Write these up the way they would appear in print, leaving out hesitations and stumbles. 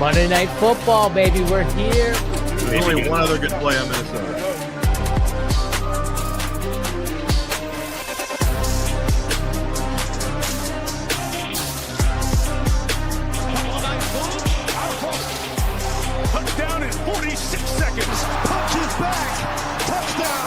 Monday Night Football, baby. We're here. There's only one other good play on Minnesota. Touchdown in 46 seconds. Punches back. Touchdown.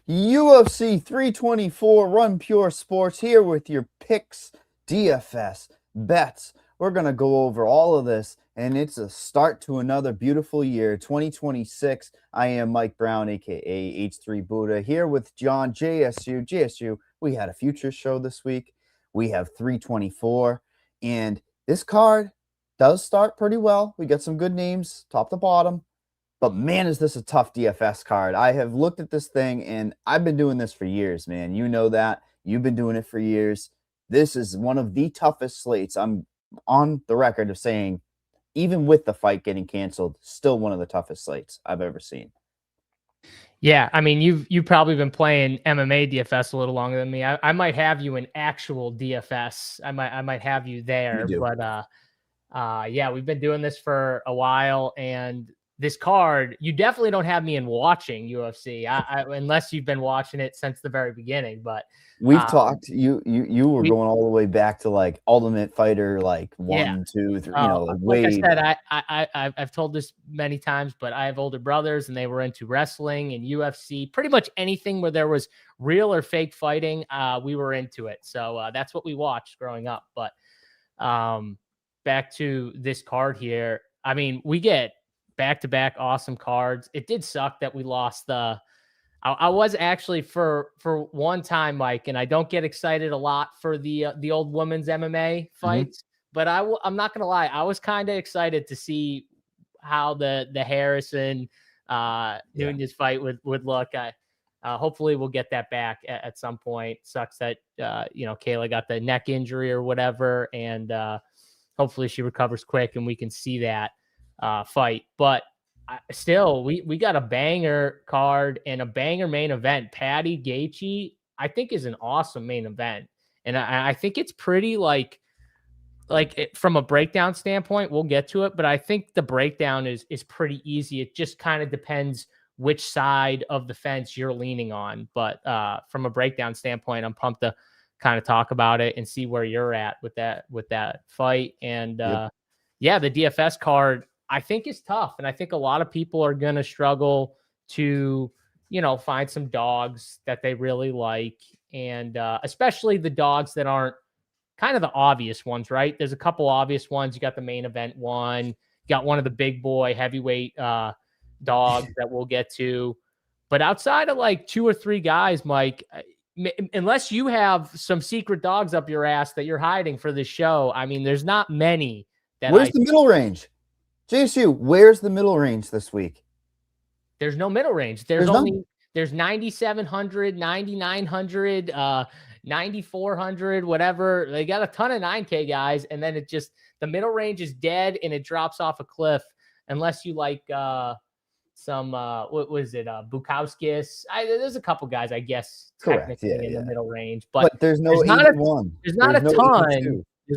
UFC 324 Run Pure Sports here with your picks, DFS, bets. We're going to go over all of this, and it's a start to another beautiful year, 2026. I am Mike Brown, a.k.a. H3 Buddha, here with John, JSU. JSU, we had a futures show this week. We have 324, and this card does start pretty well. We got some good names, top to bottom. But man, is this a tough DFS card. I have looked at this thing, and I've been doing this for years, man. You know that. You've been doing it for years. This is one of the toughest slates. I'm on the record of saying, even with the fight getting canceled, still one of the toughest slates I've ever seen. Yeah, I mean, you've probably been playing MMA DFS a little longer than me. I might have you in actual DFS. I might have you there. But yeah, we've been doing this for a while, and this card, you definitely don't have me in watching UFC, unless you've been watching it since the very beginning. But we've talked. You were going all the way back to like Ultimate Fighter, like 1, 2, 3. You know, like I said, I've told this many times, but I have older brothers, and they were into wrestling and UFC. Pretty much anything where there was real or fake fighting, we were into it. So that's what we watched growing up. But back to this card here. I mean, we get back-to-back awesome cards. It did suck that we lost the I was actually for one time, Mike, and I don't get excited a lot for the old women's MMA fights, but I'm not gonna lie, I was kind of excited to see how the Harrison Nunez fight would look. Hopefully we'll get that back at some point. Sucks that Kayla got the neck injury or whatever, and hopefully she recovers quick and we can see that fight. But still, we got a banger card and a banger main event. Paddy GAETHJE, I think, is an awesome main event, and I think it's pretty like from a breakdown standpoint, we'll get to it, but I think the breakdown is pretty easy. It just kind of depends which side of the fence you're leaning on. But from a breakdown standpoint, I'm pumped to kind of talk about it and see where you're at with that fight. And yeah, the DFS card, I think, is tough. And I think a lot of people are going to struggle to, find some dogs that they really like. And especially the dogs that aren't kind of the obvious ones, right? There's a couple obvious ones. You got the main event one, you got one of the big boy heavyweight dogs that we'll get to. But outside of like 2 or 3 guys, Mike, unless you have some secret dogs up your ass that you're hiding for this show, I mean, there's not many. Where's the middle range? JSU, where's the middle range this week? There's no middle range. There's 9,700, 9,900, 9,400, whatever. They got a ton of 9K guys, and then the middle range is dead and it drops off a cliff unless you like some what was it? Bukauskas. There's a couple guys, I guess, technically in the middle range, but there's not a ton. There's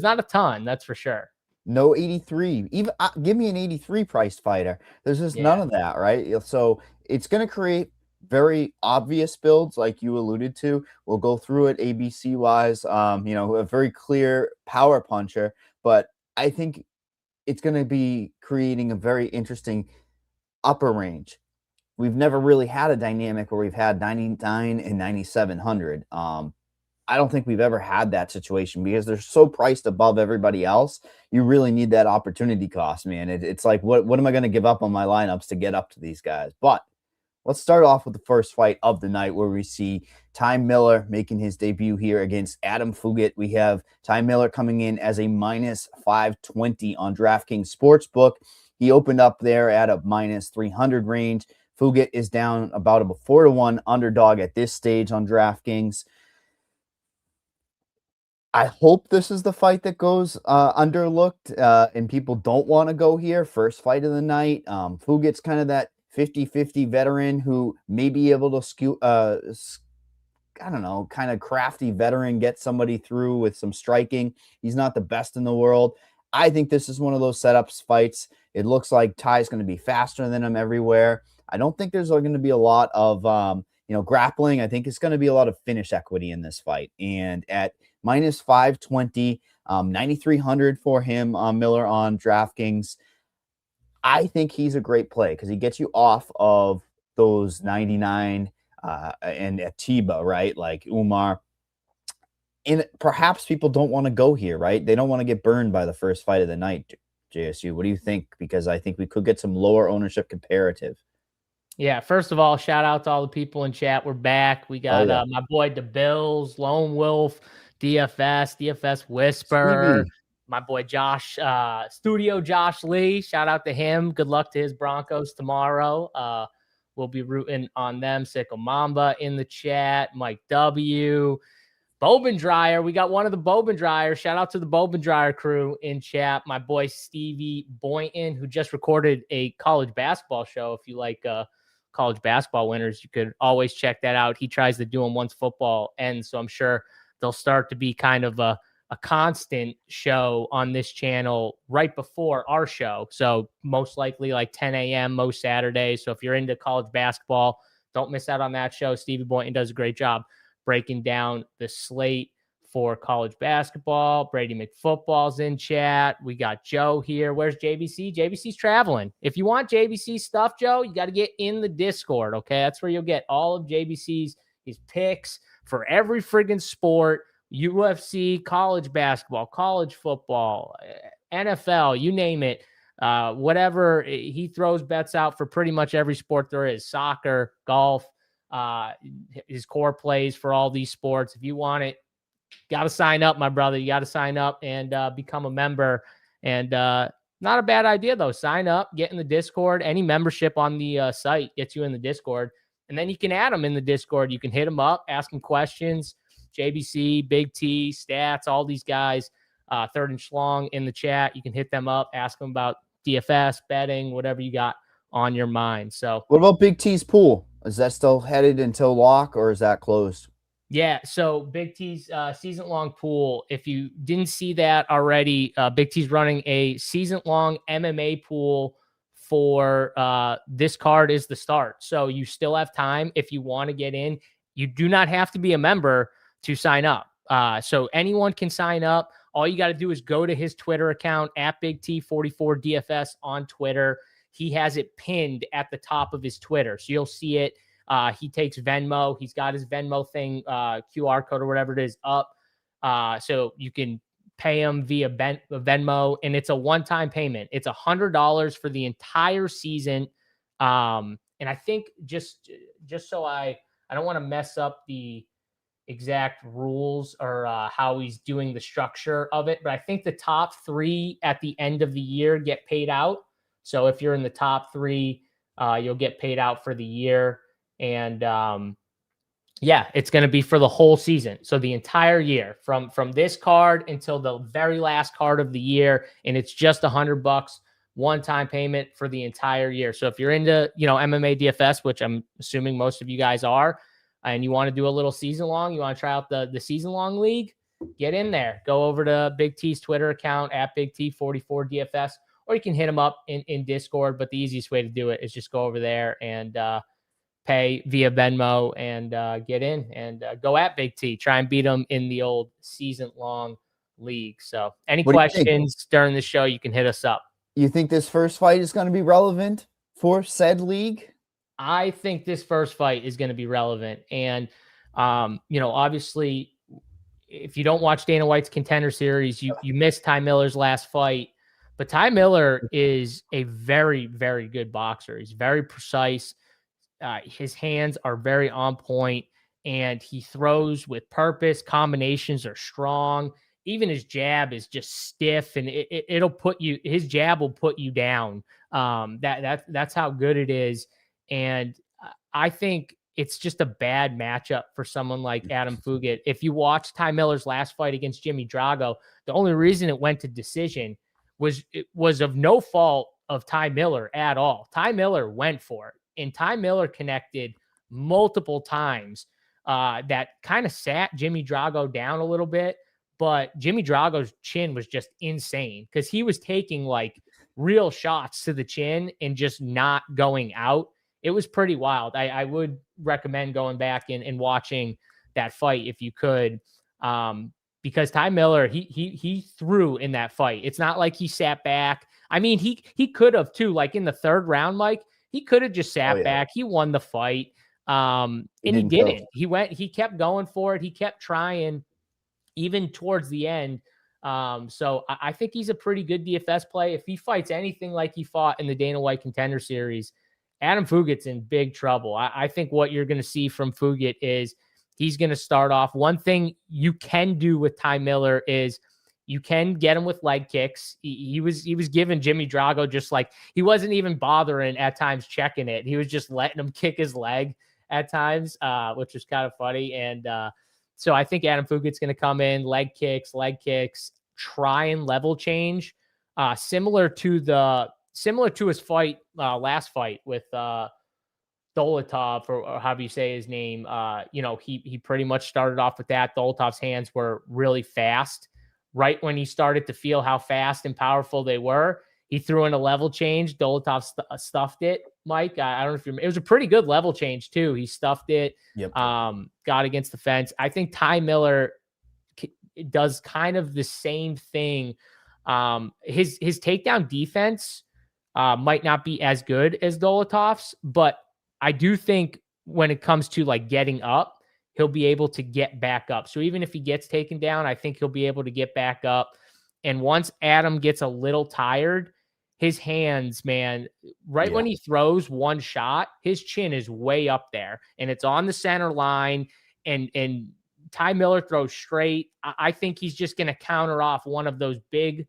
not a ton, that's for sure. No 83. Even give me an 83 priced fighter. There's just none of that, right? So it's going to create very obvious builds, like you alluded to. We'll go through it ABC wise. A very clear power puncher, but I think it's going to be creating a very interesting upper range. We've never really had a dynamic where we've had 99 and 9,700. I don't think we've ever had that situation because they're so priced above everybody else. You really need that opportunity cost, man. It's like, what am I going to give up on my lineups to get up to these guys? But let's start off with the first fight of the night, where we see Ty Miller making his debut here against Adam Fugitt. We have Ty Miller coming in as a minus 520 on DraftKings Sportsbook. He opened up there at a minus 300 range. Fugitt is down about a 4-1 underdog at this stage on DraftKings. I hope this is the fight that goes underlooked and people don't want to go here. First fight of the night. Fugitt's kind of that 50-50 veteran who may be able to I don't know, kind of crafty veteran, get somebody through with some striking. He's not the best in the world. I think this is one of those setups fights. It looks like Ty's going to be faster than him everywhere. I don't think there's going to be a lot of, grappling. I think it's going to be a lot of finish equity in this fight. And at minus 520, 9,300 for him, Miller on DraftKings. I think he's a great play because he gets you off of those 99 and Atiba, right? Like Umar. And perhaps people don't want to go here, right? They don't want to get burned by the first fight of the night. JSU, what do you think? Because I think we could get some lower ownership comparative. Yeah, first of all, shout out to all the people in chat. We're back. We got my boy the Bills, Lone Wolf, DFS Whisper, my boy Josh, Studio Josh Lee. Shout out to him. Good luck to his Broncos tomorrow. We'll be rooting on them. Sickle Mamba in the chat. Mike W. Boban Dryer. We got one of the Boban Dryer. Shout out to the Boban Dryer crew in chat. My boy Stevie Boynton, who just recorded a college basketball show. If you like college basketball winners, you could always check that out. He tries to do them once football ends, so I'm sure they'll start to be kind of a constant show on this channel right before our show. So most likely like 10 a.m. most Saturdays. So if you're into college basketball, don't miss out on that show. Stevie Boynton does a great job breaking down the slate for college basketball. Brady McFootball's in chat. We got Joe here. Where's JBC? JBC's traveling. If you want JBC stuff, Joe, you got to get in the Discord, okay? That's where you'll get all of JBC's his picks for every friggin' sport, UFC, college basketball, college football, NFL, you name it. Whatever, he throws bets out for pretty much every sport there is. Soccer, golf, his core plays for all these sports. If you want it, got to sign up, my brother. You got to sign up and become a member. And not a bad idea, though. Sign up, get in the Discord. Any membership on the site gets you in the Discord. And then you can add them in the Discord. You can hit them up, ask them questions. JBC, Big T, Stats, all these guys, Third and Schlong in the chat. You can hit them up, ask them about DFS, betting, whatever you got on your mind. So, what about Big T's pool? Is that still headed until lock, or is that closed? Yeah, so Big T's season-long pool, if you didn't see that already, Big T's running a season-long MMA pool for this card is the start. So you still have time if you want to get in. You do not have to be a member to sign up. So anyone can sign up. All you got to do is go to his Twitter account at Big T44DFS on Twitter. He has it pinned at the top of his Twitter. So you'll see it. He takes Venmo. He's got his Venmo thing, QR code or whatever it is up. So you can pay him via Venmo, and it's a one-time payment. It's $100 for the entire season. And I think just so I don't want to mess up the exact rules or how he's doing the structure of it, but I think the top three at the end of the year get paid out. So if you're in the top three, you'll get paid out for the year. And yeah, it's going to be for the whole season. So the entire year from this card until the very last card of the year. And it's just $100 one-time payment for the entire year. So if you're into, MMA DFS, which I'm assuming most of you guys are, and you want to do a little season long, you want to try out the season long league, get in there. Go over to Big T's Twitter account at Big T44DFS, or you can hit him up in Discord. But the easiest way to do it is just go over there and pay via Venmo and get in and go at Big T. Try and beat him in the old season-long league. So any questions during the show, you can hit us up. You think this first fight is going to be relevant for said league? I think this first fight is going to be relevant. And, obviously, if you don't watch Dana White's Contender Series, you missed Ty Miller's last fight. But Ty Miller is a very, very good boxer. He's very precise. His hands are very on point, and he throws with purpose. Combinations are strong. Even his jab is just stiff, and it'll put you. His jab will put you down. That's how good it is. And I think it's just a bad matchup for someone like Adam Fugitt. If you watch Ty Miller's last fight against Jimmy Drago, the only reason it went to decision was of no fault of Ty Miller at all. Ty Miller went for it. and Ty Miller connected multiple times that kind of sat Jimmy Drago down a little bit. But Jimmy Drago's chin was just insane because he was taking like real shots to the chin and just not going out. It was pretty wild. I would recommend going back and watching that fight if you could, because Ty Miller, he threw in that fight. It's not like he sat back. I mean, he could have too, like in the third round, Mike, he could have just sat back. He won the fight. And he didn't. He kept going for it. He kept trying even towards the end. So I think he's a pretty good DFS play. If he fights anything like he fought in the Dana White Contender Series, Adam Fugitt's in big trouble. I think what you're going to see from Fugitt is he's going to start off. One thing you can do with Ty Miller is you can get him with leg kicks. He was giving Jimmy Drago just like, he wasn't even bothering at times checking it. He was just letting him kick his leg at times, which was kind of funny. And so I think Adam Fugitt's going to come in, leg kicks, try and level change, similar to his fight, last fight with Dolotov, or however you say his name. He pretty much started off with that. Dolotov's hands were really fast. Right when he started to feel how fast and powerful they were, he threw in a level change. Dolotov stuffed it. Mike, I don't know if you remember. It was a pretty good level change too. He stuffed it. Yep. Got against the fence. I think Ty Miller does kind of the same thing. His takedown defense might not be as good as Dolotov's, but I do think when it comes to like getting up, he'll be able to get back up. So even if he gets taken down, I think he'll be able to get back up. And once Adam gets a little tired, his hands, man, when he throws one shot, his chin is way up there and it's on the center line, and Ty Miller throws straight. I think he's just going to counter off one of those big,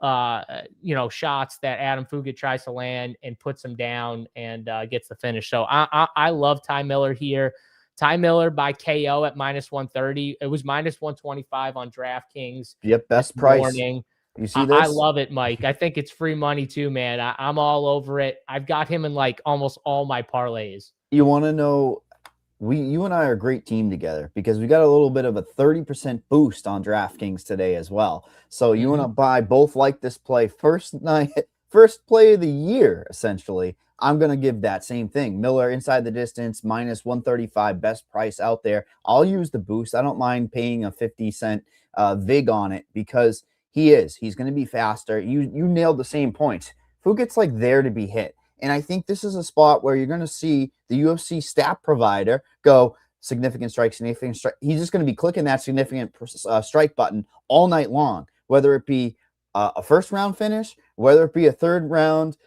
shots that Adam Fugitt tries to land and puts him down and gets the finish. So I love Ty Miller here. Ty Miller by KO at -130. It was -125 on DraftKings. Yep, best price. Morning. You see this? I love it, Mike. I think it's free money too, man. I'm all over it. I've got him in like almost all my parlays. You want to know, you and I are a great team together because we got a little bit of a 30% boost on DraftKings today as well. So you and I both like this play. First play of the year, essentially. I'm going to give that same thing. Miller inside the distance, -135, best price out there. I'll use the boost. I don't mind paying a 50-cent vig on it because he's going to be faster. You nailed the same point. Fugitt's like there to be hit. And I think this is a spot where you're going to see the UFC stat provider go significant strike, significant strike. He's just going to be clicking that significant strike button all night long, whether it be a first round finish, whether it be a third round,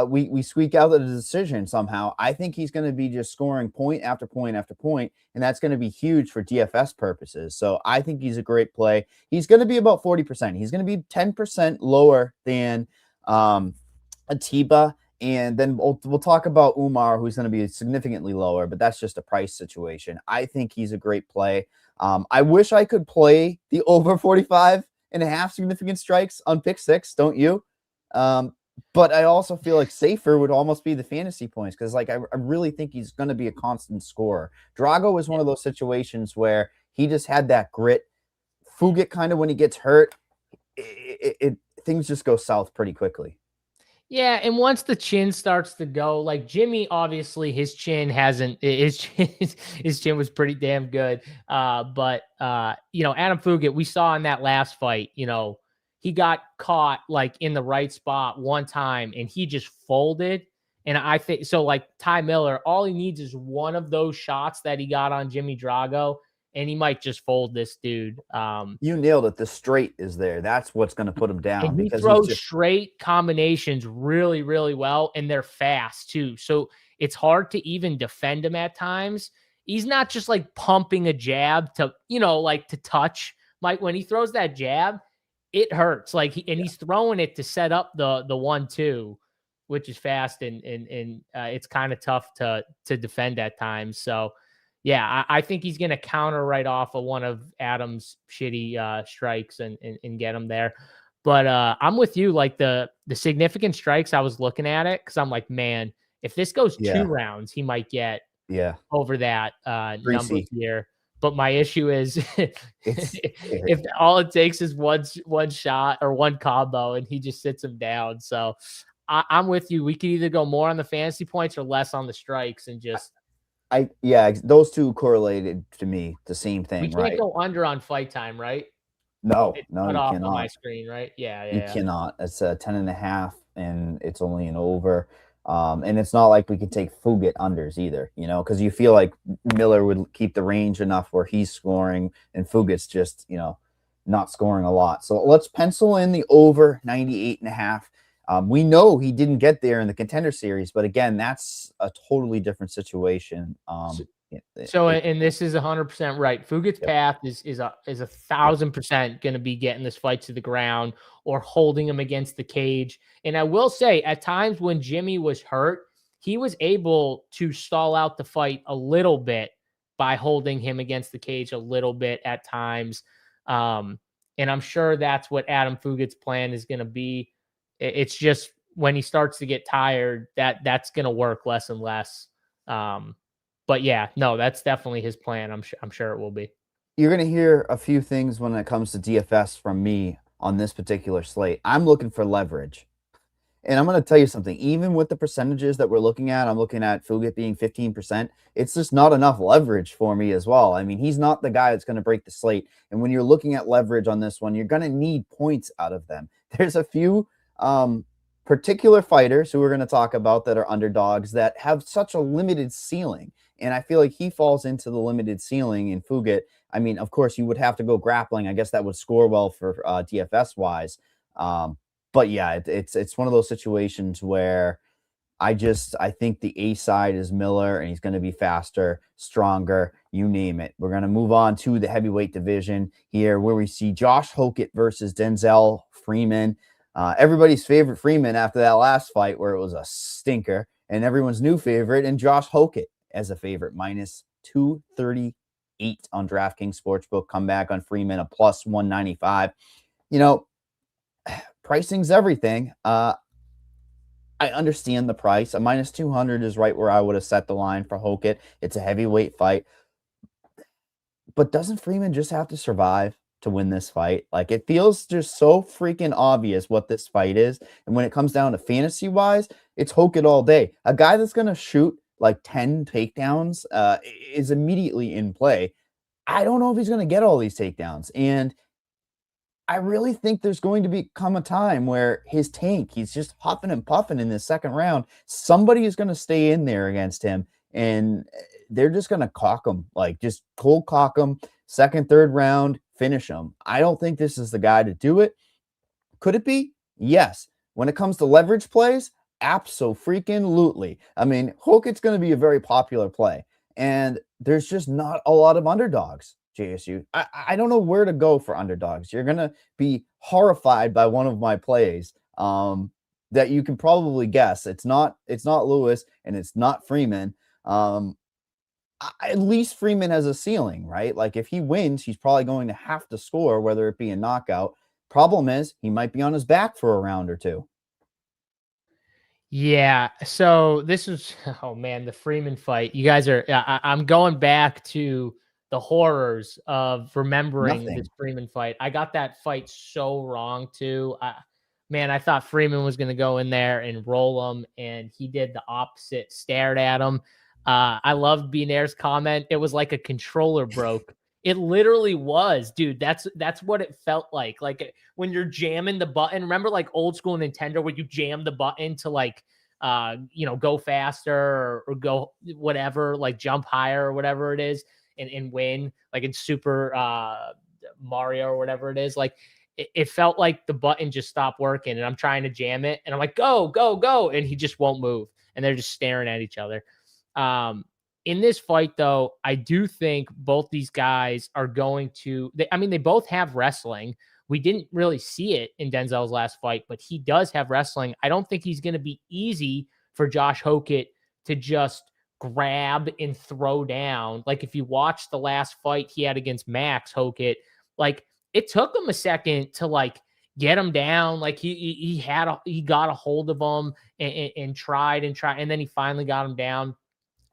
we squeak out the decision somehow. I think he's going to be just scoring point after point after point, and that's going to be huge for DFS purposes. So I think he's a great play. He's going to be about 40%. He's going to be 10% lower than Atiba, and then we'll talk about Umar, who's going to be significantly lower, but that's just a price situation. I think he's a great play. I wish I could play the over 45.5 significant strikes on pick 6, don't you? But I also feel like safer would almost be the fantasy points because like I really think he's going to be a constant scorer. Drago is one of those situations where he just had that grit. Fugitt kind of when he gets hurt, things just go south pretty quickly. Yeah, and once the chin starts to go, like Jimmy, obviously his chin was pretty damn good. But Adam Fugitt, we saw in that last fight, he got caught like in the right spot one time and he just folded. And I think so, like Ty Miller, all he needs is one of those shots that he got on Jimmy Drago, and he might just fold this dude. You nailed it. The straight is there. That's what's going to put him down. And he throws straight combinations really, really well, and they're fast too. So it's hard to even defend him at times. He's not just like pumping a jab to, to touch. Like when he throws that jab, it hurts. Like he's throwing it to set up the 1-2, which is fast and it's kind of tough to defend at times. So yeah, I think he's going to counter right off of one of Adam's shitty strikes and get him there. But I'm with you. Like the significant strikes, I was looking at it because I'm like, man, If this goes 2 Yeah. rounds, he might get Yeah. over that number Greasy. here. But my issue is It's if all it takes is one shot or one combo and he just sits him down. So I'm with you. We could either go more on the fantasy points or less on the strikes and just those two correlated to me, the same we thing, can't right? go under on fight time, right? No, It's no, cut you off on my cannot. screen, right? Yeah, You yeah. cannot. It's a 10.5, and it's only an over. And it's not like we could take Fugitt unders either, because you feel like Miller would keep the range enough where he's scoring, and Fugitt's just, not scoring a lot. So let's pencil in the over 98.5. We know he didn't get there in the Contender Series, but again, that's a totally different situation. And this is 100% right. Fugitt's path is 1,000% going to be getting this fight to the ground or holding him against the cage. And I will say, at times when Jimmy was hurt, he was able to stall out the fight a little bit by holding him against the cage a little bit at times. And I'm sure that's what Adam Fugitt's plan is going to be. It's just when he starts to get tired, that's going to work less and less. But yeah, no, that's definitely his plan. I'm sure it will be. You're going to hear a few things when it comes to DFS from me on this particular slate. I'm looking for leverage. And I'm going to tell you something. Even with the percentages that we're looking at, I'm looking at Fugitt being 15%. It's just not enough leverage for me as well. I mean, he's not the guy that's going to break the slate. And when you're looking at leverage on this one, you're going to need points out of them. There's a few particular fighters who we're going to talk about that are underdogs that have such a limited ceiling. And I feel like he falls into the limited ceiling in Fugitt. I mean, of course, you would have to go grappling. I guess that would score well for DFS wise. But yeah, it's one of those situations where I think the A side is Miller, and he's going to be faster, stronger, you name it. We're going to move on to the heavyweight division here, where we see Josh Hoit versus Denzel Freeman. Everybody's favorite Freeman after that last fight where it was a stinker, and everyone's new favorite, and Josh Hoit as a favorite, minus 238 on DraftKings Sportsbook. Comeback on Freeman, a plus 195. Pricing's everything. I understand the price. A minus 200 is right where I would have set the line for Hoit. It's a heavyweight fight. But doesn't Freeman just have to survive to win this fight? Like, it feels just so freaking obvious what this fight is. And when it comes down to fantasy-wise, it's Hoit all day. A guy that's going to shoot like 10 takedowns is immediately in play. I don't know if he's going to get all these takedowns. And I really think there's going to become a time where his tank, he's just huffing and puffing in the second round. Somebody is going to stay in there against him, and they're just going to cock him, like just cold cock him, second, third round, finish him. I don't think this is the guy to do it. Could it be? Yes. When it comes to leverage plays, abso-freaking-lutely. I mean, Hoit's going to be a very popular play, and there's just not a lot of underdogs. JSU. I don't know where to go for underdogs. You're going to be horrified by one of my plays that you can probably guess. It's not Lewis, and it's not Freeman. At least Freeman has a ceiling, right? Like, if he wins, he's probably going to have to score, whether it be a knockout. Problem is, he might be on his back for a round or two. Yeah. So this is, oh man, the Freeman fight. You guys are, I'm going back to the horrors of remembering this Freeman fight. I got that fight so wrong too. Man, I thought Freeman was going to go in there and roll him, and he did the opposite, stared at him. I loved Binair's comment. It was like a controller broke. It literally was, dude. That's what it felt like. Like when you're jamming the button. Remember, like old school Nintendo, where you jam the button to like, go faster or go whatever, like jump higher or whatever it is, and win, like in Super Mario or whatever it is. Like it felt like the button just stopped working, and I'm trying to jam it, and I'm like, go, go, go, and he just won't move, and they're just staring at each other. In this fight, though, I do think both these guys are going to, they both have wrestling. We didn't really see it in Denzel's last fight, but he does have wrestling. I don't think he's going to be easy for Josh Hoit to just grab and throw down. Like if you watch the last fight he had against Max Hoit, like it took him a second to like get him down. Like he got a hold of him and tried, and then he finally got him down.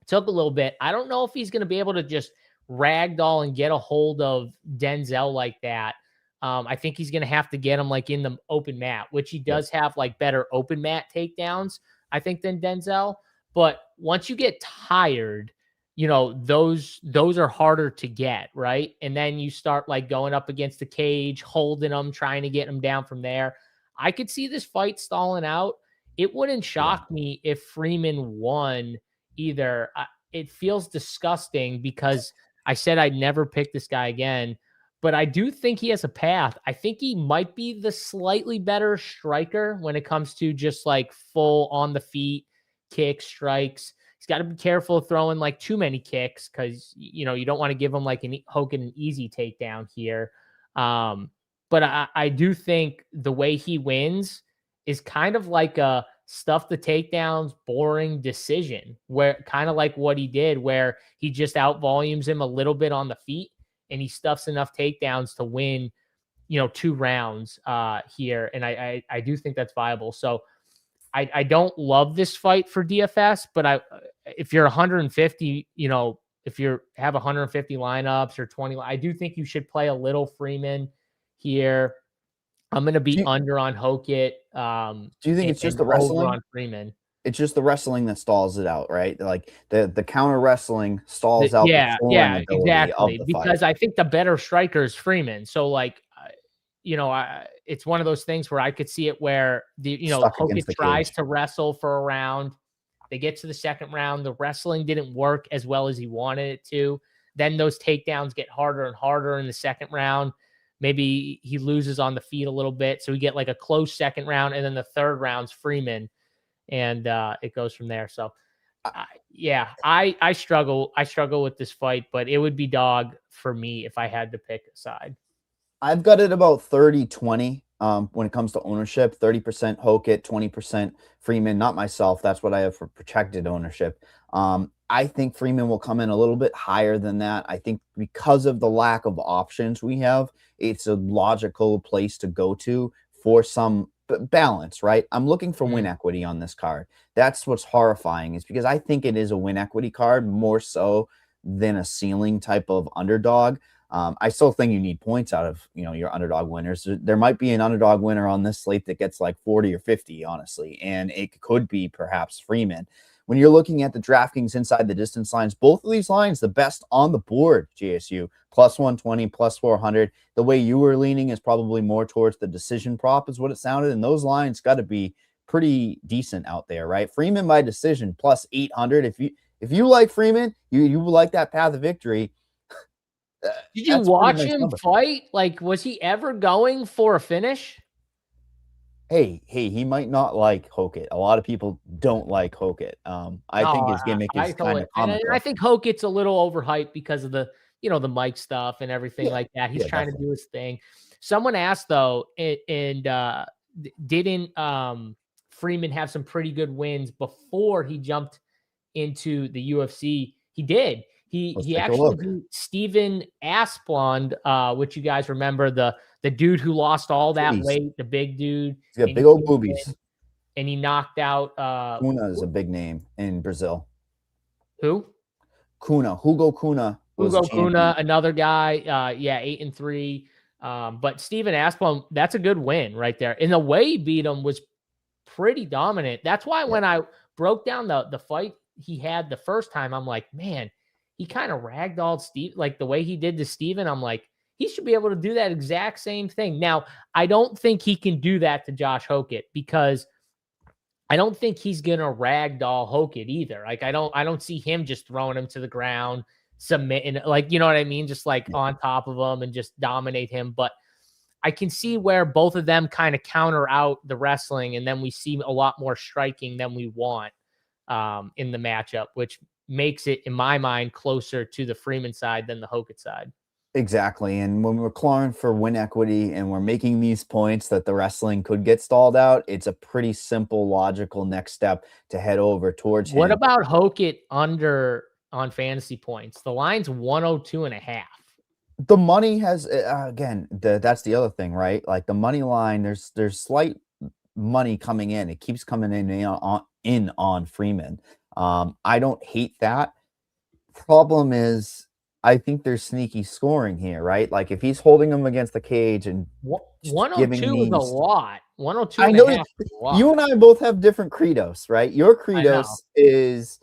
Took a little bit. I don't know if he's going to be able to just ragdoll and get a hold of Denzel like that. I think he's going to have to get him like in the open mat, which he does have like better open mat takedowns, I think, than Denzel. But once you get tired, you know, those are harder to get, right? And then you start like going up against the cage, holding them, trying to get them down from there. I could see this fight stalling out. It wouldn't shock me if Freeman won either. It feels disgusting because I said I'd never pick this guy again, but I do think he has a path. I think he might be the slightly better striker when it comes to just like full on the feet kicks, strikes. He's got to be careful of throwing like too many kicks because, you know, you don't want to give him like Hogan an easy takedown here. But I do think the way he wins is kind of like a stuff the takedowns, boring decision, where kind of like what he did, where he just out volumes him a little bit on the feet and he stuffs enough takedowns to win, you know, 2 rounds here. And I do think that's viable. So I don't love this fight for DFS, but if you're 150, you know, if you have 150 lineups or 20, I do think you should play a little Freeman here. I'm going to be under on Hoit. Do you think it's just the wrestling on Freeman? It's just the wrestling that stalls it out, right? Like the counter wrestling stalls out. Yeah, exactly. Because I think the better striker is Freeman. So like, you know, it's one of those things where I could see it where Hoit tries to wrestle for a round. They get to the second round. The wrestling didn't work as well as he wanted it to. Then those takedowns get harder and harder in the second round. Maybe he loses on the feet a little bit. So we get like a close second round. And then the third round's Freeman. And it goes from there. So, I struggle. I struggle with this fight, but it would be dog for me if I had to pick a side. I've got it about 30-20 when it comes to ownership, 30% Hoit, 20% Freeman, not myself. That's what I have for projected ownership. I think Freeman will come in a little bit higher than that. I think because of the lack of options we have, it's a logical place to go to for some balance, right? I'm looking for win equity on this card. That's what's horrifying, is because I think it is a win equity card more so than a ceiling type of underdog. I still think you need points out of, you know, your underdog winners. There might be an underdog winner on this slate that gets like 40 or 50, honestly, and it could be perhaps Freeman. When you're looking at the DraftKings inside the distance lines, both of these lines, the best on the board, GSU, plus 120, plus 400. The way you were leaning is probably more towards the decision prop is what it sounded. And those lines got to be pretty decent out there, right? Freeman by decision, plus 800. If you like Freeman, you like that path of victory. Did you watch him fight? Like, was he ever going for a finish? Hey, he might not like Hoit. A lot of people don't like Hoit. I think his gimmick is kind of comical. And I think Hoit's a little overhyped because of the, you know, the mic stuff and everything like that. He's trying to do his thing. Someone asked though, and didn't Freeman have some pretty good wins before he jumped into the UFC? He did. He actually beat Steven Asplund, which you guys remember, the dude who lost all that weight, the big dude. He's got big old boobies. And he knocked out Cunha is a big name in Brazil. Who? Cunha. Hugo Cunha. Hugo Cunha, another guy. 8-3. But Steven Asplund, that's a good win right there. And the way he beat him was pretty dominant. That's why when I broke down the fight he had the first time, I'm like, man, he kind of ragdolled Steve, like the way he did to Steven. I'm like, he should be able to do that exact same thing. Now, I don't think he can do that to Josh Hoit because I don't think he's going to ragdoll Hoit either. Like, I don't see him just throwing him to the ground, submitting, like, you know what I mean? Just like on top of him and just dominate him. But I can see where both of them kind of counter out the wrestling, and then we see a lot more striking than we want in the matchup, which makes it, in my mind, closer to the Freeman side than the Hoit side. Exactly. And when we're clawing for win equity and we're making these points that the wrestling could get stalled out, it's a pretty simple, logical next step to head over towards him. What about Hoit under on fantasy points? The line's 102.5. The money has again. That's the other thing, right? Like the money line. There's slight money coming in. It keeps coming in on Freeman. I don't hate that. Problem is, I think there's sneaky scoring here, right? Like if he's holding him against the cage and just giving 102 is a knees. lot. 102 I and know a half is a lot. you and I both have different credos, right? Your I know. credos is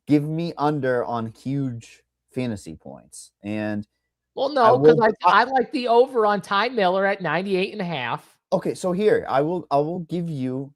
give me under on huge fantasy points. And Well, I no, because will I like the over on Ty Miller at 98 and a half. okay, so here I will give you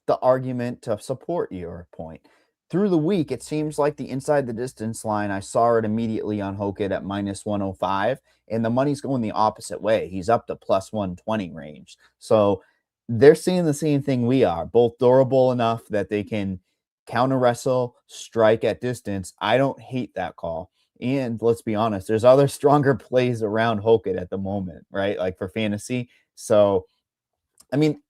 the argument to support your point. Through the week, it seems like the inside the distance line, I saw it immediately on Hoit at minus 105, and the money's going the opposite way. He's up to plus 120 range. So they're seeing the same thing we are, both durable enough that they can counter wrestle, strike at distance. I don't hate that call. And let's be honest, there's other stronger plays around Hoit at the moment, right? Like for fantasy. So I mean,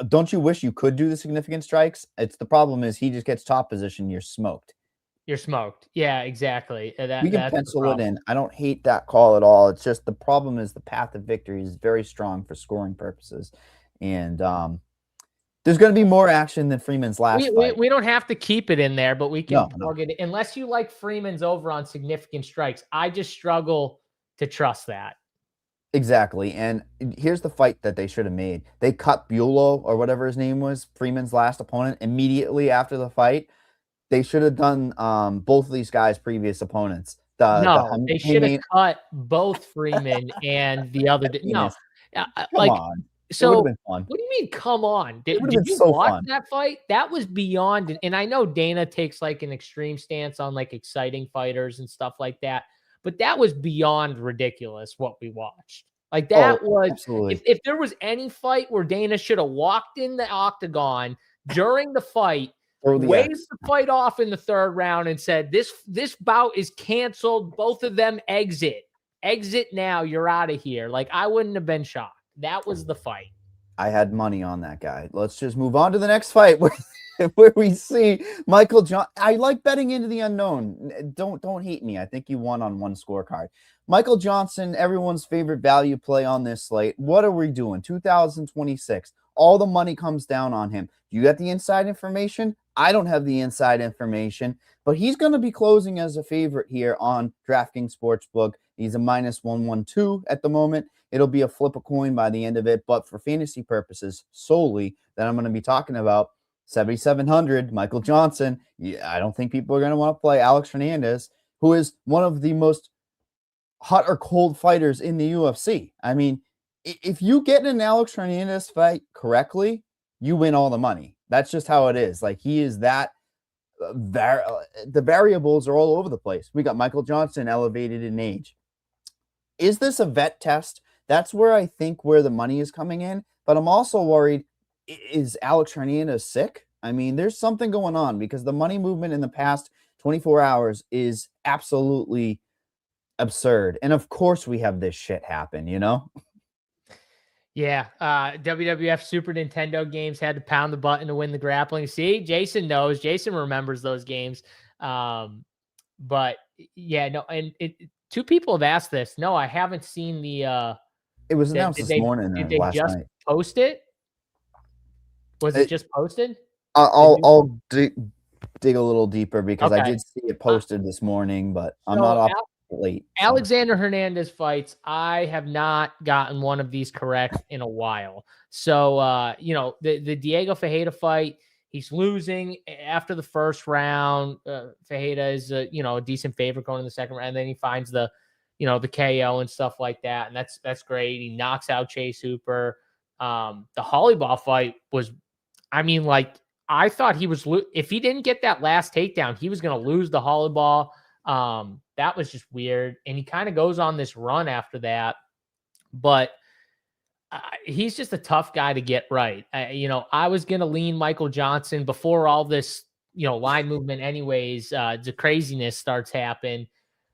don't you wish you could do the significant strikes? It's the problem is he just gets top position, you're smoked. You're smoked. Yeah, exactly. We can That's the pencil it problem. in. I don't hate that call at all. It's just the problem is the path of victory is very strong for scoring purposes. And there's going to be more action than Freeman's last fight. We don't have to keep it in there, but we can No. plug it unless you like Freeman's over on significant strikes. I just struggle to trust that. Exactly. And here's the fight that they should have made. They cut Bulow or whatever his name was, Freeman's last opponent, immediately after the fight. They should have done both of these guys' previous opponents. They should have cut both Freeman and the other. No, come on. So it would have been fun. What do you mean? Come on! Did you so watch fun. that fight? That was beyond. And I know Dana takes like an extreme stance on like exciting fighters and stuff like that, but that was beyond ridiculous what we watched. Like that was absolutely. If there was any fight where Dana should have walked in the octagon during the fight, waved the fight off in the third round, and said, "This bout is canceled. Both of them exit now. You're out of here." Like I wouldn't have been shocked. That was the fight. I had money on that guy. Let's just move on to the next fight where we see Michael Johnson. I like betting into the unknown. Don't hate me. I think you won on one scorecard. Michael Johnson, everyone's favorite value play on this slate. What are we doing? 2026. All the money comes down on him. You got the inside information? I don't have the inside information, but he's going to be closing as a favorite here on DraftKings Sportsbook. He's a minus 112 at the moment. It'll be a flip a coin by the end of it, but for fantasy purposes solely that I'm going to be talking about, 7,700, Michael Johnson. Yeah, I don't think people are going to want to play Alex Hernandez, who is one of the most hot or cold fighters in the UFC. I mean, if you get an Alex Hernandez fight correctly, you win all the money. That's just how it is. Like he is that. The variables are all over the place. We got Michael Johnson elevated in age. Is this a vet test? That's where I think where the money is coming in. But I'm also worried, is Alex Hernandez sick? I mean, there's something going on because the money movement in the past 24 hours is absolutely absurd. And of course we have this shit happen, you know? Yeah. WWF Super Nintendo games had to pound the button to win the grappling. See, Jason knows. Jason remembers those games. But yeah, no, and two people have asked this. No, I haven't seen the it was announced this morning. Did they last just night. Post it? Was it just posted? I'll dig a little deeper because Okay. I did see it posted this morning, but I'm not up late. So. Alexander Hernandez fights. I have not gotten one of these correct in a while. So, you know, the Diego Fajeda fight, he's losing after the first round. Fajeda is a decent favorite going in the second round. And then he finds the KO and stuff like that. And that's great. He knocks out Chase Hooper. The Hollyball fight was, I mean, like, I thought he was, if he didn't get that last takedown, he was going to lose the Hollyball. That was just weird. And he kind of goes on this run after that, but he's just a tough guy to get right. I was going to lean Michael Johnson before all this, line movement anyways, the craziness starts happening.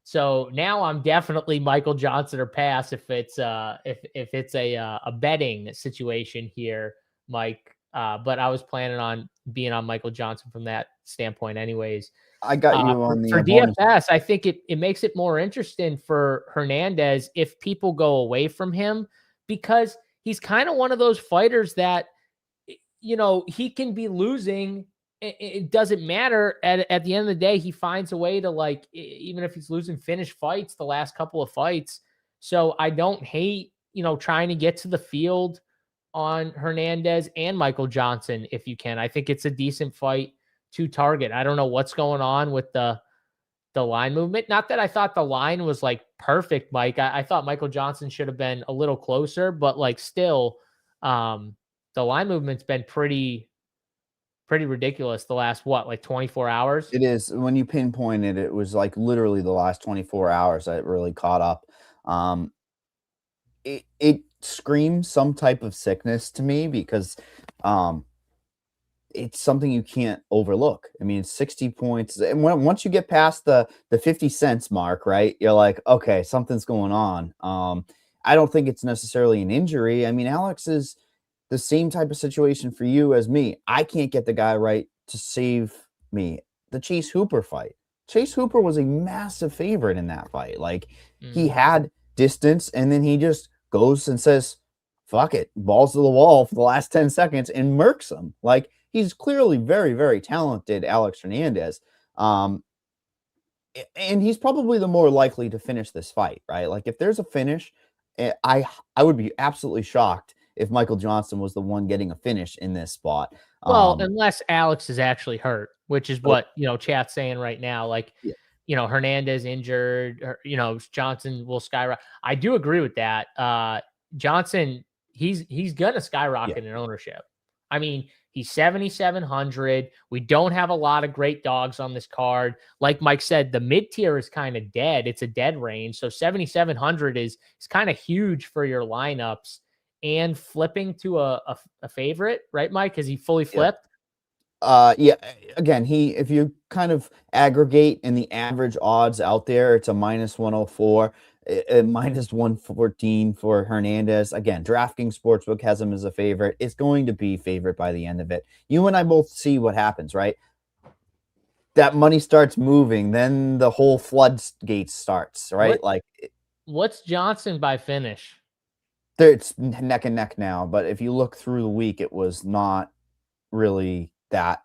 So now I'm definitely Michael Johnson or pass if it's a betting situation here, Mike. But I was planning on being on Michael Johnson from that standpoint anyways. I got you on the for opponent. DFS, I think it makes it more interesting for Hernandez if people go away from him, because he's kind of one of those fighters that, you know, he can be losing. It doesn't matter. At the end of the day, he finds a way to, like, even if he's losing, finish fights the last couple of fights. So I don't hate, you know, trying to get to the field on Hernandez and Michael Johnson if you can. I think it's a decent fight to target. I don't know what's going on with the line movement. Not that I thought the line was like perfect, Mike. I thought Michael Johnson should have been a little closer, but like still, the line movement's been pretty ridiculous the last, what, like 24 hours? It is. When you pinpointed it, was like literally the last 24 hours that it really caught up. It screams some type of sickness to me because it's something you can't overlook. I mean, it's 60 points. And once you get past the 50 cents mark, right, you're like, okay, something's going on. I don't think it's necessarily an injury. I mean, Alex is the same type of situation for you as me. I can't get the guy right to save me. The Chase Hooper fight. Chase Hooper was a massive favorite in that fight. Like, he had distance, and then he just goes and says, fuck it, balls to the wall for the last 10 seconds and murks him. Like, he's clearly very, very talented, Alex Hernandez. And he's probably the more likely to finish this fight, right? Like, if there's a finish, I would be absolutely shocked if Michael Johnson was the one getting a finish in this spot. Well, unless Alex is actually hurt, which is what, you know, chat's saying right now. Like, you know, Hernandez injured, or, you know, Johnson will skyrocket. I do agree with that. Johnson, he's going to skyrocket in ownership. I mean, he's 7,700. We don't have a lot of great dogs on this card. Like Mike said, the mid tier is kind of dead. It's a dead range. So 7,700 is kind of huge for your lineups. And flipping to a favorite, right, Mike? Has he fully flipped? Yeah. Again, if you kind of aggregate in the average odds out there, it's a -104, -114 for Hernandez. Again, DraftKings Sportsbook has him as a favorite. It's going to be favorite by the end of it. You and I both see what happens, right? That money starts moving, then the whole floodgate starts, right? What's Johnson by finish? It's neck and neck now, but if you look through the week, it was not really that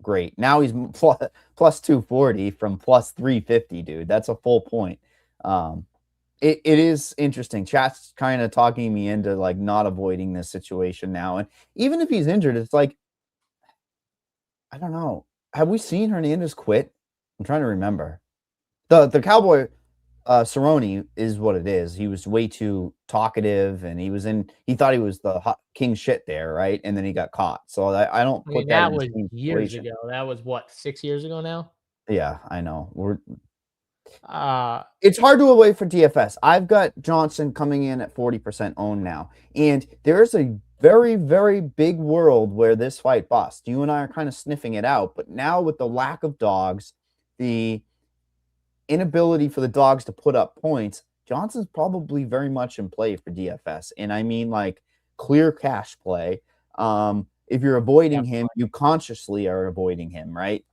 great. Now he's plus 240 from plus 350, dude. That's a full point. It is interesting. Chat's kind of talking me into like not avoiding this situation now. And even if he's injured, it's like, I don't know. Have we seen Hernandez quit? I'm trying to remember. The Cowboy Cerrone is what it is. He was way too talkative, and he thought he was the hot king shit there, right? And then he got caught. So I don't put that was years ago. That was what, 6 years ago now? Yeah, I know. It's hard to avoid for DFS. I've got Johnson coming in at 40% owned now, and there's a very, very big world where this fight busts. You and I are kind of sniffing it out, but now with the lack of dogs, the inability for the dogs to put up points, Johnson's probably very much in play for DFS. And I mean, like, clear cash play. If you're avoiding him, you consciously are avoiding him, right?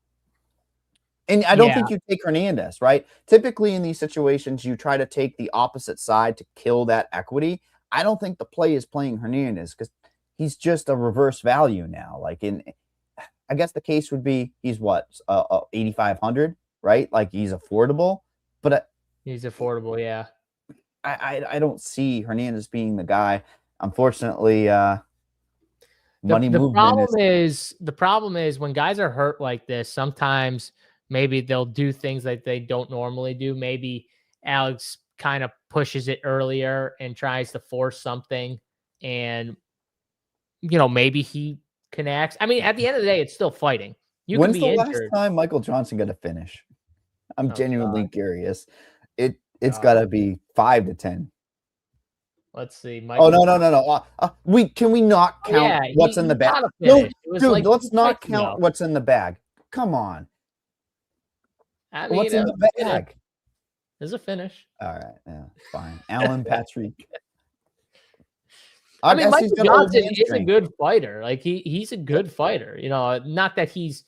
And I don't think you take Hernandez, right? Typically in these situations, you try to take the opposite side to kill that equity. I don't think the play is playing Hernandez because he's just a reverse value now. Like, I guess the case would be he's what, 8,500, right? Like, he's affordable, but he's affordable, yeah. I don't see Hernandez being the guy. Unfortunately, money movement the problem is when guys are hurt like this, sometimes maybe they'll do things that they don't normally do. Maybe Alex kind of pushes it earlier and tries to force something, and, you know, maybe he connects. I mean, at the end of the day, it's still fighting. You can be injured. When's the last time Michael Johnson got a finish? I'm genuinely curious. It's got to be 5 to 10. Let's see. Michael no. Can we not count what's in the bag? No, dude, like, let's not count what's in the bag. Come on. I mean, what's in the bag? There's a finish. All right, yeah, fine. Alan Patrick. I mean, guess he's Michael got old Johnson is a hamstring. good fighter. Like he's a good fighter. You know, not that he's,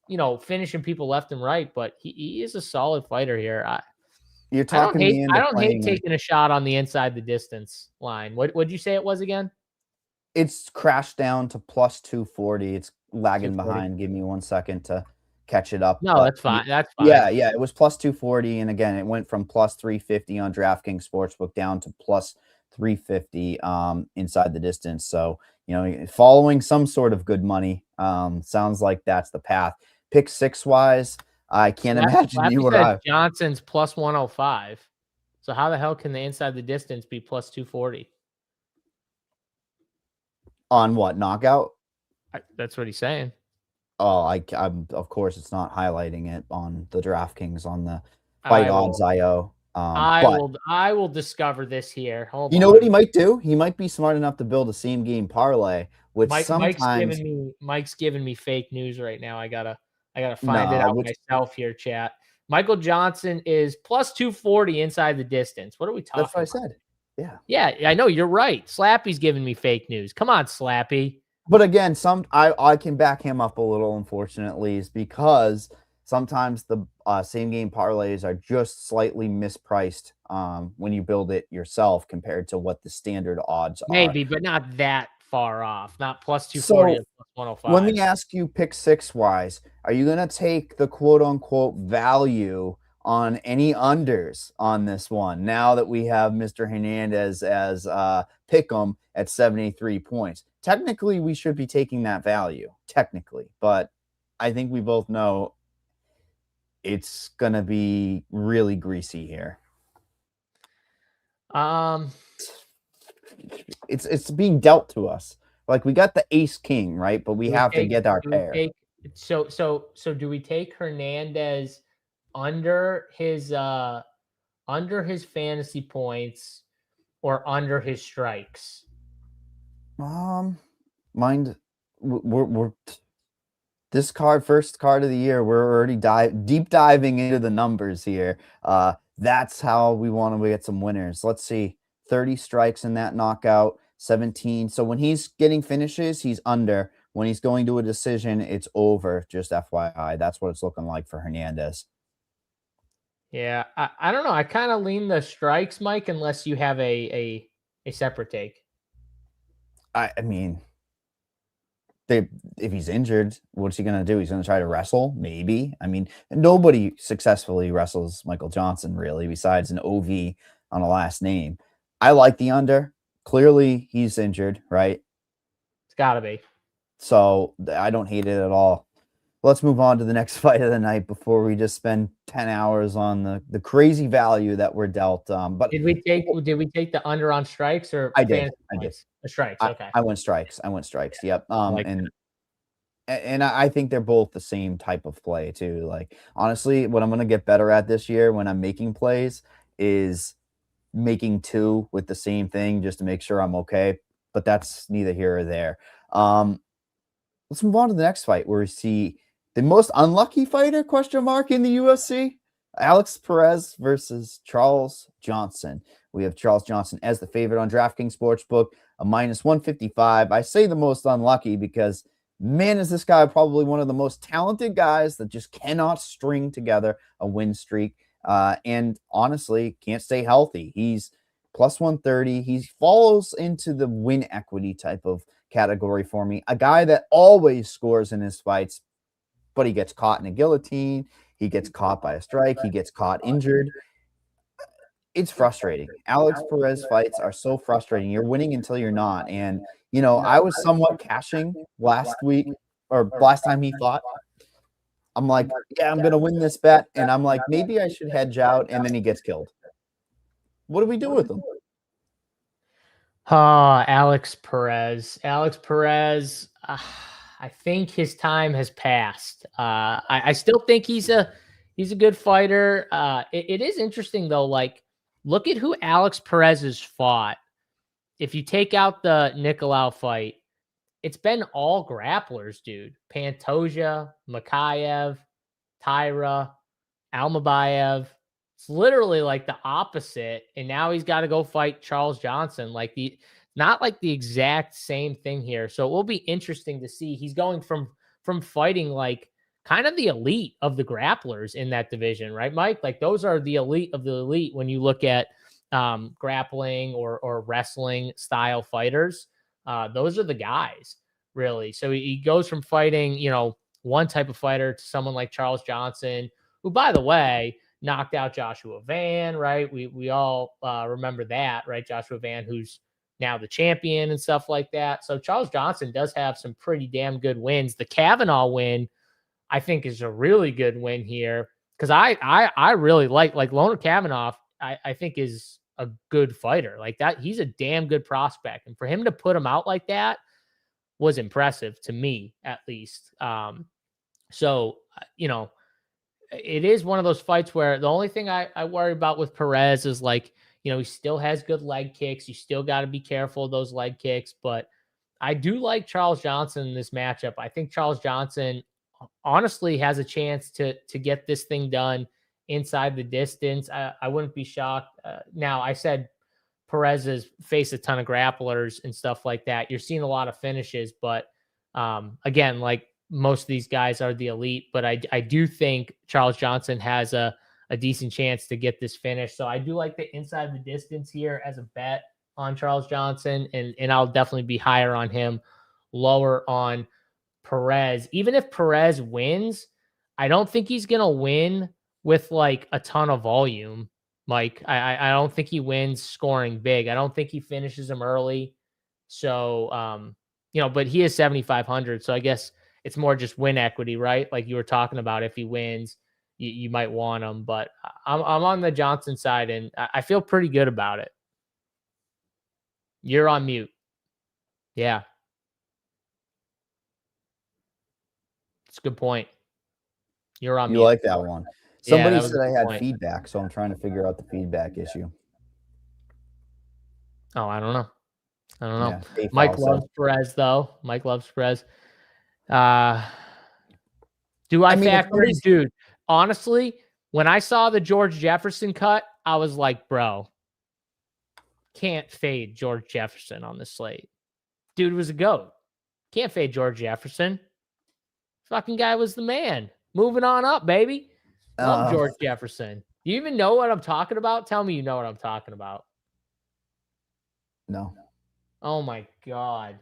you know, finishing people left and right, but he is a solid fighter here. You're talking me into I don't hate playing him. taking a shot on the inside the distance line. What'd you say it was again? It's crashed down to plus 240. It's lagging 240. behind. Give me 1 second to catch it up. No, But that's fine. That's fine. yeah, it was plus 240. And again, it went from plus 350 on DraftKings Sportsbook down to plus 350 inside the distance. So, you know, following some sort of good money. Sounds like that's the path. Pick six wise, I can't imagine you or I. Johnson's plus 105. So how the hell can the inside the distance be plus 240? On what, knockout? That's what he's saying. Oh, I'm of course it's not highlighting it on the DraftKings on the Fight Odds IO. I will discover this here. Hold you on. know what he might do? He might be smart enough to build a same game parlay, which sometimes Mike's giving me fake news right now. I gotta find it out myself here, chat. Michael Johnson is plus 240 inside the distance. What are we talking about? That's what I said. Yeah. Yeah, I know. You're right. Slappy's giving me fake news. Come on, Slappy. But again, I can back him up a little, unfortunately, is because sometimes the same game parlays are just slightly mispriced when you build it yourself compared to what the standard odds are. Maybe, but not that far off. Not plus 240 or plus 105. Let me ask you, pick six wise, are you going to take the quote unquote value on any unders on this one now that we have Mr. Hernandez as pick'em at 73 points? Technically, we should be taking that value, technically, but I think we both know it's going to be really greasy here. It's being dealt to us. Like, we got the ace king, right? But we have to get our pair. So do we take Hernandez under his fantasy points or under his strikes? Mind we're this first card of the year, we're already deep diving into the numbers here. That's how we want to get some winners. Let's see, 30 strikes in that knockout, 17. So when he's getting finishes, he's under. When he's going to a decision, it's over. Just FYI, that's what it's looking like for Hernandez. Yeah, I don't know. I kind of lean the strikes, Mike, unless you have a separate take. I mean, if he's injured, what's he going to do? He's going to try to wrestle? Maybe. I mean, nobody successfully wrestles Michael Johnson, really, besides an OV on a last name. I like the under. Clearly, he's injured, right? It's got to be. So I don't hate it at all. Let's move on to the next fight of the night before we just spend 10 hours on the crazy value that we're dealt. But did we take the under on strikes or I did. The strikes. Okay. I went strikes. Yep. And I think they're both the same type of play too. Like, honestly, what I'm going to get better at this year when I'm making plays is making two with the same thing just to make sure I'm okay. But that's neither here or there. Let's move on to the next fight where we see the most unlucky fighter, ? In the UFC. Alex Perez versus Charles Johnson. We have Charles Johnson as the favorite on DraftKings Sportsbook, a minus 155. I say the most unlucky because, man, is this guy probably one of the most talented guys that just cannot string together a win streak. And honestly, can't stay healthy. He's plus 130. He falls into the win equity type of category for me. A guy that always scores in his fights, but he gets caught in a guillotine. He gets caught by a strike. He gets caught injured. It's frustrating. Alex Perez fights are so frustrating. You're winning until you're not. And, you know, I was somewhat cashing last week or last time he fought. I'm like, yeah, I'm going to win this bet. And I'm like, maybe I should hedge out. And then he gets killed. What do we do with him? Alex Perez. I think his time has passed. I still think he's a good fighter. It is interesting though. Like, look at who Alex Perez has fought. If you take out the Nicolau fight, it's been all grapplers, dude. Pantoja, Makayev, Tyra, Almabayev. It's literally like the opposite. And now he's got to go fight Charles Johnson. Like not like the exact same thing here. So it will be interesting to see. He's going from fighting like kind of the elite of the grapplers in that division, right, Mike? Like those are the elite of the elite when you look at grappling or wrestling style fighters. Those are the guys, really. So he goes from fighting, you know, one type of fighter to someone like Charles Johnson, who, by the way, knocked out Joshua Van, right? We all remember that, right? Joshua Van, who's now the champion and stuff like that. So Charles Johnson does have some pretty damn good wins. The Kavanaugh win, I think, is a really good win here, because I really like Loner Kavanaugh. I think is a good fighter like that. He's a damn good prospect, and for him to put him out like that was impressive to me, at least. So you know, it is one of those fights where the only thing I worry about with Perez is, like, you know, he still has good leg kicks. You still got to be careful of those leg kicks. But I do like Charles Johnson in this matchup. I think Charles Johnson honestly has a chance to get this thing done inside the distance. I wouldn't be shocked. Now, I said Perez has faced a ton of grapplers and stuff like that. You're seeing a lot of finishes. But again, like, most of these guys are the elite, but I do think Charles Johnson has a decent chance to get this finish. So I do like the inside the distance here as a bet on Charles Johnson, and I'll definitely be higher on him, lower on Perez. Even if Perez wins, I don't think he's going to win with like a ton of volume, Mike. I don't think he wins scoring big. I don't think he finishes him early. So, you know, but he is 7,500. So I guess it's more just win equity, right? Like you were talking about, if he wins, you might want him. But I'm on the Johnson side, and I feel pretty good about it. You're on mute. Yeah. It's a good point. You're on mute. You like that one. Somebody that said I had feedback, so I'm trying to figure out the feedback issue. Oh, I don't know. Yeah, Mike loves Perez, though. Mike loves Perez. Do I factor in, dude? Honestly, when I saw the George Jefferson cut, I was like, bro, can't fade George Jefferson on the slate. Dude was a GOAT. Can't fade George Jefferson. Fucking guy was the man. Moving on up, baby. Love George Jefferson. Do you even know what I'm talking about? Tell me you know what I'm talking about. No. Oh, my God.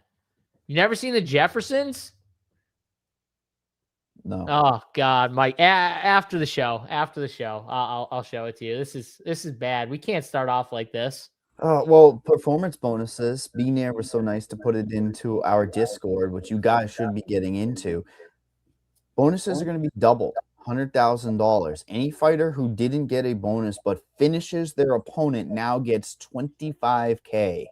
You never seen the Jeffersons? No. Oh God, Mike. After the show, I'll show it to you. This is bad. We can't start off like this. Well, performance bonuses. Beanair was so nice to put it into our Discord, which you guys should be getting into. Bonuses are going to be doubled, $100,000. Any fighter who didn't get a bonus but finishes their opponent now gets $25K.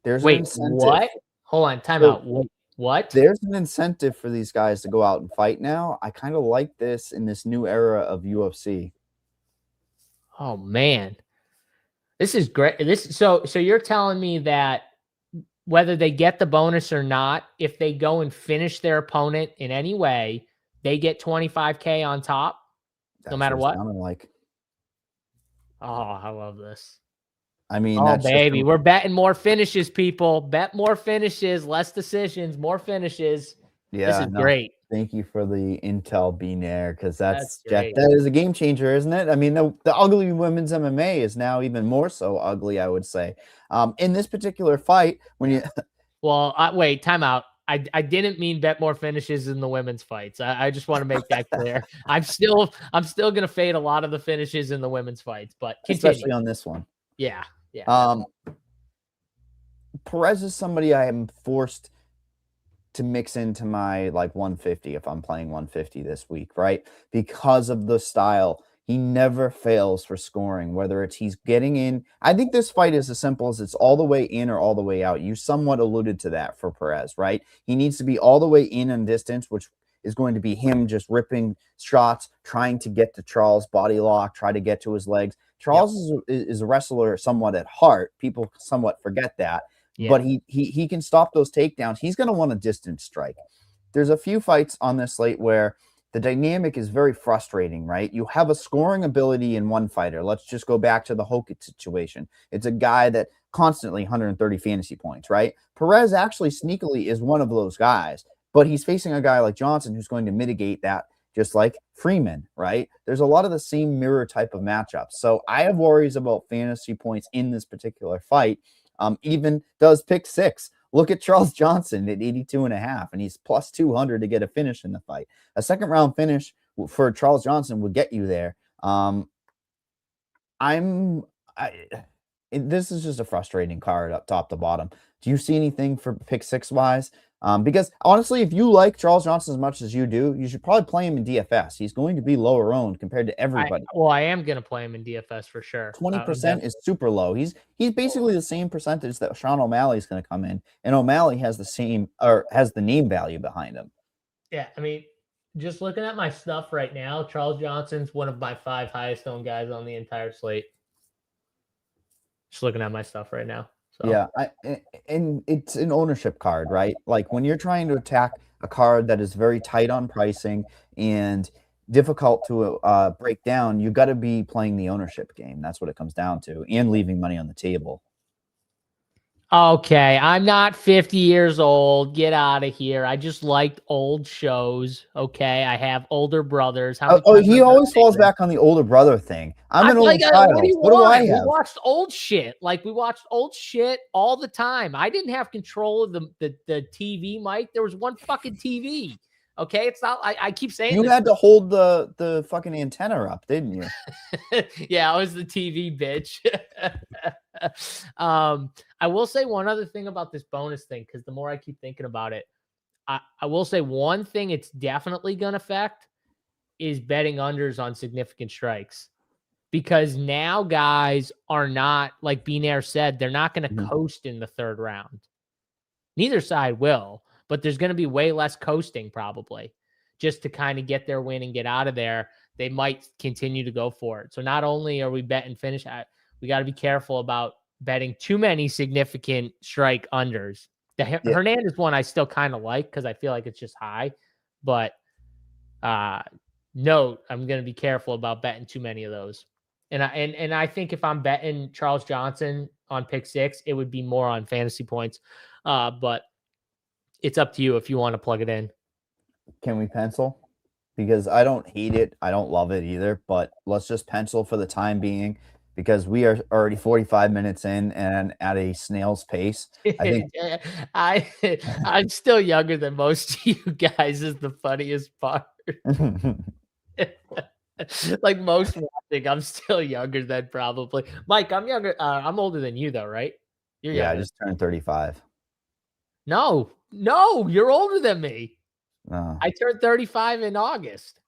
There's an incentive. What? Hold on, time out. What? There's an incentive for these guys to go out and fight now. I kind of like this in this new era of UFC. Oh man, this is great. So you're telling me that whether they get the bonus or not, if they go and finish their opponent in any way, they get $25K on top, no matter what. Like, oh, I love this. I mean, oh, baby, we're betting more finishes, people. Bet more finishes, less decisions, more finishes. Yeah, this is great. Thank you for the intel, Beanair, because that is a game changer, isn't it? I mean, the ugly women's MMA is now even more so ugly, I would say. In this particular fight, when you wait, time out. I didn't mean bet more finishes in the women's fights. I just want to make that clear. I'm still gonna fade a lot of the finishes in the women's fights, but continue. Especially on this one. Yeah. Perez is somebody I am forced to mix into my like 150 if I'm playing 150 this week, right? Because of the style. He never fails for scoring, whether it's he's getting in. I think this fight is as simple as it's all the way in or all the way out. You somewhat alluded to that for Perez, right? He needs to be all the way in and distance, which is going to be him just ripping shots, trying to get to Charles, body lock, try to get to his legs. Charles is a wrestler somewhat at heart. People somewhat forget that. Yeah. But he can stop those takedowns. He's going to want a distance strike. There's a few fights on this slate where the dynamic is very frustrating, right? You have a scoring ability in one fighter. Let's just go back to the Hoit situation. It's a guy that constantly 130 fantasy points, right? Perez actually sneakily is one of those guys, but he's facing a guy like Johnson who's going to mitigate that, just like Freeman, right? There's a lot of the same mirror type of matchups. So I have worries about fantasy points in this particular fight. Even does pick 6. Look at Charles Johnson at 82.5, and he's plus 200 to get a finish in the fight. A second round finish for Charles Johnson would get you there. This is just a frustrating card up top to bottom. Do you see anything for pick 6 wise? Because honestly, if you like Charles Johnson as much as you do, you should probably play him in DFS. He's going to be lower owned compared to everybody. I am going to play him in DFS for sure. 20% is super low. He's basically the same percentage that Sean O'Malley is going to come in, and O'Malley has the same, or has the name value behind him. Yeah, I mean, just looking at my stuff right now, Charles Johnson's one of my 5 highest owned guys on the entire slate. Just looking at my stuff right now. So. Yeah, and it's an ownership card, right? Like when you're trying to attack a card that is very tight on pricing and difficult to break down, you got to be playing the ownership game. That's what it comes down to, and leaving money on the table. Okay, I'm not 50 years old. Get out of here. I just liked old shows. Okay, I have older brothers. He always falls back on the older brother thing. I'm an old child. What do I have? We watched old shit. Like, we watched old shit all the time. I didn't have control of the TV, Mike. There was one fucking TV. Okay, it's not. I keep saying you had to hold the fucking antenna up, didn't you? Yeah, I was the TV bitch. I will say one other thing about this bonus thing, because the more I keep thinking about it, I will say one thing it's definitely going to affect is betting unders on significant strikes. Because now guys are not, like Benair said, they're not going to coast in the 3rd round. Neither side will. But there's going to be way less coasting probably just to kind of get their win and get out of there. They might continue to go for it. So not only are we betting finish, we got to be careful about betting too many significant strike unders. The Hernandez one I still kind of like because I feel like it's just high. But note, I'm going to be careful about betting too many of those. And I think if I'm betting Charles Johnson on pick 6, it would be more on fantasy points. But it's up to you if you want to plug it in. Can we pencil? Because I don't hate it. I don't love it either, but let's just pencil for the time being because we are already 45 minutes in and at a snail's pace. I think I'm still younger than most of you guys is the funniest part. Like most watching, I'm still younger than probably. Mike, I'm younger. I'm older than you though, right? You're younger. I just turned 35. No, you're older than me. I turned 35 in August.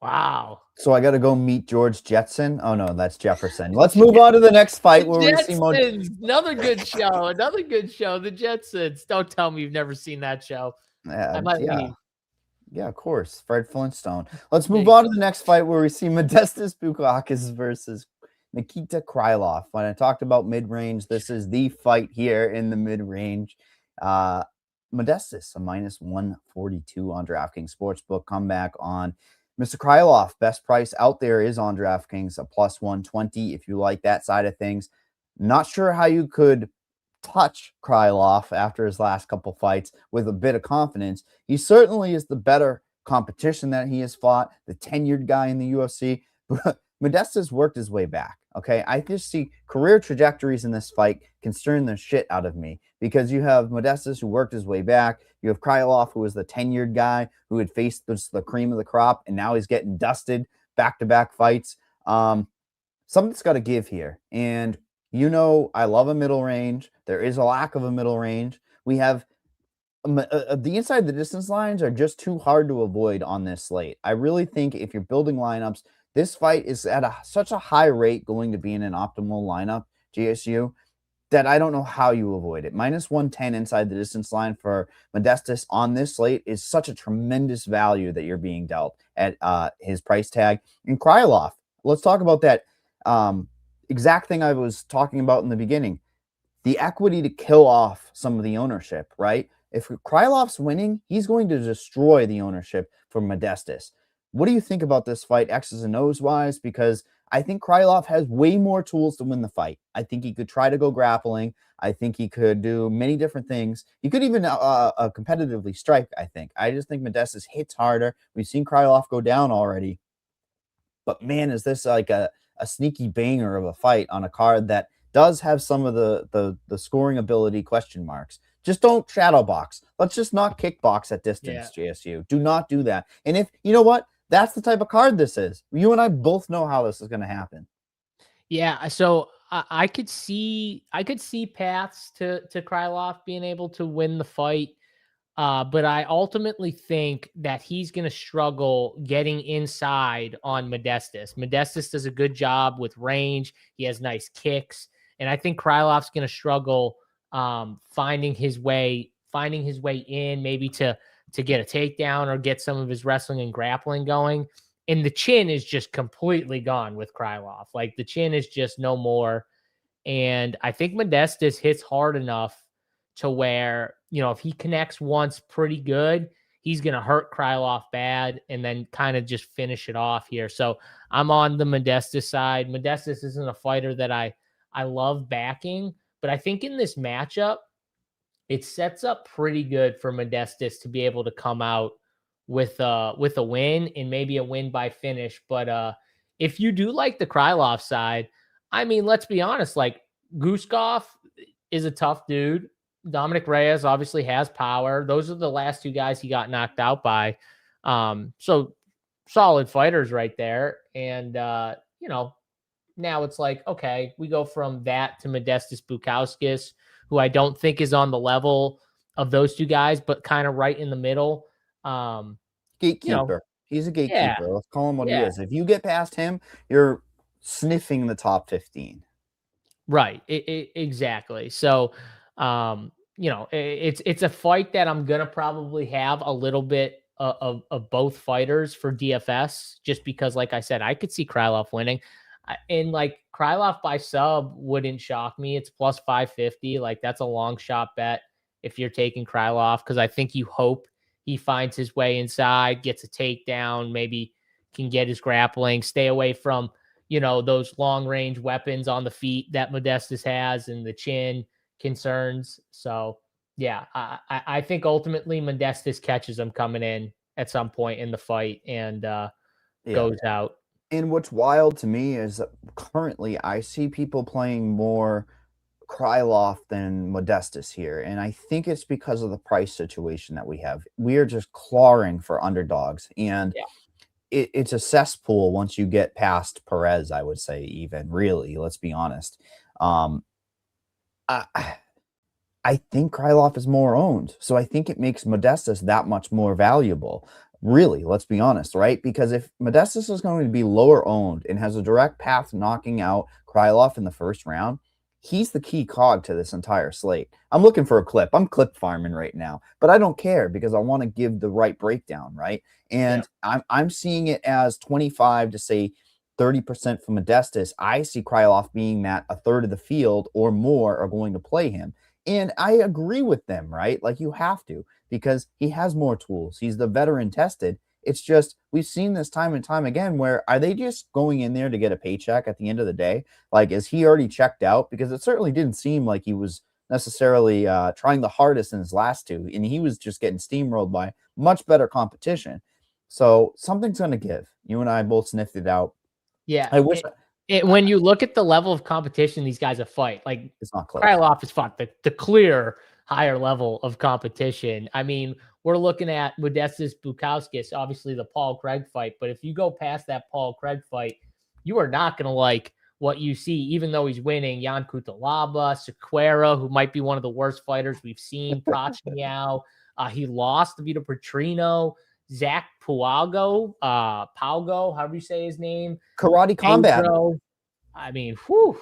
Wow. So I got to go meet George Jetson. Oh no, that's Jefferson. Let's move on to the next fight. Where we see another good show. Another good show. The Jetsons. Don't tell me you've never seen that show. Yeah, of course. Fred Flintstone. Let's move on to the next fight where we see Modestas Bukauskas versus Nikita Krylov. When I talked about mid-range, this is the fight here in the mid-range. Modestas, a minus 142 on DraftKings Sportsbook. Comeback on Mr. Krylov. Best price out there is on DraftKings, a plus 120 if you like that side of things. Not sure how you could touch Krylov after his last couple fights with a bit of confidence. He certainly is the better competition that he has fought, the tenured guy in the UFC. But Modestas worked his way back. Okay, I just see career trajectories in this fight concern the shit out of me because you have Modestas who worked his way back. You have Krylov, who was the tenured guy who had faced the cream of the crop, and now he's getting dusted back-to-back fights. Something's got to give here. And you know, I love a middle range. There is a lack of a middle range. We have the inside the distance lines are just too hard to avoid on this slate. I really think if you're building lineups, this fight is at such a high rate going to be in an optimal lineup, GSU, that I don't know how you avoid it. Minus 110 inside the distance line for Modestas on this slate is such a tremendous value that you're being dealt at his price tag. And Krylov, let's talk about that exact thing I was talking about in the beginning. The equity to kill off some of the ownership, right? If Krylov's winning, he's going to destroy the ownership for Modestas. What do you think about this fight, X's and O's wise? Because I think Krylov has way more tools to win the fight. I think he could try to go grappling. I think he could do many different things. He could even competitively strike, I think. I just think Modestas hits harder. We've seen Krylov go down already. But man, is this like a sneaky banger of a fight on a card that does have some of the scoring ability question marks. Just don't shadow box. Let's just not kickbox at distance, JSU. Do not do that. And if, you know what? That's the type of card this is. You and I both know how this is going to happen. Yeah, so I could see paths to Krylov being able to win the fight. But I ultimately think that he's going to struggle getting inside on Modestas. Modestas does a good job with range. He has nice kicks. And I think Krylov's going to struggle finding his way in, maybe to get a takedown or get some of his wrestling and grappling going. And the chin is just completely gone with Krylov. Like, the chin is just no more. And I think Modestas hits hard enough to where, you know, if he connects once pretty good, he's going to hurt Krylov bad and then kind of just finish it off here. So I'm on the Modestas side. Modestas isn't a fighter that I love backing, but I think in this matchup, it sets up pretty good for Modestas to be able to come out with a win, and maybe a win by finish. But if you do like the Krylov side, I mean, let's be honest, like, Bukauskas is a tough dude. Dominic Reyes obviously has power. Those are the last two guys he got knocked out by. So solid fighters right there. And, you know, now it's like, okay, we go from that to Modestas Bukauskas, who I don't think is on the level of those two guys, but kind of right in the middle. Gatekeeper. You know, he's a gatekeeper. yeah, Let's call him what he is. If you get past him, you're sniffing the top 15. Right. Exactly. So, you know, it's a fight that I'm going to probably have a little bit of both fighters for DFS, just because, like I said, I could see Krylov winning. And like, Krylov by sub wouldn't shock me. It's plus 550. Like, that's a long shot bet if you're taking Krylov, because I think you hope he finds his way inside, gets a takedown, maybe can get his grappling, stay away from, you know, those long range weapons on the feet that Modestas has, and the chin concerns. So yeah, I think ultimately Modestas catches him coming in at some point in the fight and goes out. And what's wild to me is that currently I see people playing more Krylov than Modestas here. And I think it's because of the price situation that we have. We are just clawing for underdogs. And it's a cesspool once you get past Perez, I would say, even, really, let's be honest. I think Krylov is more owned. So I think it makes Modestas that much more valuable. Really, let's be honest, right? Because if Modestas is going to be lower owned and has a direct path knocking out Krylov in the first round, he's the key cog to this entire slate. I'm looking for a clip. I'm clip farming right now, but I don't care because I want to give the right breakdown, right? And I'm seeing it as 25 to say 30% for Modestas. I see Krylov being that a third of the field or more are going to play him. And I agree with them, right? Like, you have to, because he has more tools. He's the veteran tested. It's just, we've seen this time and time again, where are they just going in there to get a paycheck at the end of the day? Like, is he already checked out? Because it certainly didn't seem like he was necessarily trying the hardest in his last two, and he was just getting steamrolled by much better competition. So something's going to give. You and I both sniffed it out. Yeah. I wish... when you look at the level of competition these guys have fight, like, it's not close. Krylov is fought the clear higher level of competition. I mean, we're looking at Modestas Bukauskas, obviously the Paul Craig fight, but if you go past that Paul Craig fight, you are not going to like what you see, even though he's winning. Jan Cutelaba, Sequeira, who might be one of the worst fighters we've seen, Prochniau. He lost to Vito Petrino. Zach Puago, however you say his name. Karate Combat. I mean, whew,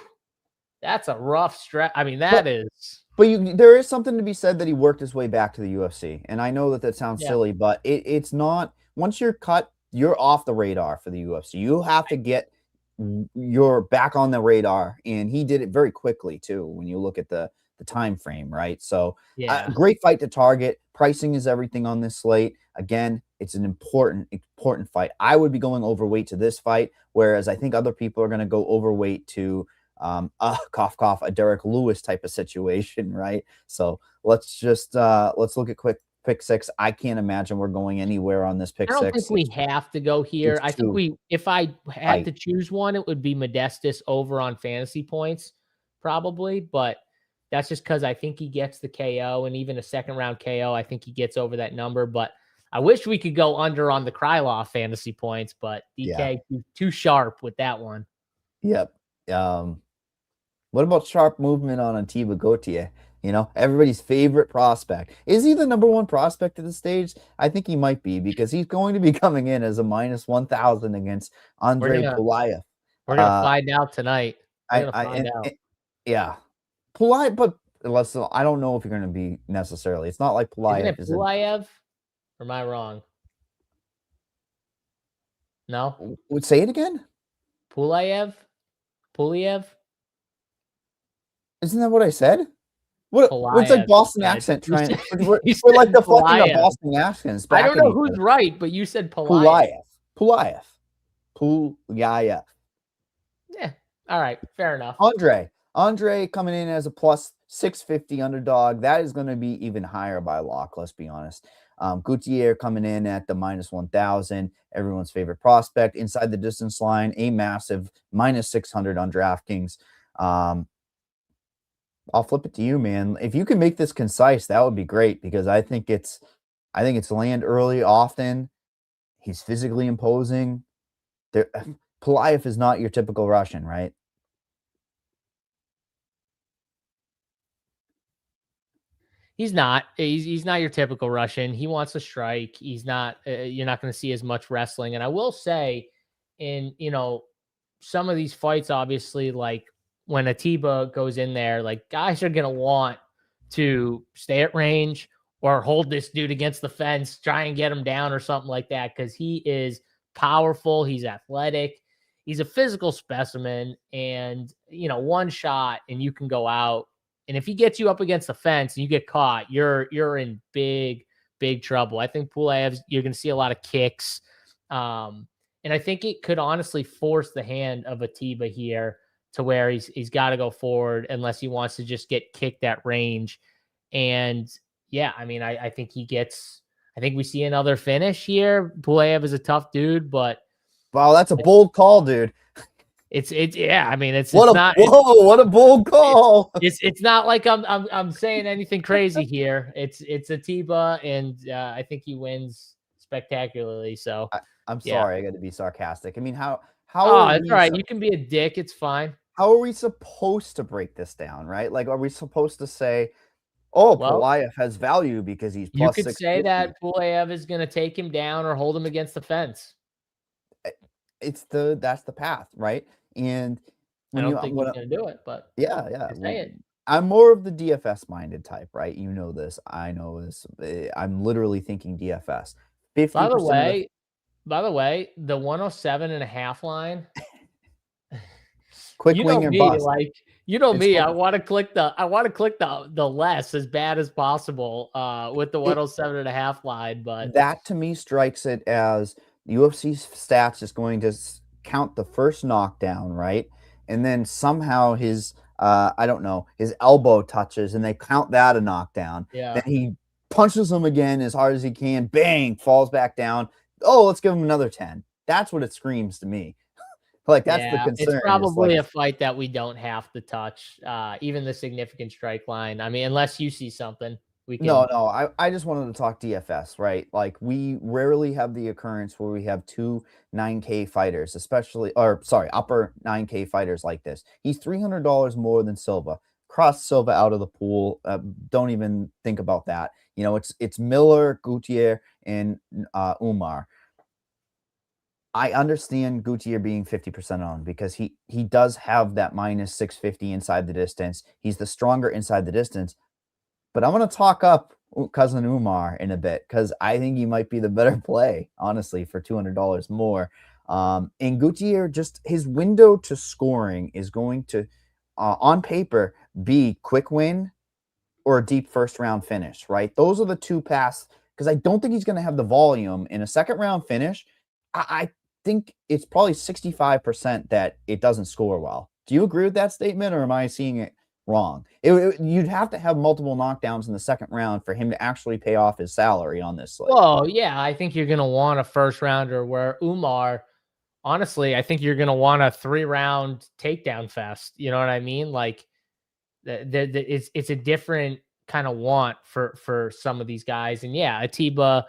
that's a rough stretch. I mean, that is. But there is something to be said that he worked his way back to the UFC. And I know that sounds silly, but it's not. Once you're cut, you're off the radar for the UFC. You have to get your back on the radar. And he did it very quickly, too, when you look at the time frame, right? So great fight to target. Pricing is everything on this slate. Again, It's an important fight. I would be going overweight to this fight, whereas I think other people are going to go overweight to cough cough, a Derek Lewis type of situation, right? So let's look at quick pick six. I can't imagine we're going anywhere on this pick I don't six. think we have to go here. I think if I had to choose one, it would be Modestas over on fantasy points, probably. But that's just because I think he gets the KO, and even a second round KO, I think he gets over that number. But I wish we could go under on the Krylov fantasy points, but DK too sharp with that one. Yep. What about sharp movement on Atiba Gautier? You know, everybody's favorite prospect. Is he the number one prospect at this stage? I think he might be, because he's going to be coming in as a minus 1,000 against Andre Pullaev. We're gonna find out tonight. Yeah, Pullaev, but I don't know if you're going to be necessarily. It's not like Pullaev is Pullaev. Or am I wrong? No. Would say it again. Pullaev. Isn't that what I said? What's like Boston accent trying? We're like the fucking Boston accents. I don't know who's right, but you said Pullaev. Pullaev. Yeah. All right. Fair enough. Andre coming in as a plus 650 underdog. That is going to be even higher by lock. Let's be honest. Gautier coming in at the minus 1,000. Everyone's favorite prospect inside the distance line. A massive minus 600 on DraftKings. I'll flip it to you, man. If you can make this concise, that would be great, because I think it's land early often. He's physically imposing. Pullaev is not your typical Russian, right? He's not. He's not your typical Russian. He wants to strike. He's not. You're not going to see as much wrestling. And I will say, in some of these fights, obviously, like when Atiba goes in there, like guys are going to want to stay at range or hold this dude against the fence, try and get him down or something like that, because he is powerful. He's athletic. He's a physical specimen, and one shot and you can go out. And if he gets you up against the fence and you get caught, you're in big trouble. I think Pullaev, you're going to see a lot of kicks, and I think it could honestly force the hand of Atiba here to where he's got to go forward unless he wants to just get kicked at range. And yeah, I mean, I think he gets. I think we see another finish here. Pullaev is a tough dude, but wow, that's a bold call, dude. It's yeah. I mean, what a bold call. It's not like I'm saying anything crazy here. It's Atiba, and I think he wins spectacularly. So I'm sorry, I got to be sarcastic. I mean, how? Oh, that's right. You can be a dick. It's fine. How are we supposed to break this down, right? Like, are we supposed to say, "Oh, Pullaev has value because he's plus 650"? You could say that Pullaev is going to take him down or hold him against the fence. That's the path, right? And I don't think he's going to do it, but yeah. Say it. I'm more of the DFS minded type, right? You know this. I know this. I'm literally thinking DFS. 50%. By the way, the 107.5 line. Quick wing and bust. Like me. I want to click the less as bad as possible with the 107.5 line. But that to me strikes it as UFC's stats is going to count the first knockdown, right? And then somehow his his elbow touches and they count that a knockdown. Yeah. Then he punches him again as hard as he can, bang, falls back down. Oh, let's give him another 10. That's what it screams to me. Like, that's the concern. It's probably a fight that we don't have to touch, even the significant strike line. I mean, unless you see something. No. I just wanted to talk DFS, right? Like, we rarely have the occurrence where we have two 9K fighters, upper 9K fighters like this. He's $300 more than Silva. Cross Silva out of the pool. Don't even think about that. It's Miller, Gautier, and Umar. I understand Gautier being 50% on because he does have that minus 650 inside the distance. He's the stronger inside the distance. But I'm going to talk up cousin Umar in a bit because I think he might be the better play, honestly, for $200 more. And Gautier, just his window to scoring is going to, on paper, be quick win or a deep first round finish, right? Those are the two paths because I don't think he's going to have the volume in a second round finish. I think it's probably 65% that it doesn't score well. Do you agree with that statement, or am I seeing it wrong? You'd have to have multiple knockdowns in the second round for him to actually pay off his salary on this slate. Well, yeah, I think you're going to want a first rounder where Umar, honestly, I think you're going to want a 3-round takedown fest. You know what I mean? Like it's a different kind of want for some of these guys. And yeah, Atiba,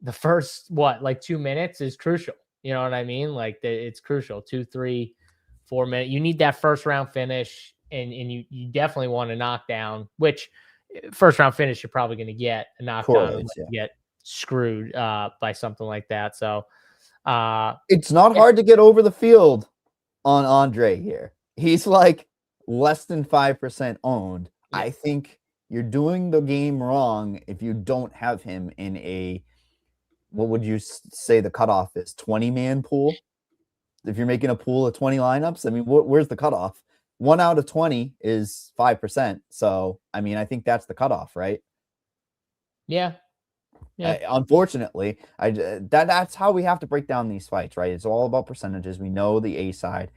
the first, 2 minutes is crucial. You know what I mean? Like it's crucial. 2, 3, 4 minutes. You need that first round finish, and you definitely want a knockdown, which first round finish you're probably going to get a knockdown, get screwed by something like that. So it's not hard to get over the field on Andre here. He's like less than 5% owned. Yeah. I think you're doing the game wrong if you don't have him in a, what would you say the cutoff is? 20-man pool? If you're making a pool of 20 lineups, I mean, where's the cutoff? 1 out of 20 is 5%. So, I mean, I think that's the cutoff, right? Yeah. Unfortunately, that's how we have to break down these fights, right? It's all about percentages. We know the A side.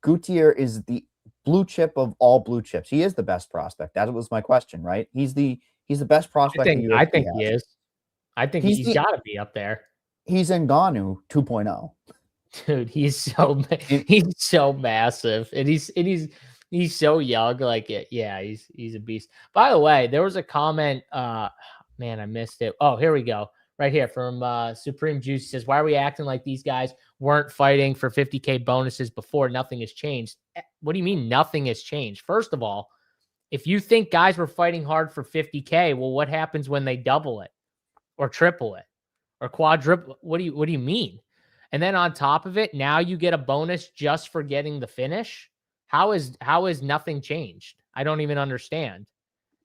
Gautier is the blue chip of all blue chips. He is the best prospect. That was my question, right? He's the best prospect. I think he is. I think he's got to be up there. He's Ngannou 2.0. Dude, he's so massive, and he's so young. Like, yeah, he's a beast. By the way, there was a comment. Man, I missed it. Oh, here we go. Right here from Supreme Juice. He says, why are we acting like these guys weren't fighting for 50K bonuses before? Nothing has changed. What do you mean nothing has changed? First of all, if you think guys were fighting hard for 50K, well, what happens when they double it or triple it or quadruple? What do you mean? And then on top of it, now you get a bonus just for getting the finish. How is nothing changed? I don't even understand.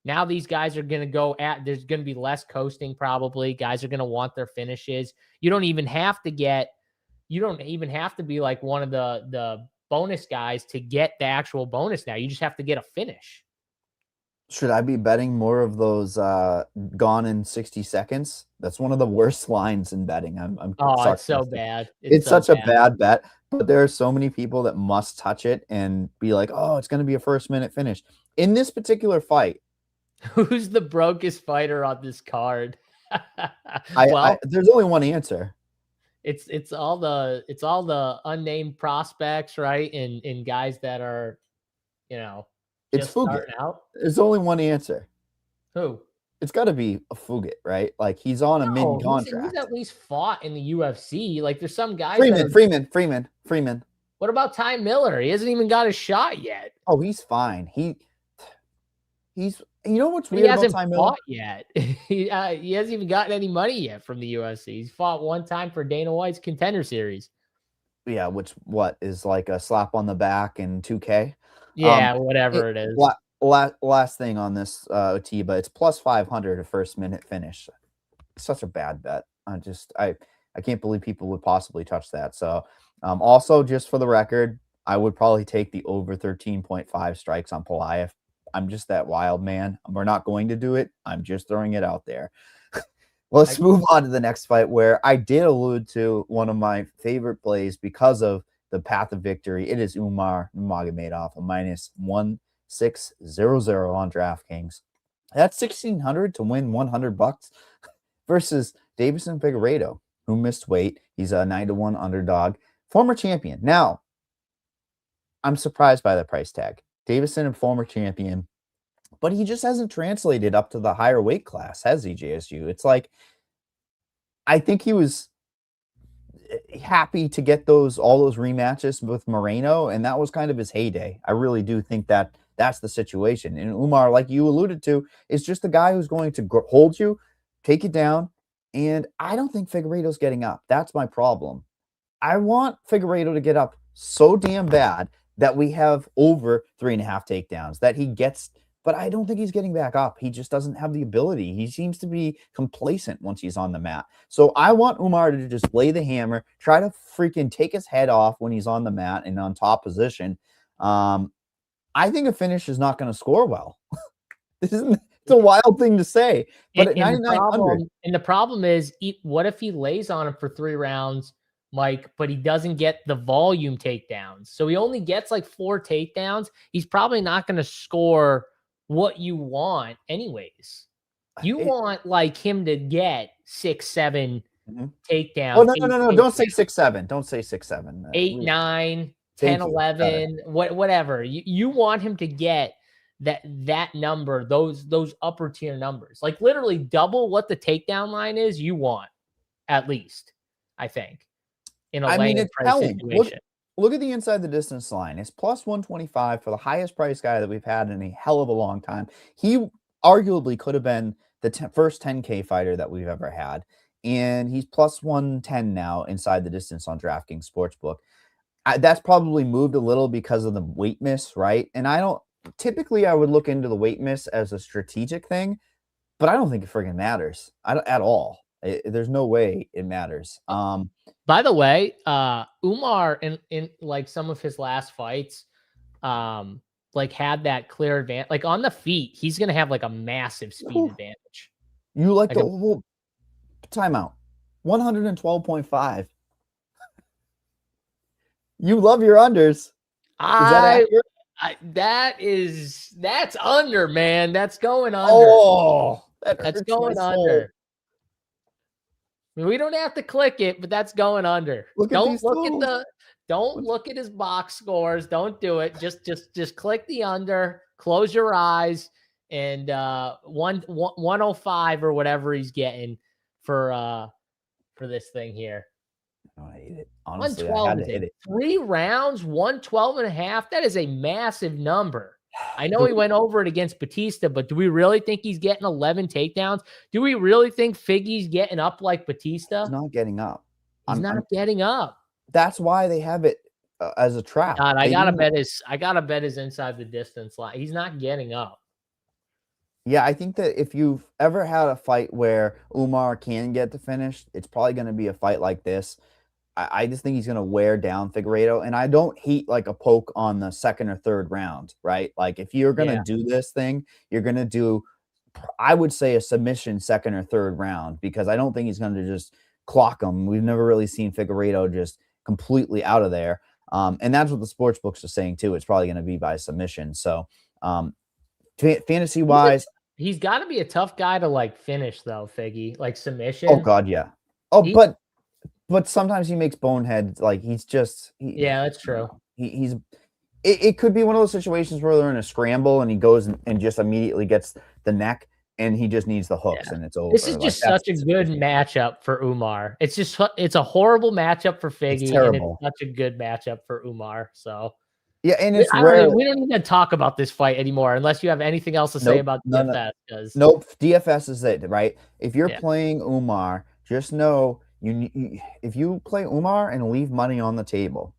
Now these guys are going to there's going to be less coasting probably. Guys are going to want their finishes. You don't even have to be like one of the bonus guys to get the actual bonus now. You just have to get a finish. Should I be betting more of those gone in 60 seconds? That's one of the worst lines in betting. It's so bad. It's such a bad bet, but there are so many people that must touch it and be like, oh, it's going to be a first-minute finish. In this particular fight, who's the brokest fighter on this card? There's only one answer. It's all the unnamed prospects, right? And guys that are, it's Fugitt. There's only one answer. Who? It's got to be a Fugitt, right? Like he's on a mid contract. He's at least fought in the UFC. Like there's some guys. Freeman. What about Ty Miller? He hasn't even got a shot yet. Oh, he's fine. He's. You know what's weird about Ty Miller? He hasn't fought yet. He hasn't even gotten any money yet from the UFC. He's fought one time for Dana White's Contender Series. Yeah, which is like a slap on the back in 2K. Yeah, whatever it is. Last thing on this Atiba, it's plus 500 a first-minute finish. Such a bad bet. I can't believe people would possibly touch that. So, also just for the record, I would probably take the over 13.5 strikes on Piath. I'm just that wild, man. We're not going to do it. I'm just throwing it out there. Let's move on to the next fight, where I did allude to one of my favorite plays because of the path of victory. It is Umar Nurmagomedov, a minus 1,600 on DraftKings. That's 1,600 to win $100 versus Deiveson Figueiredo, who missed weight. He's a 9-1 underdog, former champion. Now, I'm surprised by the price tag. Deiveson, a former champion, but he just hasn't translated up to the higher weight class, has he, JSU? It's like, I think he was happy to get all those rematches with Moreno, and that was kind of his heyday. I really do think that that's the situation. And Umar, like you alluded to, is just the guy who's going to hold you, take it down, and I don't think Figueiredo's getting up. That's my problem. I want Figueiredo to get up so damn bad that we have over 3.5 takedowns, that he gets, but I don't think he's getting back up. He just doesn't have the ability. He seems to be complacent once he's on the mat. So I want Umar to just lay the hammer, try to freaking take his head off when he's on the mat and on top position. I think a finish is not going to score well. This It's a wild thing to say, but at And 9,900, the problem is, what if he lays on him for 3 rounds, Mike, but he doesn't get the volume takedowns? So he only gets like 4 takedowns. He's probably not going to score what you want anyways. You want like him to get 6, 7 takedowns. Oh, no. Don't say 6, 7. Don't say 6, 7. 8, 9, 10, 11, whatever. You want him to get that number, those upper tier numbers, like literally double what the takedown line is. You want at least, I think, in a lane price situation. Look at the inside the distance line. It's plus 125 for the highest price guy that we've had in a hell of a long time. He arguably could have been the first 10K fighter that we've ever had, and he's plus 110 now inside the distance on DraftKings Sportsbook. That's probably moved a little because of the weight miss, right? And typically I would look into the weight miss as a strategic thing, but I don't think it friggin' matters at all. There's no way it matters. By the way, Umar in like some of his last fights, like had that clear advantage. Like on the feet, he's gonna have like a massive speed advantage. You like the whole timeout, 112.5. You love your unders. That's under, man. That's going under. Oh, that's going under. I mean, we don't have to click it, but that's going under. Don't look at his box scores. Don't do it. Just click the under. Close your eyes, and 105 or whatever he's getting for this thing here. Oh, I hate it. Honestly, 112 I had to hit it. 3 rounds, 112.5. That is a massive number. I know he went over it against Batista, but do we really think he's getting 11 takedowns? Do we really think Figgy's getting up like Batista? He's not getting up. He's not getting up. That's why they have it as a trap. God, I gotta bet his inside the distance line. He's not getting up. Yeah, I think that if you've ever had a fight where Umar can get the finish, it's probably going to be a fight like this. I just think he's going to wear down Figueiredo, and I don't hate like a poke on the second or third round, right? Like if you're going to do this thing, you're going to do, I would say, a submission second or third round, because I don't think he's going to just clock him. We've never really seen Figueiredo just completely out of there. And that's what the sports books are saying too. It's probably going to be by submission. So fantasy wise, he's got to be a tough guy to like finish though, Figgy, like submission. Oh God, yeah. Oh, but sometimes he makes boneheads. Like he's just, yeah, that's true. It could be one of those situations where they're in a scramble and he goes and just immediately gets the neck and he just needs the hooks and it's over. This is just such a good matchup for Umar. It's a horrible matchup for Figgy. And it's such a good matchup for Umar. So yeah, and it's we don't even talk about this fight anymore unless you have anything else to say about DFS. Nope, DFS is it, right? If you're playing Umar, just know if you play Umar and leave money on the table,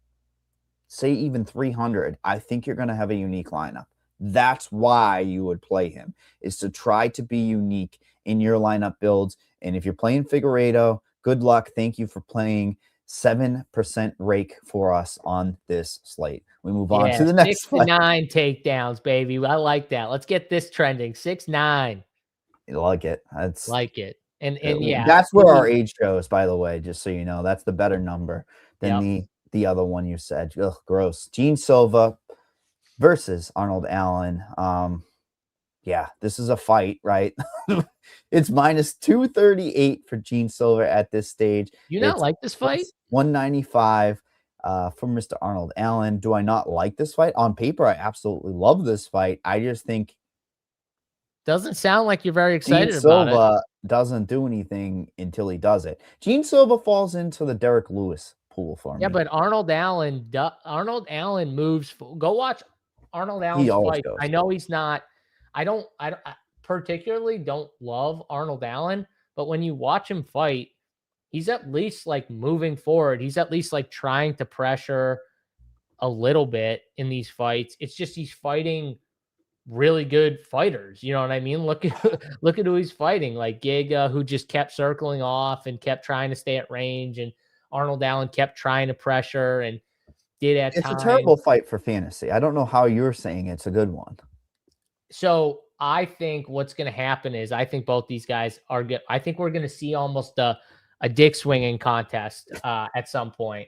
say even 300, I think you're going to have a unique lineup. That's why you would play him, is to try to be unique in your lineup builds. And if you're playing Figueiredo, good luck. Thank you for playing 7% rake for us on this slate. We move on to the next 6 to 9 takedowns, baby. I like that. Let's get this trending. 6-9. I like it. Like it. And yeah, that's where our age goes, by the way, just so you know. That's the better number than the other one you said. Ugh, gross. Gene Silva versus Arnold Allen. Yeah, this is a fight, right? It's minus 238 for Gene Silva at this stage. You not like this fight? 195 for Mr. Arnold Allen. Do I not like this fight? On paper, I absolutely love this fight. I just think doesn't sound like you're very excited Gene about Silva doesn't do anything until he does it. Gene Silva falls into the Derek Lewis pool for me. Yeah, but Arnold Allen moves. Go watch Arnold Allen's fight. I know he's not. I particularly don't love Arnold Allen, but when you watch him fight, he's at least like moving forward. He's at least like trying to pressure a little bit in these fights. It's just he's fighting really good fighters. You know what I mean? Look at who he's fighting, like Giga, who just kept circling off and kept trying to stay at range, and Arnold Allen kept trying to pressure and did at times. It's a terrible fight for fantasy. I don't know how you're saying it's a good one. So I think what's going to happen is I think both these guys are good. I think we're going to see almost a dick swinging contest at some point.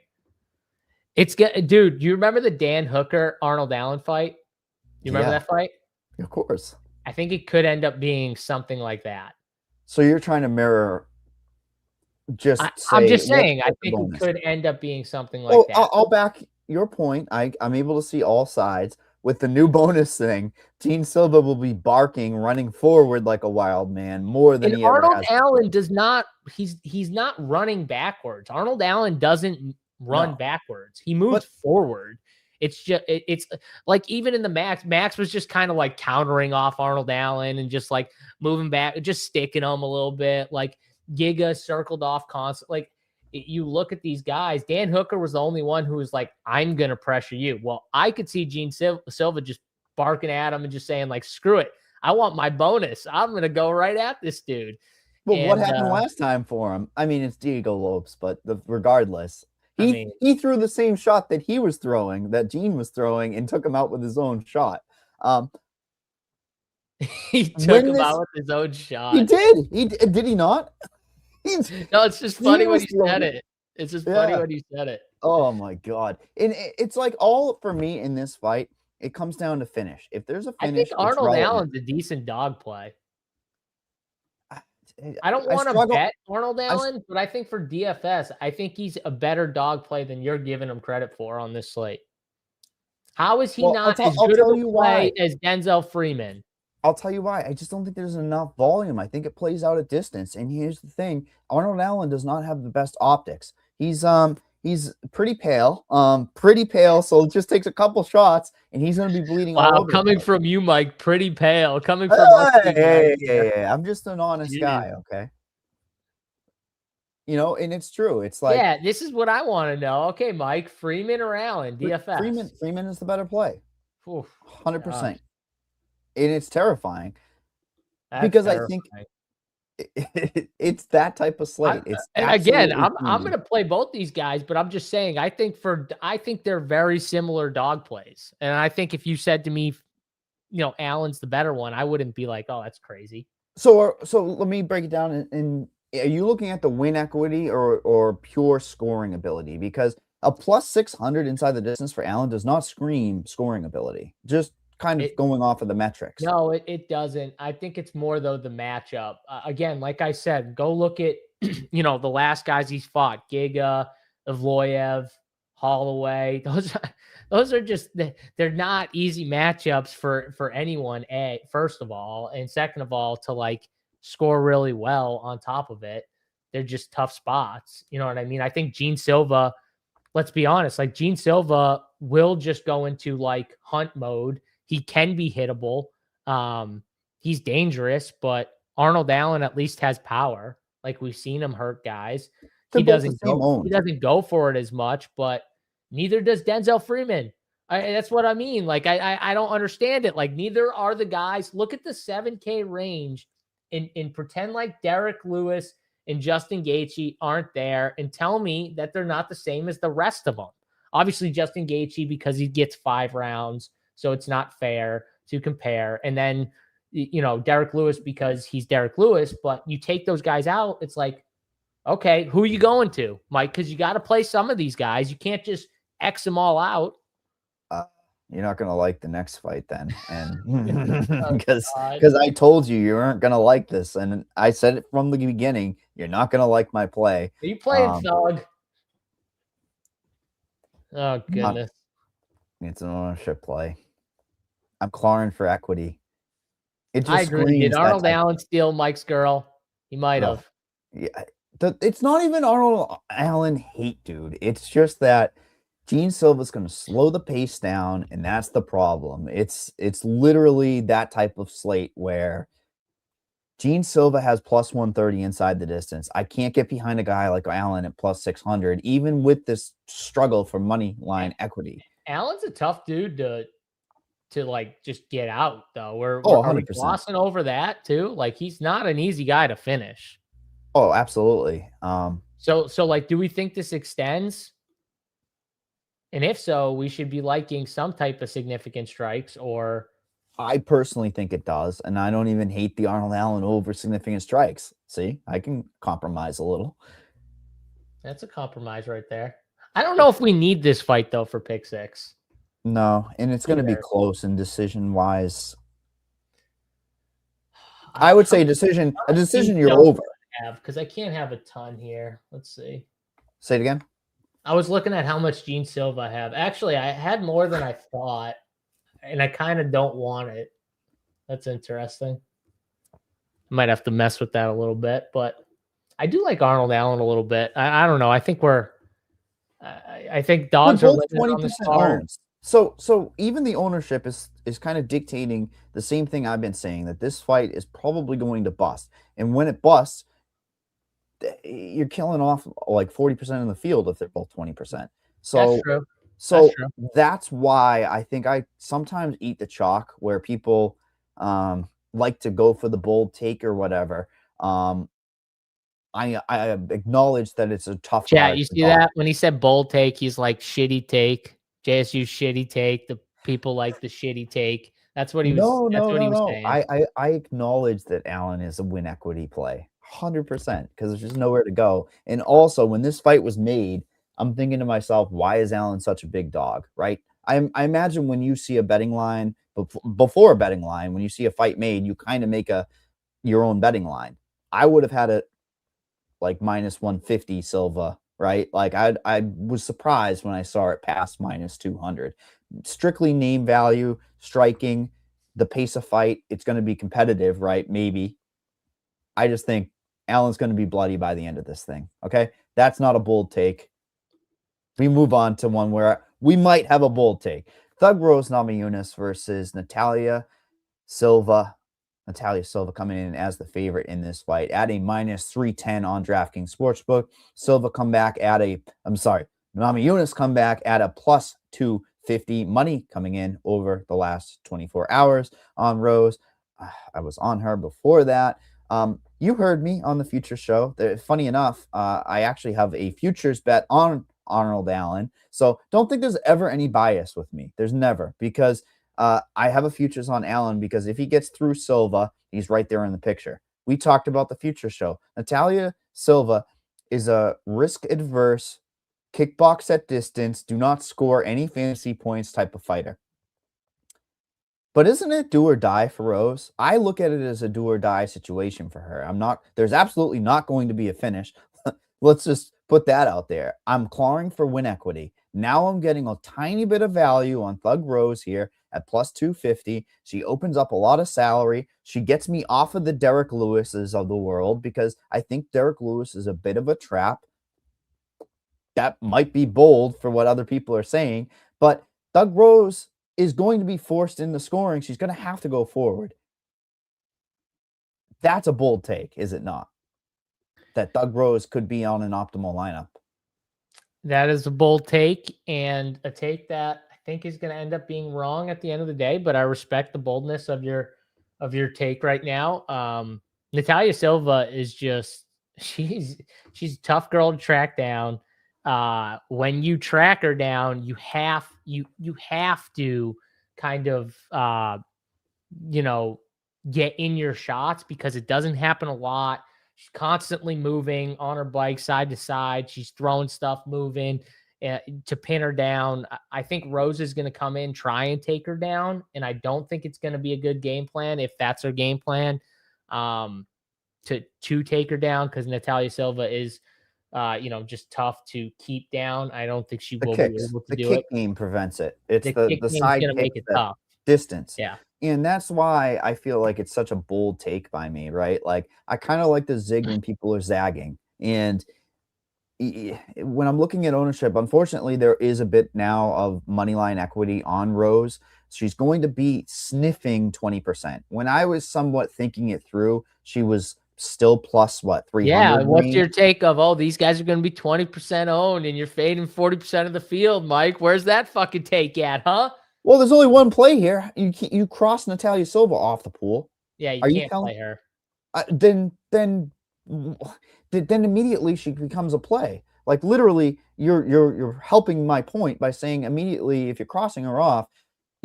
Dude, you remember the Dan Hooker Arnold Allen fight? You remember that fight? Of course. I think it could end up being something like that. So you're trying to mirror I'm just saying, I think it could end up being something like that. I'll back your point. I'm able to see all sides. With the new bonus thing, Gene Silva will be barking, running forward like a wild man more than he ever has. Arnold Allen does not. He's not running backwards. Arnold Allen doesn't run backwards. He moves forward. It's just it's like even in the Max was just kind of like countering off Arnold Allen and just like moving back, just sticking him a little bit. Like Giga circled off constantly. Like you look at these guys, Dan Hooker was the only one who was like, I'm going to pressure you. Well, I could see Gene Silva just barking at him and just saying like, screw it. I want my bonus. I'm going to go right at this dude. Well, what happened last time for him? I mean, it's Diego Lopes, but regardless, he threw the same shot that he was throwing, that Gene was throwing, and took him out with his own shot. He took him out with his own shot. He did. Did he not? No, it's just funny when you said it. It's just funny when you said it. Oh my God. And it's like all for me in this fight, it comes down to finish. If there's a finish, I think Arnold Allen's a decent dog play. I don't want to bet Arnold Allen, but I think for DFS, I think he's a better dog play than you're giving him credit for on this slate. How is he not as good of a play as Denzel Freeman? I'll tell you why. I just don't think there's enough volume. I think it plays out at distance. And here's the thing. Arnold Allen does not have the best optics. He's pretty pale. So it just takes a couple shots and he's going to be bleeding all over. Coming from you, Mike, pretty pale. Coming from hey, I'm just an honest guy, okay? You know, and it's true. It's like, yeah, this is what I want to know. Okay, Mike, Freeman or Allen, DFS? Freeman is the better play. Oof, 100%. And it's terrifying. That's because terrifying. I think it's that type of slate. I'm going to play both these guys, but I'm just saying, I think they're very similar dog plays. And I think if you said to me, you know, Allen's the better one, I wouldn't be like, oh, that's crazy. So let me break it down. And are you looking at the win equity or pure scoring ability? Because a plus 600 inside the distance for Allen does not scream scoring ability. Just kind of going off of the metrics. No, it doesn't. I think it's more though the matchup. Again, like I said, go look at you know the last guys he's fought: Giga, Evloev, Holloway. Those are just they're not easy matchups for anyone. First of all, and second of all, to like score really well on top of it, they're just tough spots. You know what I mean? I think Gene Silva. Let's be honest, like Gene Silva will just go into like hunt mode. He can be hittable. He's dangerous, but Arnold Allen at least has power. Like we've seen him hurt guys. He doesn't go for it as much, but neither does Denzel Freeman. That's what I mean. Like I don't understand it. Like neither are the guys. Look at the 7K range and pretend like Derek Lewis and Justin Gaethje aren't there and tell me that they're not the same as the rest of them. Obviously Justin Gaethje because he gets 5 rounds. So it's not fair to compare. And then, you know, Derek Lewis because he's Derek Lewis, but you take those guys out, it's like, okay, who are you going to, Mike? Because you got to play some of these guys. You can't just X them all out. You're not going to like the next fight then. And because I told you weren't going to like this. And I said it from the beginning, you're not going to like my play. Are you playing thug? Oh, goodness. It's an ownership play. I'm clawing for equity. I agree. Did Arnold Allen steal Mike's girl? He might have. Yeah, it's not even Arnold Allen hate, dude. It's just that Gene Silva's going to slow the pace down, and that's the problem. It's literally that type of slate where Gene Silva has plus 130 inside the distance. I can't get behind a guy like Allen at plus 600, even with this struggle for money line equity. Allen's a tough dude to like just get out though. We're 100%. glossing over that too. Like he's not an easy guy to finish. Oh, absolutely. So like, do we think this extends? And if so, we should be liking some type of significant strikes or I personally think it does, and I don't even hate the Arnold Allen over significant strikes. See, I can compromise a little. That's a compromise right there. I don't know if we need this fight though for pick 6. No, and it's going to be Either. close in decision wise. I would say a decision you're over. Because I can't have a ton here. Let's see. Say it again. I was looking at how much Gene Silva I have. Actually, I had more than I thought, and I kind of don't want it. That's interesting. I might have to mess with that a little bit, but I do like Arnold Allen a little bit. I don't know. I think I think dogs are both 20% owned. So even the ownership is kind of dictating the same thing I've been saying, that this fight is probably going to bust. And when it busts, you're killing off like 40% in the field if they're both 20%. So that's true. So that's why I think I sometimes eat the chalk where people like to go for the bold take or whatever. I acknowledge that it's a tough. Yeah, you see that when he said bold take, he's like shitty take. JSU shitty take. The people like the shitty take. That's what he was. No. Saying. I acknowledge that Allen is a win equity play, 100%, because there's just nowhere to go. And also, when this fight was made, I'm thinking to myself, why is Allen such a big dog? Right? I imagine when you see a betting line before a betting line, when you see a fight made, you kind of make your own betting line. I would have had it like minus 150 Silva, right? Like I was surprised when I saw it past minus 200. Strictly name value, striking, the pace of fight, it's going to be competitive, right? Maybe. I just think Allen's going to be bloody by the end of this thing. Okay. That's not a bold take. We move on to one where we might have a bold take. Thug Rose Namajunas versus Natalia Silva. Natalia Silva coming in as the favorite in this fight at a minus 310 on DraftKings Sportsbook. Silva come back at Namajunas come back at a plus 250. Money coming in over the last 24 hours on Rose. I was on her before that. You heard me on the Future Show. Funny enough, I actually have a futures bet on Arnold Allen. So don't think there's ever any bias with me. There's never, because I have a futures on Allen, because if he gets through Silva, he's right there in the picture. We talked about the Future Show. Natalia Silva is a risk-adverse, kickbox at distance, do not score any fantasy points type of fighter. But isn't it do or die for Rose? I look at it as a do or die situation for her. There's absolutely not going to be a finish. Let's just put that out there. I'm clawing for win equity. Now I'm getting a tiny bit of value on Thug Rose here at plus 250. She opens up a lot of salary. She gets me off of the Derek Lewis's of the world, because I think Derek Lewis is a bit of a trap. That might be bold for what other people are saying, but Thug Rose is going to be forced into scoring. She's going to have to go forward. That's a bold take, is it not? That Thug Rose could be on an optimal lineup. That is a bold take, and a take that I think is going to end up being wrong at the end of the day, but I respect the boldness of your take right now. Natalia Silva is just, she's a tough girl to track down. When you track her down, you have to kind of get in your shots, because it doesn't happen a lot. She's constantly moving on her bike side to side. She's throwing stuff, moving to pin her down. I think Rose is going to come in, try and take her down, and I don't think it's going to be a good game plan if that's her game plan, to take her down, because Natalia Silva is just tough to keep down. I don't think she will be able to do it. The kick game prevents it. It's the side going to make it tough. Distance. Yeah. And that's why I feel like it's such a bold take by me, right? Like, I kind of like the zig when people are zagging. And when I'm looking at ownership, unfortunately, there is a bit now of moneyline equity on Rose. She's going to be sniffing 20%. When I was somewhat thinking it through, she was still plus 300. Yeah. What's your take of, these guys are going to be 20% owned and you're fading 40% of the field, Mike? Where's that fucking take at, huh? Well, there's only one play here. You cross Natalia Silva off the pool. Yeah, you can't play her. Then immediately she becomes a play. Like, literally, you're helping my point by saying immediately, if you're crossing her off,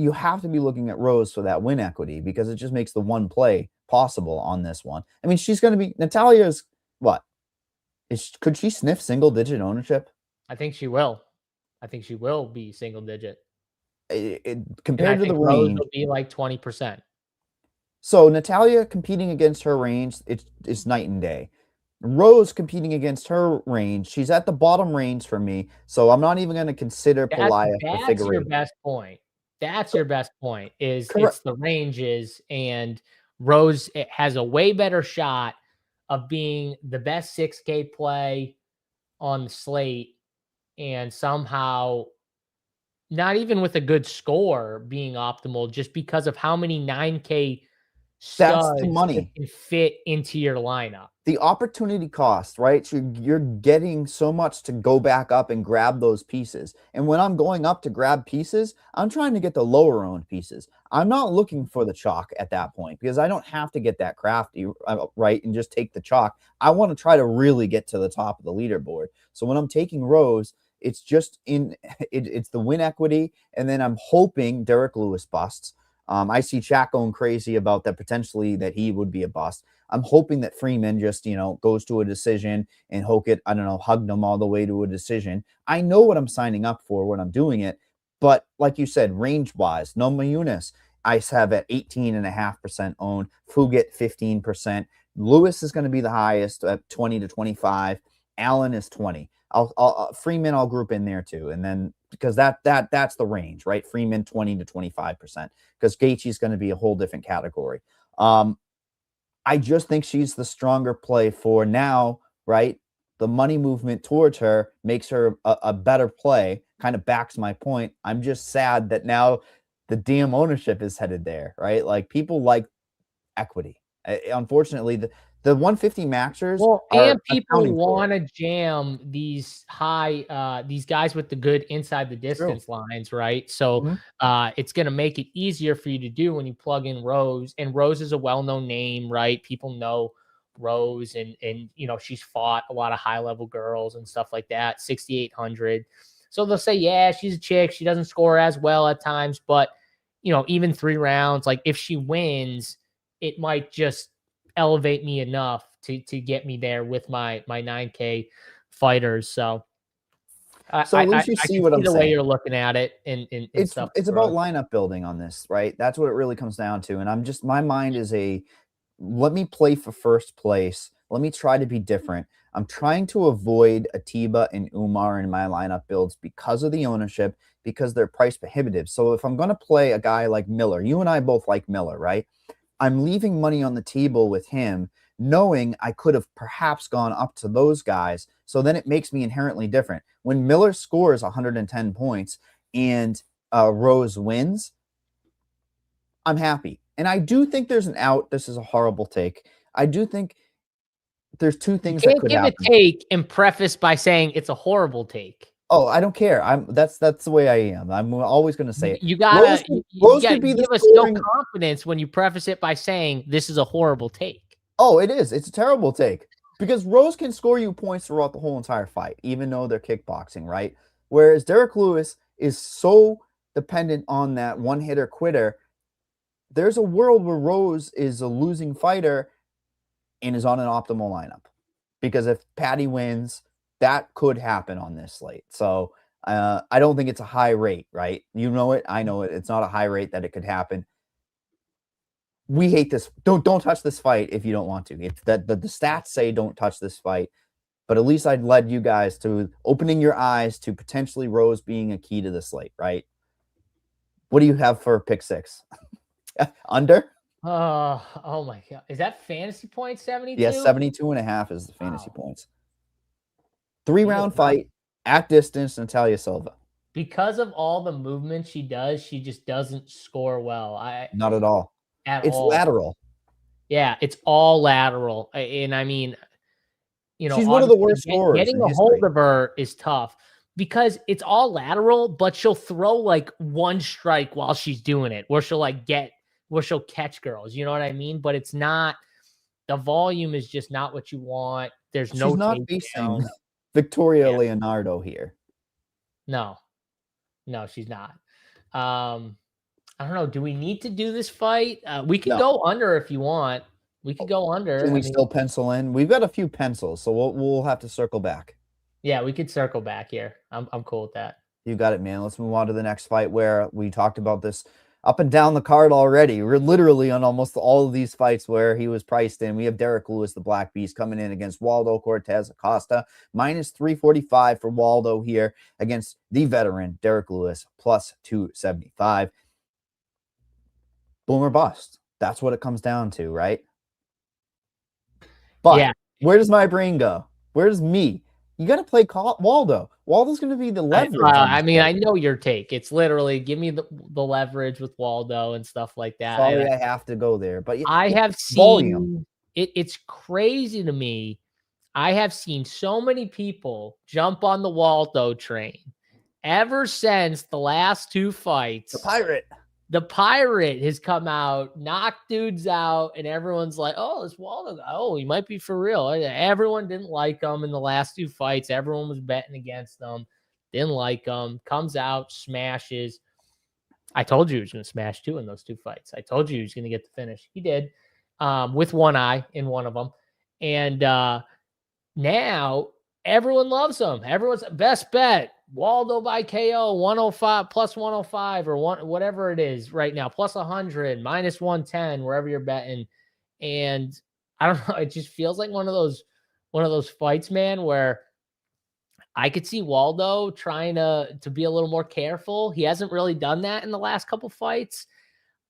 you have to be looking at Rose for that win equity because it just makes the one play possible on this one. I mean, she's going to be Natalia's what? Could she sniff single digit ownership? I think she will. I think she will be single digit. Compared to the Rose range, will be like 20%. So Natalia competing against her range, it's night and day. Rose competing against her range, she's at the bottom range for me. So I'm not even going to consider Piath or Figueiredo. That's your best point. That's your best point. It's the ranges, and Rose has a way better shot of being the best 6K play on the slate, and somehow not even with a good score being optimal, just because of how many 9K that's the money can fit into your lineup. The opportunity cost, right? So you're getting so much to go back up and grab those pieces. And when I'm going up to grab pieces, I'm trying to get the lower owned pieces. I'm not looking for the chalk at that point because I don't have to get that crafty, right, and just take the chalk. I want to try to really get to the top of the leaderboard. So when I'm taking Rose, it's just it's the win equity, and then I'm hoping Derek Lewis busts. I see Shaq going crazy about that potentially that he would be a bust. I'm hoping that Freeman just, goes to a decision and Hoit, hugged him all the way to a decision. I know what I'm signing up for when I'm doing it. But like you said, range-wise, Namajunas, I have at 18.5% owned. Fugitt, 15%. Lewis is going to be the highest at 20 to 25. Allen is 20. Freeman I'll group in there too. And then because that's the range, right? Freeman 20 to 25%. Because GAETHJE is going to be a whole different category. I just think she's the stronger play for now, right? The money movement towards her makes her a better play, kind of backs my point. I'm just sad that now the damn ownership is headed there, right? Like people like equity. Unfortunately, the 150 maxers and people want to jam these these guys with the good inside the distance lines, right? So it's going to make it easier for you to do when you plug in Rose, and Rose is a well-known name, right? People know Rose, and she's fought a lot of high-level girls and stuff like that, 6,800. So they'll say, yeah, she's a chick. She doesn't score as well at times, but even 3 rounds, like if she wins, it might just elevate me enough to get me there with my 9K fighters. So at least you see what I'm saying. The way you're looking at it and stuff. It's about lineup building on this, right? That's what it really comes down to. And my mind is let me play for first place. Let me try to be different. I'm trying to avoid Atiba and Umar in my lineup builds because of the ownership, because they're price prohibitive. So if I'm going to play a guy like Miller, you and I both like Miller, right? I'm leaving money on the table with him, knowing I could have perhaps gone up to those guys. So then it makes me inherently different. When Miller scores 110 points and Rose wins, I'm happy. And I do think there's an out. This is a horrible take. I do think there's 2 things that could happen. Give a take and preface by saying it's a horrible take. Oh, I don't care. That's the way I am. I'm always going to say it. You gotta give us no confidence when you preface it by saying this is a horrible take. Oh, it is. It's a terrible take because Rose can score you points throughout the whole entire fight, even though they're kickboxing, right? Whereas Derek Lewis is so dependent on that one-hitter quitter. There's a world where Rose is a losing fighter and is on an optimal lineup because if Patty wins, that could happen on this slate. So I don't think it's a high rate, right? You know it. I know it. It's not a high rate that it could happen. We hate this. Don't touch this fight if you don't want to. It's that the stats say don't touch this fight. But at least I'd led you guys to opening your eyes to potentially Rose being a key to the slate, right? What do you have for pick 6? Under? Oh my God. Is that fantasy points 72? Yes, 72.5 is the fantasy points. 3-round fight at distance, Natalia Silva. Because of all the movement she does, she just doesn't score well. Not at all. It's lateral. Yeah, it's all lateral. And I mean, she's one of the worst scorers. Getting a hold of her is tough because it's all lateral, but she'll throw like 1 strike while she's doing it, where she'll catch girls. You know what I mean? But it's not, the volume is just not what you want. She's not facing Victoria Leonardo here. No, she's not. I don't know. Do we need to do this fight? We can go under if you want. We could go under. Can we still pencil in? We've got a few pencils, so we'll have to circle back. Yeah, we could circle back here. I'm cool with that. You got it, man. Let's move on to the next fight where we talked about this up and down the card already. We're literally on almost all of these fights where he was priced in. We have Derek Lewis, the Black Beast, coming in against Waldo Cortes-Acosta, minus 345 for Waldo here against the veteran Derek Lewis, plus 275. Boom or bust. That's what it comes down to, right? But yeah. Where does my brain go? Where's me? You got to play Waldo. Waldo's going to be the leverage. I mean, I know your take. It's literally give me the leverage with Waldo and stuff like that. Sorry, I have to go there. But I have seen it's crazy to me. I have seen so many people jump on the Waldo train ever since the last two fights. The Pirate has come out, knocked dudes out, and everyone's like, oh, this Waldo guy, oh, he might be for real. Everyone didn't like him in the last two fights. Everyone was betting against him. Didn't like him. Comes out, smashes. I told you he was going to smash too in those two fights. I told you he was going to get the finish. He did, with one eye in one of them. And now everyone loves him. Everyone's best bet. Waldo by KO, 105 plus 105 or whatever it is right now, plus 100, minus 110, wherever you're betting. And I don't know, it just feels like one of those fights, man, where I could see Waldo trying to be a little more careful. He hasn't really done that in the last couple fights.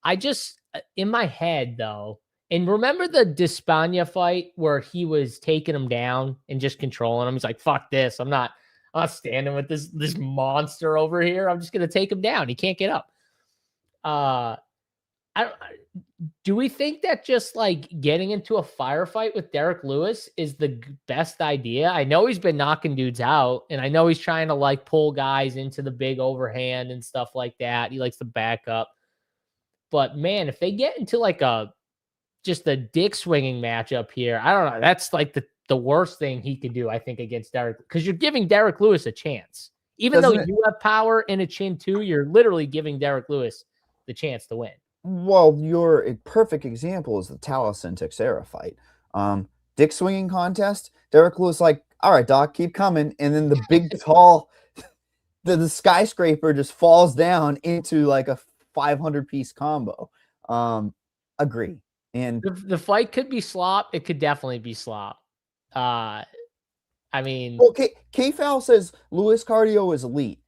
I just, in my head though, and remember the Despaigne fight where he was taking him down and just controlling him? He's like, fuck this. I'm not standing with this monster over here. I'm just going to take him down. He can't get up. Do we think that just like getting into a firefight with Derek Lewis is the best idea? I know he's been knocking dudes out, and I know he's trying to like pull guys into the big overhand and stuff like that. He likes to back up. But man, if they get into like just a dick swinging matchup here, I don't know. That's like the worst thing he could do, I think, against Derek, because you're giving Derek Lewis a chance. Even though you have power and a chin too, you're literally giving Derek Lewis the chance to win. Well, a perfect example is the Taliesin Teixeira fight. Dick swinging contest. Derek Lewis like, all right, Doc, keep coming. And then the big, tall, the skyscraper just falls down into like a 500-piece combo. Agree. And the fight could be slop. It could definitely be slop. I mean, well, K-Fowl says Lewis cardio is elite.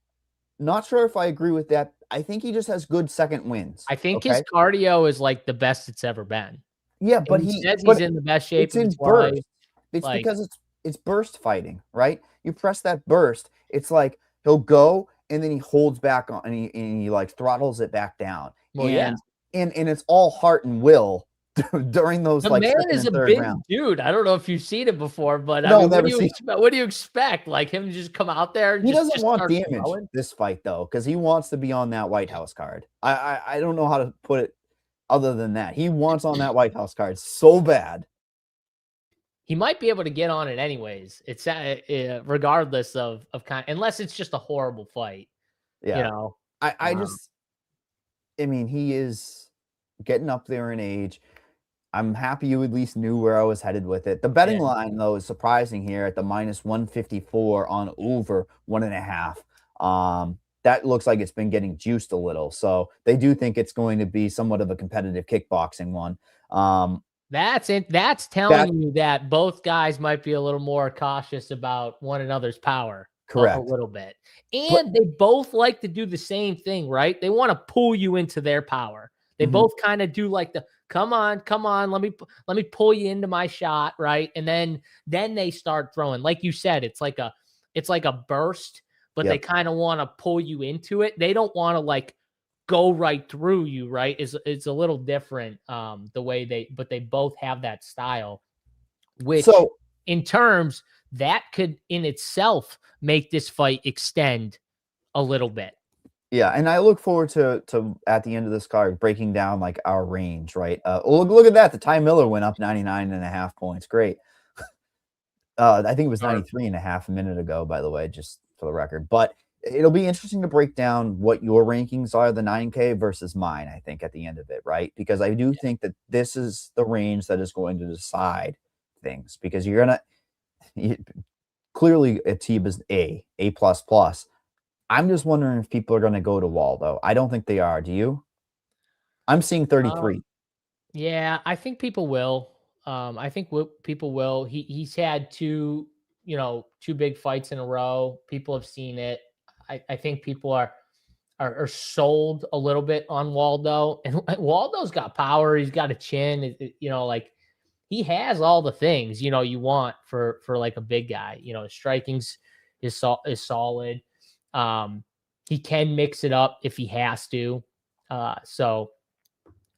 Not sure if I agree with that. I think he just has good second wins. I think his cardio is like the best it's ever been. Yeah, but he says he's in the best shape. It's in burst. It's like, because it's burst fighting, right? You press that burst. It's like he'll go and then he holds back on and he like throttles it back down. Well, and it's all heart and will. During those, the like, man is a big dude. I don't know if you've seen it before, but no, what do you expect? Like him to just come out there? And he doesn't want damage this fight though, because he wants to be on that White House card. I don't know how to put it other than that. He wants on that White House card so bad. He might be able to get on it anyways. It's regardless of kind, unless it's just a horrible fight. Yeah, you know. I mean, he is getting up there in age. I'm happy you at least knew where I was headed with it. The betting line, though, is surprising here at the minus 154 on over 1.5. That looks like it's been getting juiced a little. So they do think it's going to be somewhat of a competitive kickboxing one. That's it. That's telling you that both guys might be a little more cautious about one another's power. Correct. A little bit. And they both like to do the same thing, right? They want to pull you into their power. They both kind of do like the come on, let me pull you into my shot, right? And then they start throwing. Like you said, it's like a burst, but they kind of want to pull you into it. They don't want to like go right through you, right? It's a little different the way they both have that style, which in terms that could in itself make this fight extend a little bit. Yeah, and I look forward to at the end of this card breaking down like our range, right? Look at that. The Ty Miller went up 99.5 points. Great. I think it was 93.5 a minute ago, by the way, just for the record. But it'll be interesting to break down what your rankings are, the 9K versus mine, I think, at the end of it, right? Because I do think that this is the range that is going to decide things, because you're going to clearly Atiba is A++. I'm just wondering if people are going to go to Waldo. I don't think they are. Do you? I'm seeing 33. Yeah, I think people will. I think people will. He's had two big fights in a row. People have seen it. I think people are sold a little bit on Waldo, and Waldo's got power. He's got a chin. Like he has all the things you want for like a big guy. His striking's is solid. He can mix it up if he has to. So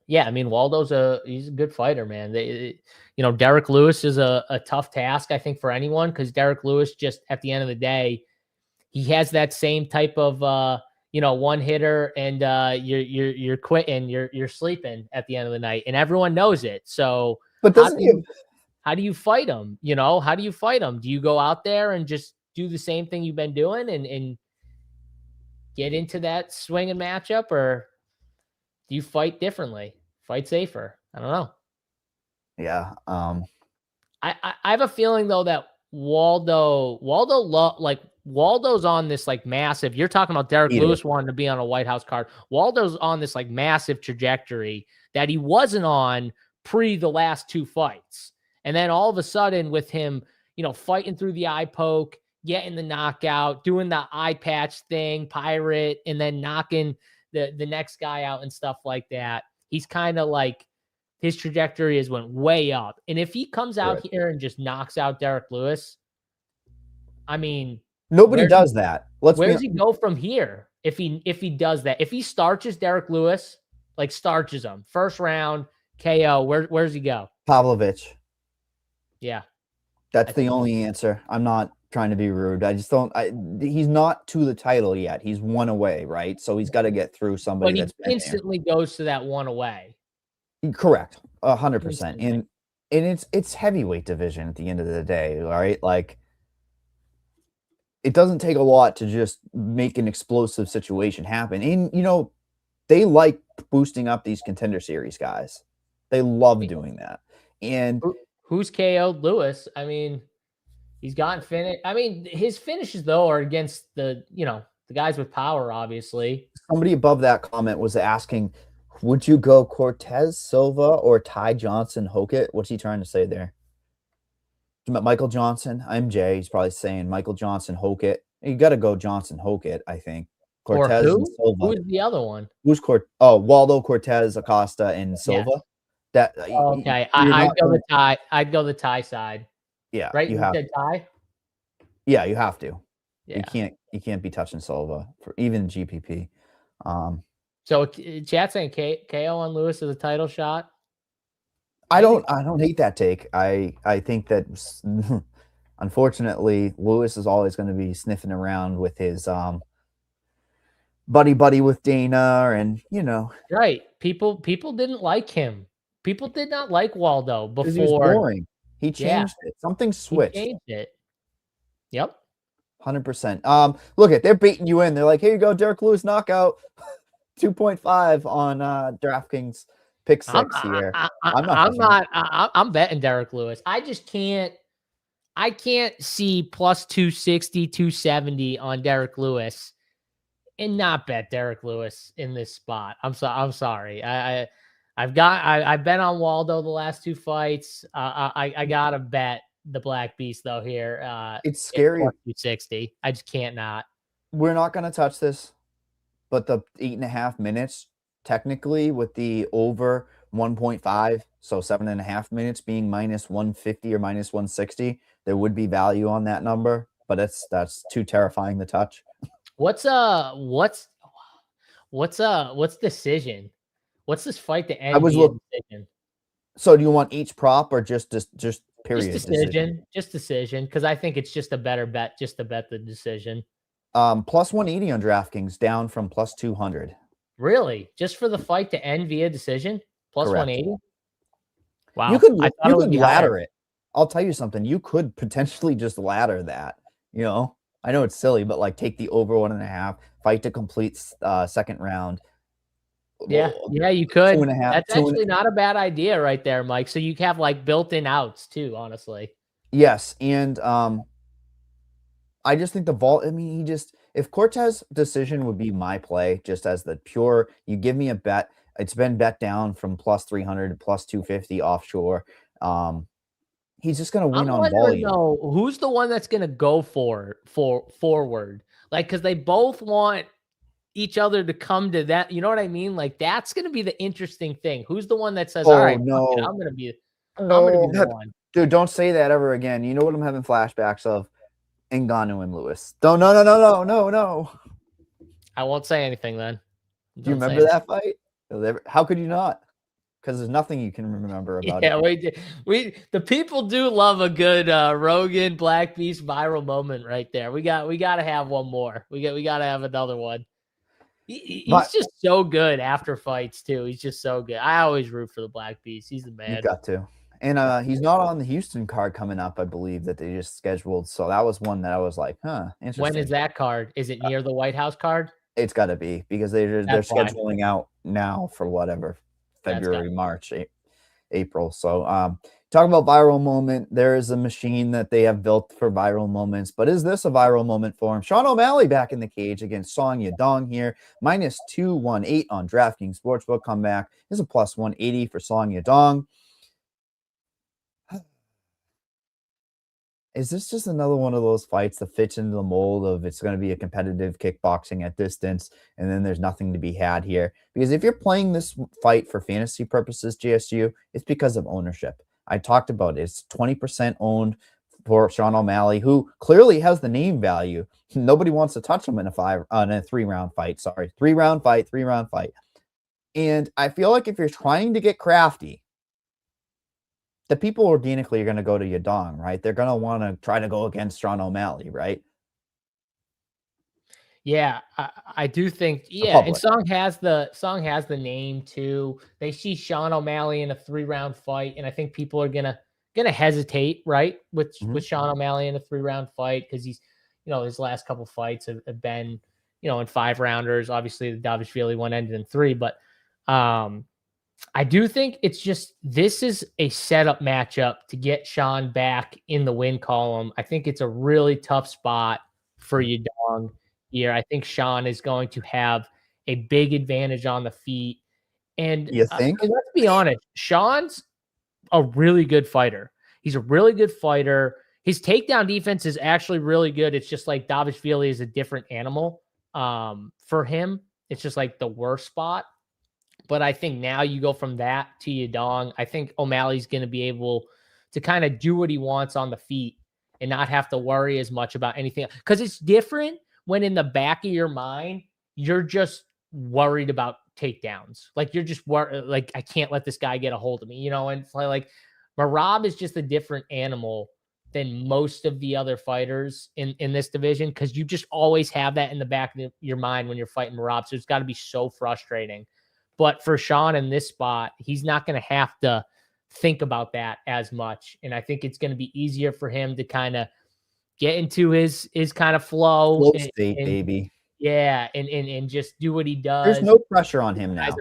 yeah, I mean, he's a good fighter, man. Derek Lewis is a tough task, I think, for anyone, because Derek Lewis, just at the end of the day, he has that same type of one hitter, and you're quitting, you're sleeping at the end of the night, and everyone knows it. So, but how do you fight him? How do you fight him? Do you go out there and just do the same thing you've been doing and get into that swinging matchup, or do you fight differently? Fight safer? I don't know. Yeah. I have a feeling though that Waldo's on this like massive. You're talking about Derek Lewis wanting to be on a White House card. Waldo's on this like massive trajectory that he wasn't on pre the last two fights. And then all of a sudden with him, fighting through the eye poke, getting the knockout, doing the eye patch thing, pirate, and then knocking the next guy out and stuff like that. He's kind of like, his trajectory has went way up. And if he comes out here and just knocks out Derek Lewis, I mean, nobody does that. Where does he go from here? If he does that, if he starches Derek Lewis, like starches him first round KO, where does he go? Pavlovich. Yeah. That's the only answer. I'm not trying to be rude. I just don't. He's not to the title yet. He's one away, right? So he's got to get through somebody. But he instantly goes to that one away. Correct, 100%. And it's heavyweight division at the end of the day, right? Like, it doesn't take a lot to just make an explosive situation happen. And they like boosting up these Contender Series guys. They love doing that. And who's KO'd Lewis? I mean, he's gotten finished. I mean, his finishes though are against the guys with power, obviously. Somebody above that comment was asking, would you go Cortez, Silva, or Ty Johnson, Hoit? What's he trying to say there? Michael Johnson. I'm Jay. He's probably saying Michael Johnson, Hoit. You got to go Johnson, Hoit, I think. Cortez and Silva. Who's the other one? Who's Waldo, Cortez, Acosta, and Silva. Yes. That okay. I'd go the Ty side. Yeah, right. You said Ty. Yeah, you have to. Yeah. You can't be touching Silva for even GPP. So chat saying KO on Lewis is a title shot. I don't hate that take. I think that unfortunately Lewis is always going to be sniffing around with his buddy with Dana, and right. People didn't like him. People did not like Waldo before. He was boring. He changed it. Something switched. He changed it. Yep. 100%. Look, they're baiting you in. They're like, here you go, Derek Lewis knockout. 2.5 on DraftKings pick 6 here. I'm betting Derek Lewis. I just can't. I can't see plus 260, 270 on Derek Lewis and not bet Derek Lewis in this spot. I'm sorry. I've bet on Waldo the last two fights. I gotta bet the Black Beast though here. It's scary. 260. I just can't not. We're not gonna touch this, but the 8.5 minutes, technically, with the over 1.5, so 7.5 minutes being minus 150 or minus 160, there would be value on that number, but that's too terrifying to touch. What's decision? What's this fight to end? Decision? So do you want each prop or just period? Just decision, because I think it's just a better bet just to bet the decision. Plus 180 on DraftKings, down from plus 200. Really? Just for the fight to end via decision? Plus 180? Wow. You could ladder it. I'll tell you something. You could potentially just ladder that, I know it's silly, but like take the over 1.5, fight to complete second round. Yeah, you could. 2.5. That's actually not a bad idea right there, Mike. So you have like built-in outs too, honestly. Yes, and I just think I mean, if Cortes' decision would be my play, just as the pure, you give me a bet. It's been bet down from plus 300 to plus 250 offshore. He's just going to win on volume. Though, who's the one that's going to go for forward? Like, because they both want each other to come to that. You know what I mean? Like, that's going to be the interesting thing. Who's the one that says, all right, no. I'm going to be the one. Dude, don't say that ever again. You know what I'm having flashbacks of? Ngannou and Lewis. No. I won't say anything then. Do you remember that fight? How could you not? Because there's nothing you can remember about it. Yeah, the people do love a good Rogan Black Beast viral moment right there. We got to have one more. We got to have another one. He's just so good after fights too. He's just so good. I always root for the Black Beast. He's the man. You got to. And he's not on the Houston card coming up, I believe, that they just scheduled. So that was one that I was like, interesting. When is that card? Is it near the White House card? It's got to be, because they're scheduling out now for whatever, February, March, April. So talk about viral moment. There is a machine that they have built for viral moments, but is this a viral moment for him? Sean O'Malley back in the cage against Song Yadong here, minus 218 on DraftKings Sportsbook. Comeback is a plus 180 for Song Yadong. Is this just another one of those fights that fits into the mold of it's going to be a competitive kickboxing at distance, and then there's nothing to be had here? Because if you're playing this fight for fantasy purposes, GSU, it's because of ownership. I talked about it. It's 20% owned for Sean O'Malley, who clearly has the name value. Nobody wants to touch him in a 3-round fight. Sorry, 3-round fight. And I feel like if you're trying to get crafty, the people organically are going to go to Yadong, right? They're going to want to try to go against Sean O'Malley, right? Yeah, I do think. Yeah, and Song has the name too. They see Sean O'Malley in a 3-round fight, and I think people are gonna hesitate, right, with Sean O'Malley in a 3-round fight, because he's, his last couple fights have been, in 5-rounders. Obviously, the Davishvili one ended in 3, but I do think it's just, this is a setup matchup to get Sean back in the win column. I think it's a really tough spot for Yadong here. I think Sean is going to have a big advantage on the feet. And you think? Let's be honest, Sean's a really good fighter. He's a really good fighter. His takedown defense is actually really good. It's just like Davishvili is a different animal for him. It's just like the worst spot. But I think now you go from that to Yadong. I think O'Malley's going to be able to kind of do what he wants on the feet and not have to worry as much about anything. Because it's different when in the back of your mind, you're just worried about takedowns. Like, you're just worried, like, I can't let this guy get a hold of me, and it's like Merab is just a different animal than most of the other fighters in this division, because you just always have that in the back of your mind when you're fighting Merab. So it's got to be so frustrating. But for Sean in this spot, he's not going to have to think about that as much. And I think it's going to be easier for him to kind of get into his kind of flow state, baby. Yeah, and just do what he does. There's no pressure on him now.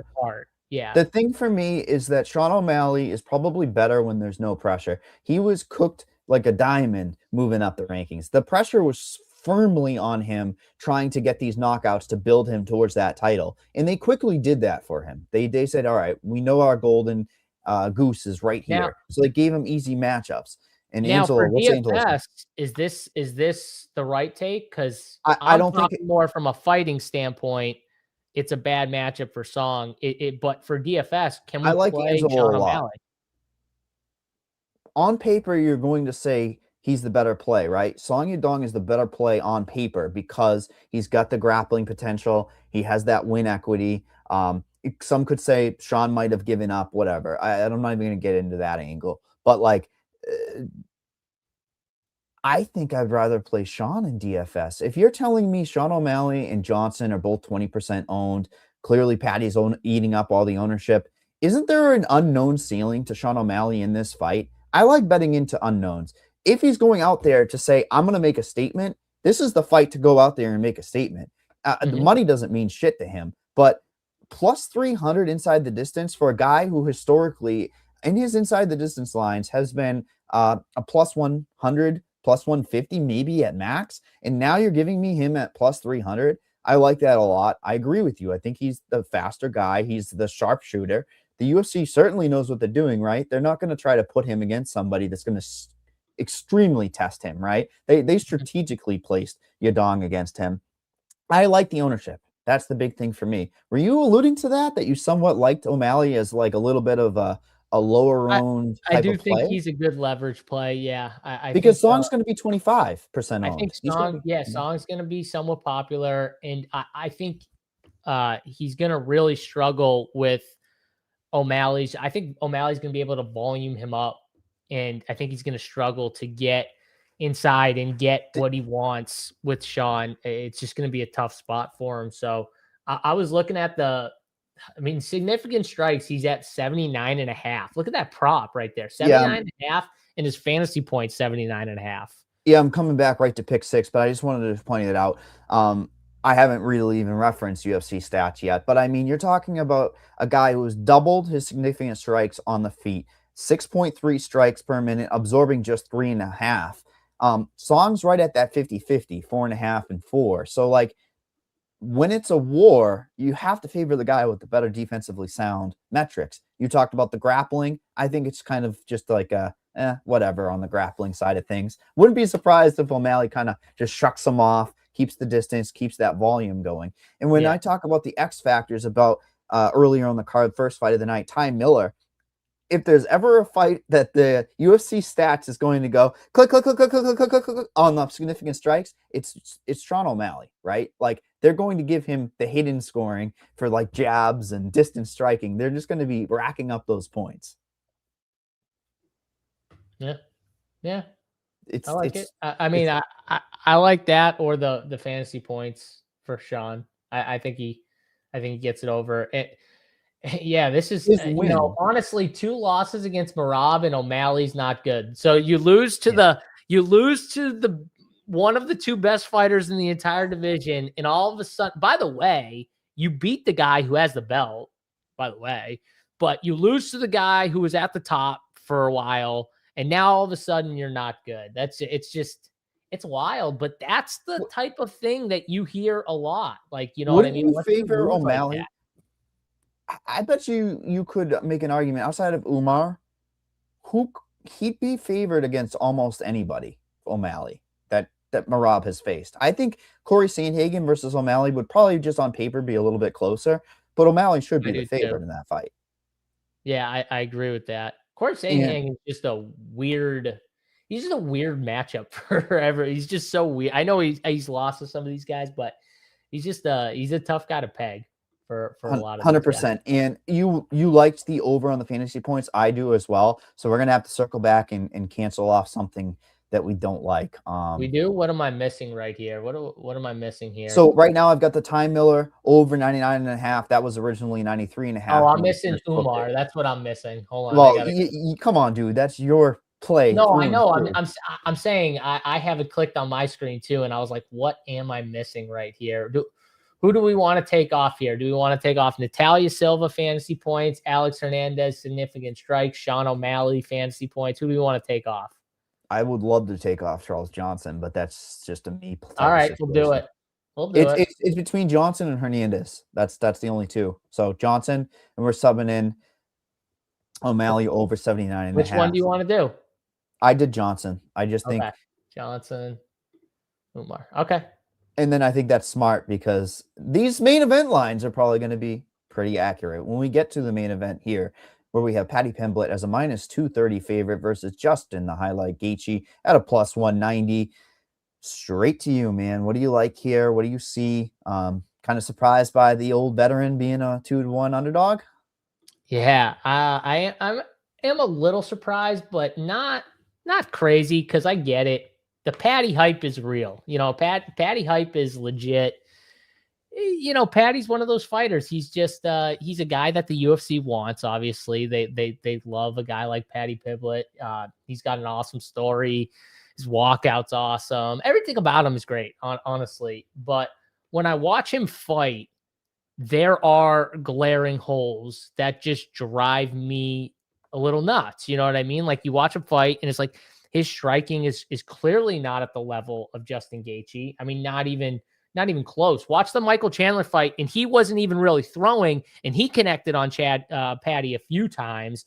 Yeah. The thing for me is that Sean O'Malley is probably better when there's no pressure. He was cooked like a diamond moving up the rankings. The pressure was firmly on him trying to get these knockouts to build him towards that title. And they quickly did that for him. They said, all right, we know our golden goose is right here. Now, so they gave him easy matchups. And now Angelo, for DFS, is this the right take? Because I don't think more from a fighting standpoint, it's a bad matchup for Song. But for DFS, can we play Angelo Sean O'Malley? On paper, you're going to say he's the better play, right? Song Yadong is the better play on paper because he's got the grappling potential. He has that win equity. Some could say Sean might have given up, whatever. I'm not even going to get into that angle. But, like, I think I'd rather play Sean in DFS. If you're telling me Sean O'Malley and Johnson are both 20% owned, clearly Patty's eating up all the ownership, isn't there an unknown ceiling to Sean O'Malley in this fight? I like betting into unknowns. If he's going out there to say, I'm going to make a statement, This is the fight to go out there and make a statement. The money doesn't mean shit to him, but plus 300 inside the distance for a guy who historically in his inside the distance lines has been a plus 100, plus 150, maybe at max. And now you're giving me him at plus 300. I like that a lot. I agree with you. I think he's the faster guy. He's the sharpshooter. The UFC certainly knows what they're doing, right? They're not going to try to put him against somebody that's going to extremely test him, right? They strategically placed Yadong against him. I like the ownership. That's the big thing for me. Were you alluding to that you somewhat liked O'Malley as like a little bit of a lower owned type I do of think play? He's a good leverage play. Yeah, because think, Song's going to be 25% owned. I think Song's going to be somewhat popular, and I think he's going to really struggle with O'Malley's. I think O'Malley's going to be able to volume him up, and I think he's going to struggle to get inside and get what he wants with Sean. It's just going to be a tough spot for him. So I was looking at significant strikes. He's at 79.5. Look at that prop right there. 79.5, and his fantasy points 79.5. Yeah, I'm coming back right to pick 6, but I just wanted to point it out. I haven't really even referenced UFC stats yet, but I mean, you're talking about a guy who has doubled his significant strikes on the feet, 6.3 strikes per minute, absorbing just 3.5. Song's right at that 50-50, 4.5 and 4. So like when it's a war, you have to favor the guy with the better defensively sound metrics. You talked about the grappling. I think it's kind of just like a whatever on the grappling side of things. Wouldn't be surprised if O'Malley kind of just shucks him off, keeps the distance, keeps that volume going. And when I talk about the X factors about earlier on the card, first fight of the night, Ty Miller, if there's ever a fight that the UFC stats is going to go click, click, click, click, click, click, click, click on the significant strikes, it's Sean O'Malley, right? Like they're going to give him the hidden scoring for like jabs and distance striking. They're just going to be racking up those points. Yeah. I like it. I like that, or the fantasy points for Sean. I think he gets it over. This is honestly 2 losses against Merab and O'Malley's not good. So you lose to the one of the 2 best fighters in the entire division, and all of a sudden, by the way, you beat the guy who has the belt, by the way, but you lose to the guy who was at the top for a while. And now all of a sudden you're not good. It's wild, but that's the type of thing that you hear a lot. Like, you know what I mean? Wouldn't you favor O'Malley? Like I bet you could make an argument outside of Umar, he'd be favored against almost anybody, O'Malley, that Merab has faced. I think Corey Sandhagen versus O'Malley would probably just on paper be a little bit closer, but O'Malley should be the favorite in that fight. Yeah, I agree with that. Cortes-Acosta is just a weird. He's just a weird matchup forever. He's just so weird. I know he's lost to some of these guys, but he's just he's a tough guy to peg for a lot of 100%. And you liked the over on the fantasy points. I do as well. So we're gonna have to circle back and cancel off something that we don't like. We do. What am I missing right here? What am I missing here? So right now I've got the Ty Miller over 99.5. That was originally 93.5. Oh, I'm missing Umar. That's what I'm missing. Hold on. Well, come on, dude. That's your play. No, I know. I'm saying I have it clicked on my screen too, and I was like, what am I missing right here? Who do we want to take off here? Do we want to take off Natalia Silva fantasy points, Alex Hernandez significant strikes, Sean O'Malley fantasy points? Who do we want to take off? I would love to take off Charles Johnson, but that's just a me. All right, we'll do it. It's between Johnson and Hernandez. That's the only 2. So Johnson, and we're subbing in O'Malley over 79.5. Which one do you want to do? I did Johnson. I just think Johnson, Umar. Okay. And then I think that's smart because these main event lines are probably going to be pretty accurate. When we get to the main event here, where we have Paddy Pimblett as a minus 230 favorite versus Justin, the highlight GAETHJE, at a plus 190. Straight to you, man. What do you like here? What do you see? Kind of surprised by the old veteran being a 2-1 underdog? Yeah, I am a little surprised, but not crazy because I get it. The Paddy hype is real. You know, Paddy hype is legit. You know, Paddy's one of those fighters. He's just he's a guy that the UFC wants. Obviously, they love a guy like Paddy Pimblett. He's got an awesome story. His walkout's awesome. Everything about him is great, honestly. But when I watch him fight, there are glaring holes that just drive me a little nuts. You know what I mean? Like, you watch him fight and it's like his striking is clearly not at the level of Justin Gaethje. I mean, not even close. Watch the Michael Chandler fight, and he wasn't even really throwing, and he connected on Paddy a few times.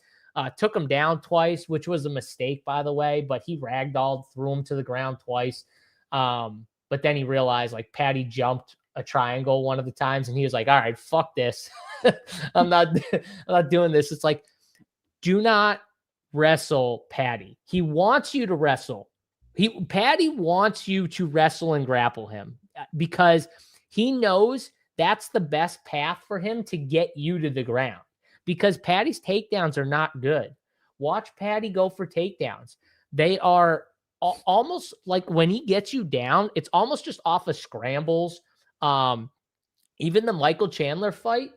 Took him down twice, which was a mistake, by the way, but he ragdolled, threw him to the ground twice. But then he realized, like, Paddy jumped a triangle one of the times, and he was like, all right, fuck this. I'm not doing this. It's like, do not wrestle Paddy. He wants you to wrestle. Paddy wants you to wrestle and grapple him because he knows that's the best path for him to get you to the ground, because Paddy's takedowns are not good. Watch Paddy go for takedowns. They are almost like, when he gets you down, it's almost just off of scrambles. Even the Michael Chandler fight,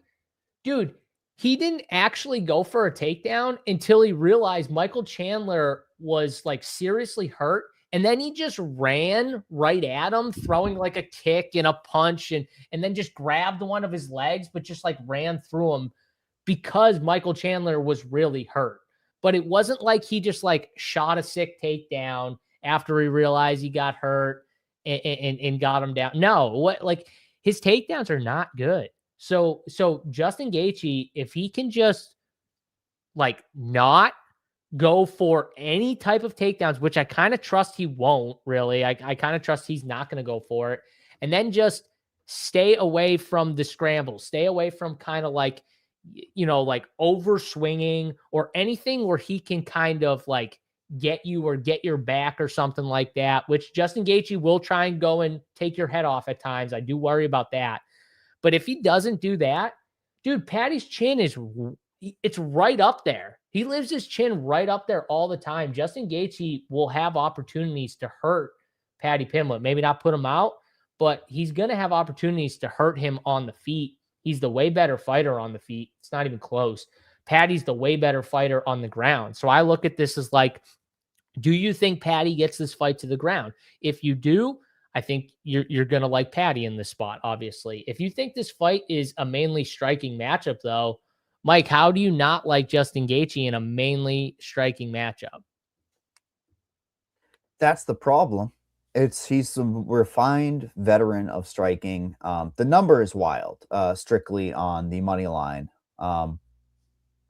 dude, he didn't actually go for a takedown until he realized Michael Chandler was like seriously hurt. And then he just ran right at him, throwing like a kick and a punch, and then just grabbed one of his legs, but just like ran through him because Michael Chandler was really hurt. But it wasn't like he just like shot a sick takedown after he realized he got hurt and got him down. No, like, his takedowns are not good. So Justin Gaethje, if he can just like not go for any type of takedowns, which I kind of trust he won't really. I kind of trust he's not going to go for it. And then just stay away from the scrambles, stay away from kind of like, you know, like over swinging or anything where he can kind of like get you or get your back or something like that, which Justin Gaethje will try and go and take your head off at times. I do worry about that. But if he doesn't do that, dude, Paddy's chin it's right up there. He lives his chin right up there all the time. Justin Gaethje will have opportunities to hurt Paddy Pimblett. Maybe not put him out, but he's going to have opportunities to hurt him on the feet. He's the way better fighter on the feet. It's not even close. Paddy's the way better fighter on the ground. So I look at this as like, do you think Paddy gets this fight to the ground? If you do, I think you're going to like Paddy in this spot, obviously. If you think this fight is a mainly striking matchup, though, Mike, how do you not like Justin Gaethje in a mainly striking matchup? That's the problem. He's a refined veteran of striking. The number is wild, strictly on the money line.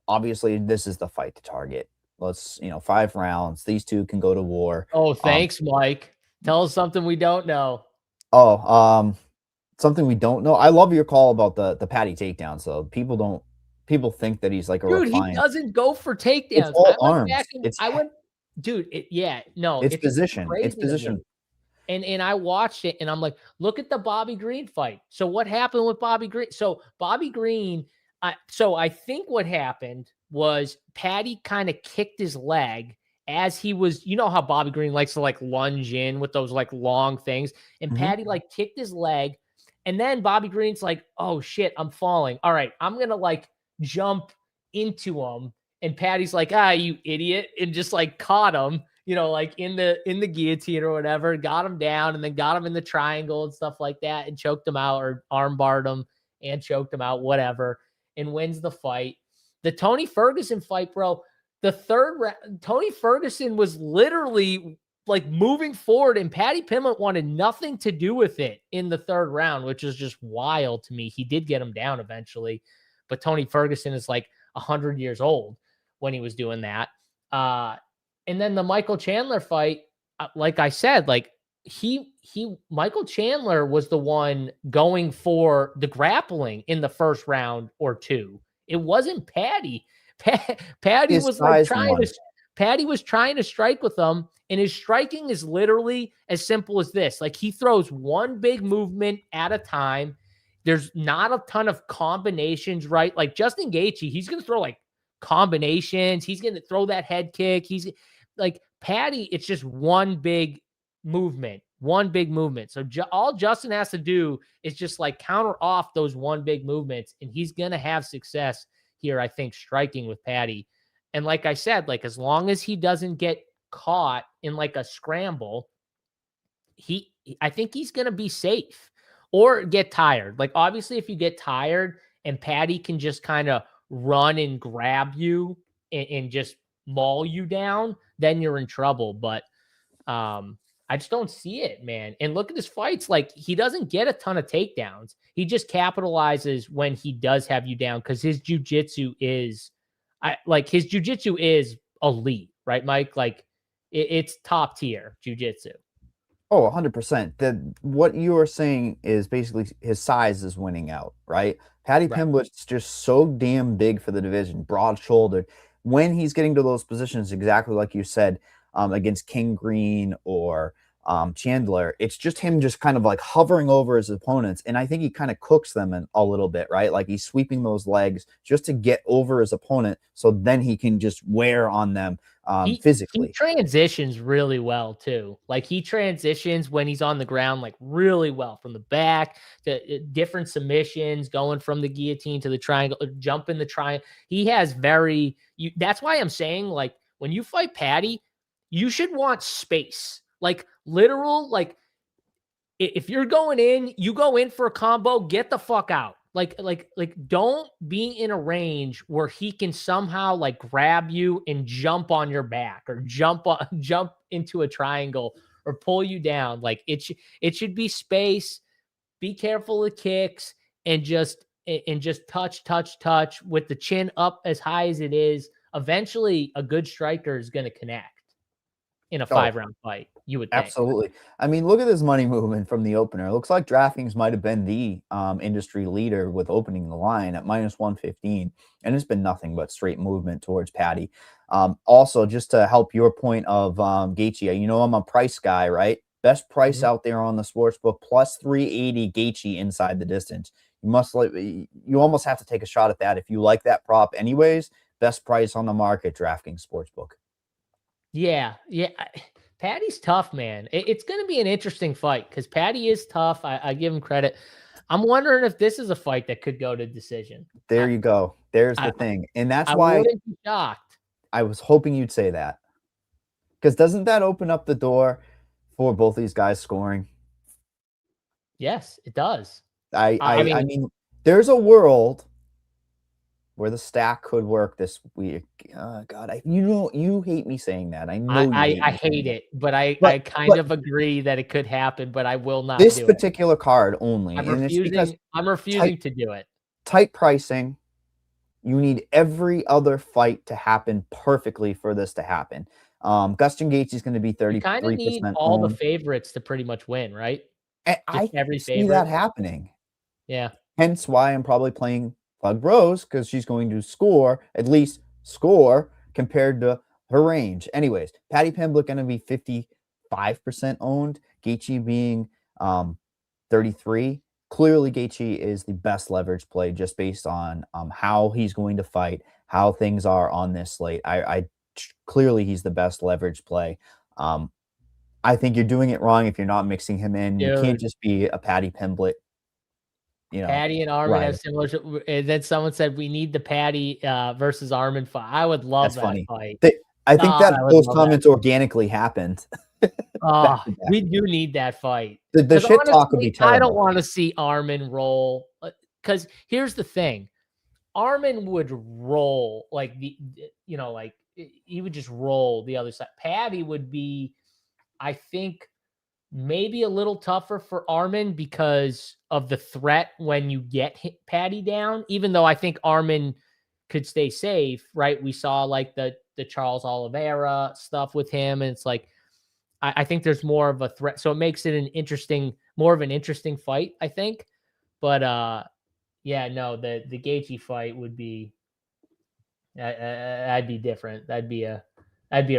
Obviously, this is the fight to target. Let's, 5 rounds. These two can go to war. Oh, thanks, Mike. Tell us something we don't know. Something we don't know. I love your call about the Paddy takedown. So people think that he's like a refined. He doesn't go for takedowns. It's all arms. It's position. It's position. And I watched it and I'm like, look at the Bobby Green fight. So what happened with Bobby Green? So Bobby Green, I think what happened was Paddy kind of kicked his leg as he was, you know how Bobby Green likes to like lunge in with those like long things, and Paddy like kicked his leg, and then Bobby Green's like, oh shit, I'm falling. All right, I'm going to like jump into him. And Paddy's like, you idiot. And just like caught him, like in the guillotine or whatever, got him down and then got him in the triangle and stuff like that and choked him out or arm barred him and choked him out, whatever, and wins the fight. The Tony Ferguson fight, bro, the third round, Tony Ferguson was literally like moving forward and Paddy Pimblett wanted nothing to do with it in the third round, which is just wild to me. He did get him down eventually, but Tony Ferguson is like 100 years old when he was doing that. And then the Michael Chandler fight, like I said, like Michael Chandler was the one going for the grappling in the first round or two. It wasn't Paddy. Paddy was like Paddy was trying to strike with him, and his striking is literally as simple as this. Like, he throws one big movement at a time. There's not a ton of combinations, right? Like Justin Gaethje, he's going to throw like combinations. He's going to throw that head kick. He's like Paddy. It's just one big movement. So all Justin has to do is just like counter off those one big movements, and he's going to have success here, I think, striking with Paddy. And like I said, like as long as he doesn't get caught in like a scramble, I think he's going to be safe or get tired. Like, obviously, if you get tired and Patty can just kind of run and grab you and just maul you down, then you're in trouble. But I just don't see it, man. And look at his fights. Like, he doesn't get a ton of takedowns. He just capitalizes when he does have you down because his jiu-jitsu is elite, right, Mike? Like, it's top tier jiu-jitsu. Oh, 100%. What you are saying is basically his size is winning out, right? Paddy Pimblett's just so damn big for the division, broad-shouldered. When he's getting to those positions, exactly like you said, against King Green or Chandler, it's just him just kind of like hovering over his opponents. And I think he kind of cooks them a little bit, right? Like he's sweeping those legs just to get over his opponent so then he can just wear on them physically. He transitions really well too. Like, he transitions when he's on the ground, like, really well from the back to different submissions, going from the guillotine to the triangle, jump in the triangle. He has that's why I'm saying, like, when you fight Patty, you should want space, like literal, like if you're going in, you go in for a combo, get the fuck out. Like don't be in a range where he can somehow like grab you and jump on your back or jump into a triangle or pull you down. Like, it should be space. Be careful of kicks and just touch with the chin up as high as it is. Eventually, a good striker is going to connect in a 5-round fight, you would think. Absolutely. I mean, look at this money movement from the opener. It looks like DraftKings might have been the industry leader with opening the line at -115, and it's been nothing but straight movement towards Patty. Also, just to help your point of GAETHJE, you know I'm a price guy, right? Best price out there on the sportsbook, +380 GAETHJE inside the distance. You almost have to take a shot at that if you like that prop anyways. Best price on the market, DraftKings Sportsbook. Yeah. Patty's tough, man. It's going to be an interesting fight because Patty is tough. I give him credit. I'm wondering if this is a fight that could go to decision. There you go. There's the thing. And that's why I wouldn't be shocked. I was hoping you'd say that. Because doesn't that open up the door for both these guys scoring? Yes, it does. I mean, there's a world where the stack could work this week. God, you hate me saying that. I know I hate it, but I kind of agree that it could happen, but I will not this do particular card only. I'm and refusing to do it. Tight pricing. You need every other fight to happen perfectly for this to happen. Gustin Gaethje is going to be 33%. You kind of need all the favorites to pretty much win, right? I see that happening. Yeah. Hence why I'm probably playing Thug Rose, because she's going to score, at least score, compared to her range. Anyways, Paddy Pimblett going to be 55% owned. Gaethje being 33. Clearly, Gaethje is the best leverage play just based on how he's going to fight, how things are on this slate. Clearly, he's the best leverage play. I think you're doing it wrong if you're not mixing him in. Dude. You can't just be a Paddy Pimblett. You know, Patty and Armin have similar. And then someone said we need the Patty versus Armin fight. I would love that fight. I think those comments organically happened. We do need that fight. The shit talk would be terrible. I don't want to see Armin roll because here's the thing: Armin would roll like he would just roll the other side. Patty would be, I think, maybe a little tougher for Armin because of the threat when you get Patty down, even though I think Armin could stay safe, right? We saw like the Charles Oliveira stuff with him. And it's like, I think there's more of a threat. So it makes it more of an interesting fight, I think. But yeah, no, the Gaethje fight would be, I'd be different. That'd be a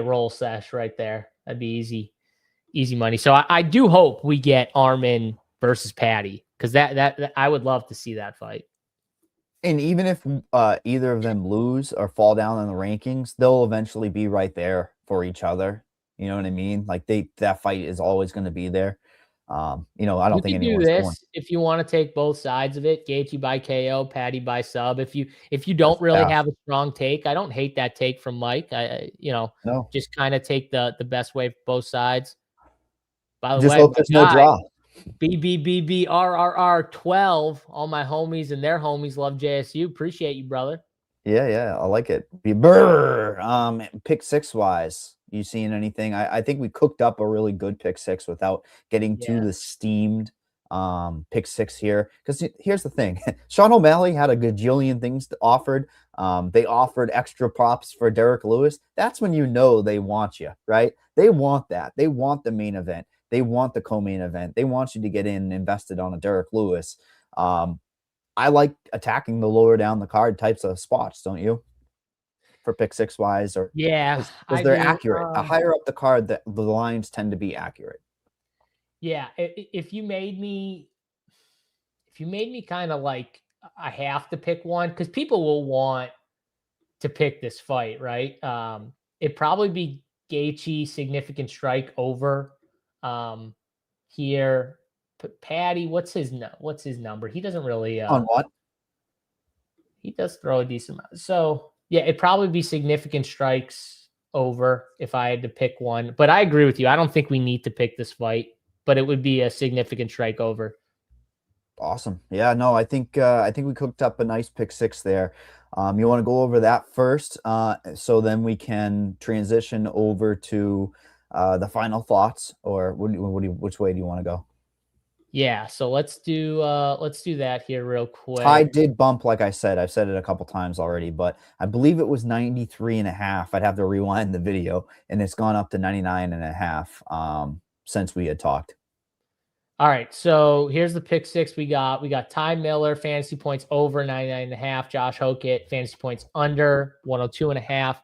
roll sesh right there. That'd be easy money. So I do hope we get Armin versus Patty because that I would love to see that fight. And even if either of them lose or fall down in the rankings, they'll eventually be right there for each other. You know what I mean? Like that fight is always going to be there. I don't think can do anyone's this going. if you want to take both sides of it. Gaethje by KO, Patty by sub. If you don't really have a strong take, I don't hate that take from Mike. No. Just kind of take the best way for both sides. By the Just way, hope there's no draw. BBBBRRR12. All my homies and their homies love JSU. Appreciate you, brother. Yeah, I like it. Pick six wise, you seeing anything? I think we cooked up a really good pick six without getting to the steamed pick six here. Because here's the thing. Sean O'Malley had a gajillion things offered. They offered extra props for Derek Lewis. That's when you know they want you, right? They want that. They want the main event. They want the co-main event. They want you to get in and invested on a Derek Lewis. I like attacking the lower down the card types of spots, don't you? For pick six wise, or because they're accurate. Higher up the card, the lines tend to be accurate. Yeah, if you made me kind of like I have to pick one, because people will want to pick this fight, right? It'd probably be Gaethje significant strike over here. Patty, what's his number? He doesn't really on what? He does throw a decent amount. So yeah, it'd probably be significant strikes over if I had to pick one. But I agree with you. I don't think we need to pick this fight, but it would be a significant strike over. Awesome. Yeah, no, I think we cooked up a nice pick six there. You want to go over that first, so then we can transition over to the final thoughts, or which way do you want to go? Yeah, so let's do that here real quick. I did bump, like I said. I've said it a couple times already, but I believe it was 93.5. I'd have to rewind the video, and it's gone up to 99.5 since we had talked. All right, so here's the pick six we got. We got Ty Miller, fantasy points over 99.5. Josh Hoit, fantasy points under 102.5.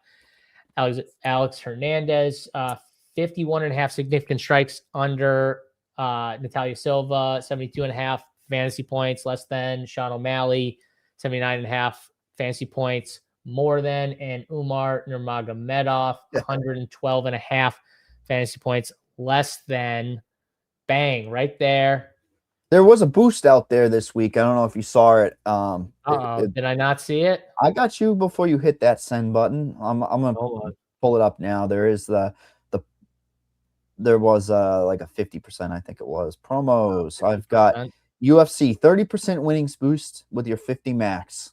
Alex Hernandez, 51.5 significant strikes under. Natalia Silva, 72.5 fantasy points, less than. Sean O'Malley, 79.5 fantasy points, more than. And Umar Nurmagomedov, 112.5 fantasy points, less than. Bang, right there. There was a boost out there this week. I don't know if you saw it. Did I not see it? I got you before you hit that send button. I'm gonna pull it up now. There is there was like a 50%, I think it was, promos. I've got UFC 30% winnings boost with your 50 max.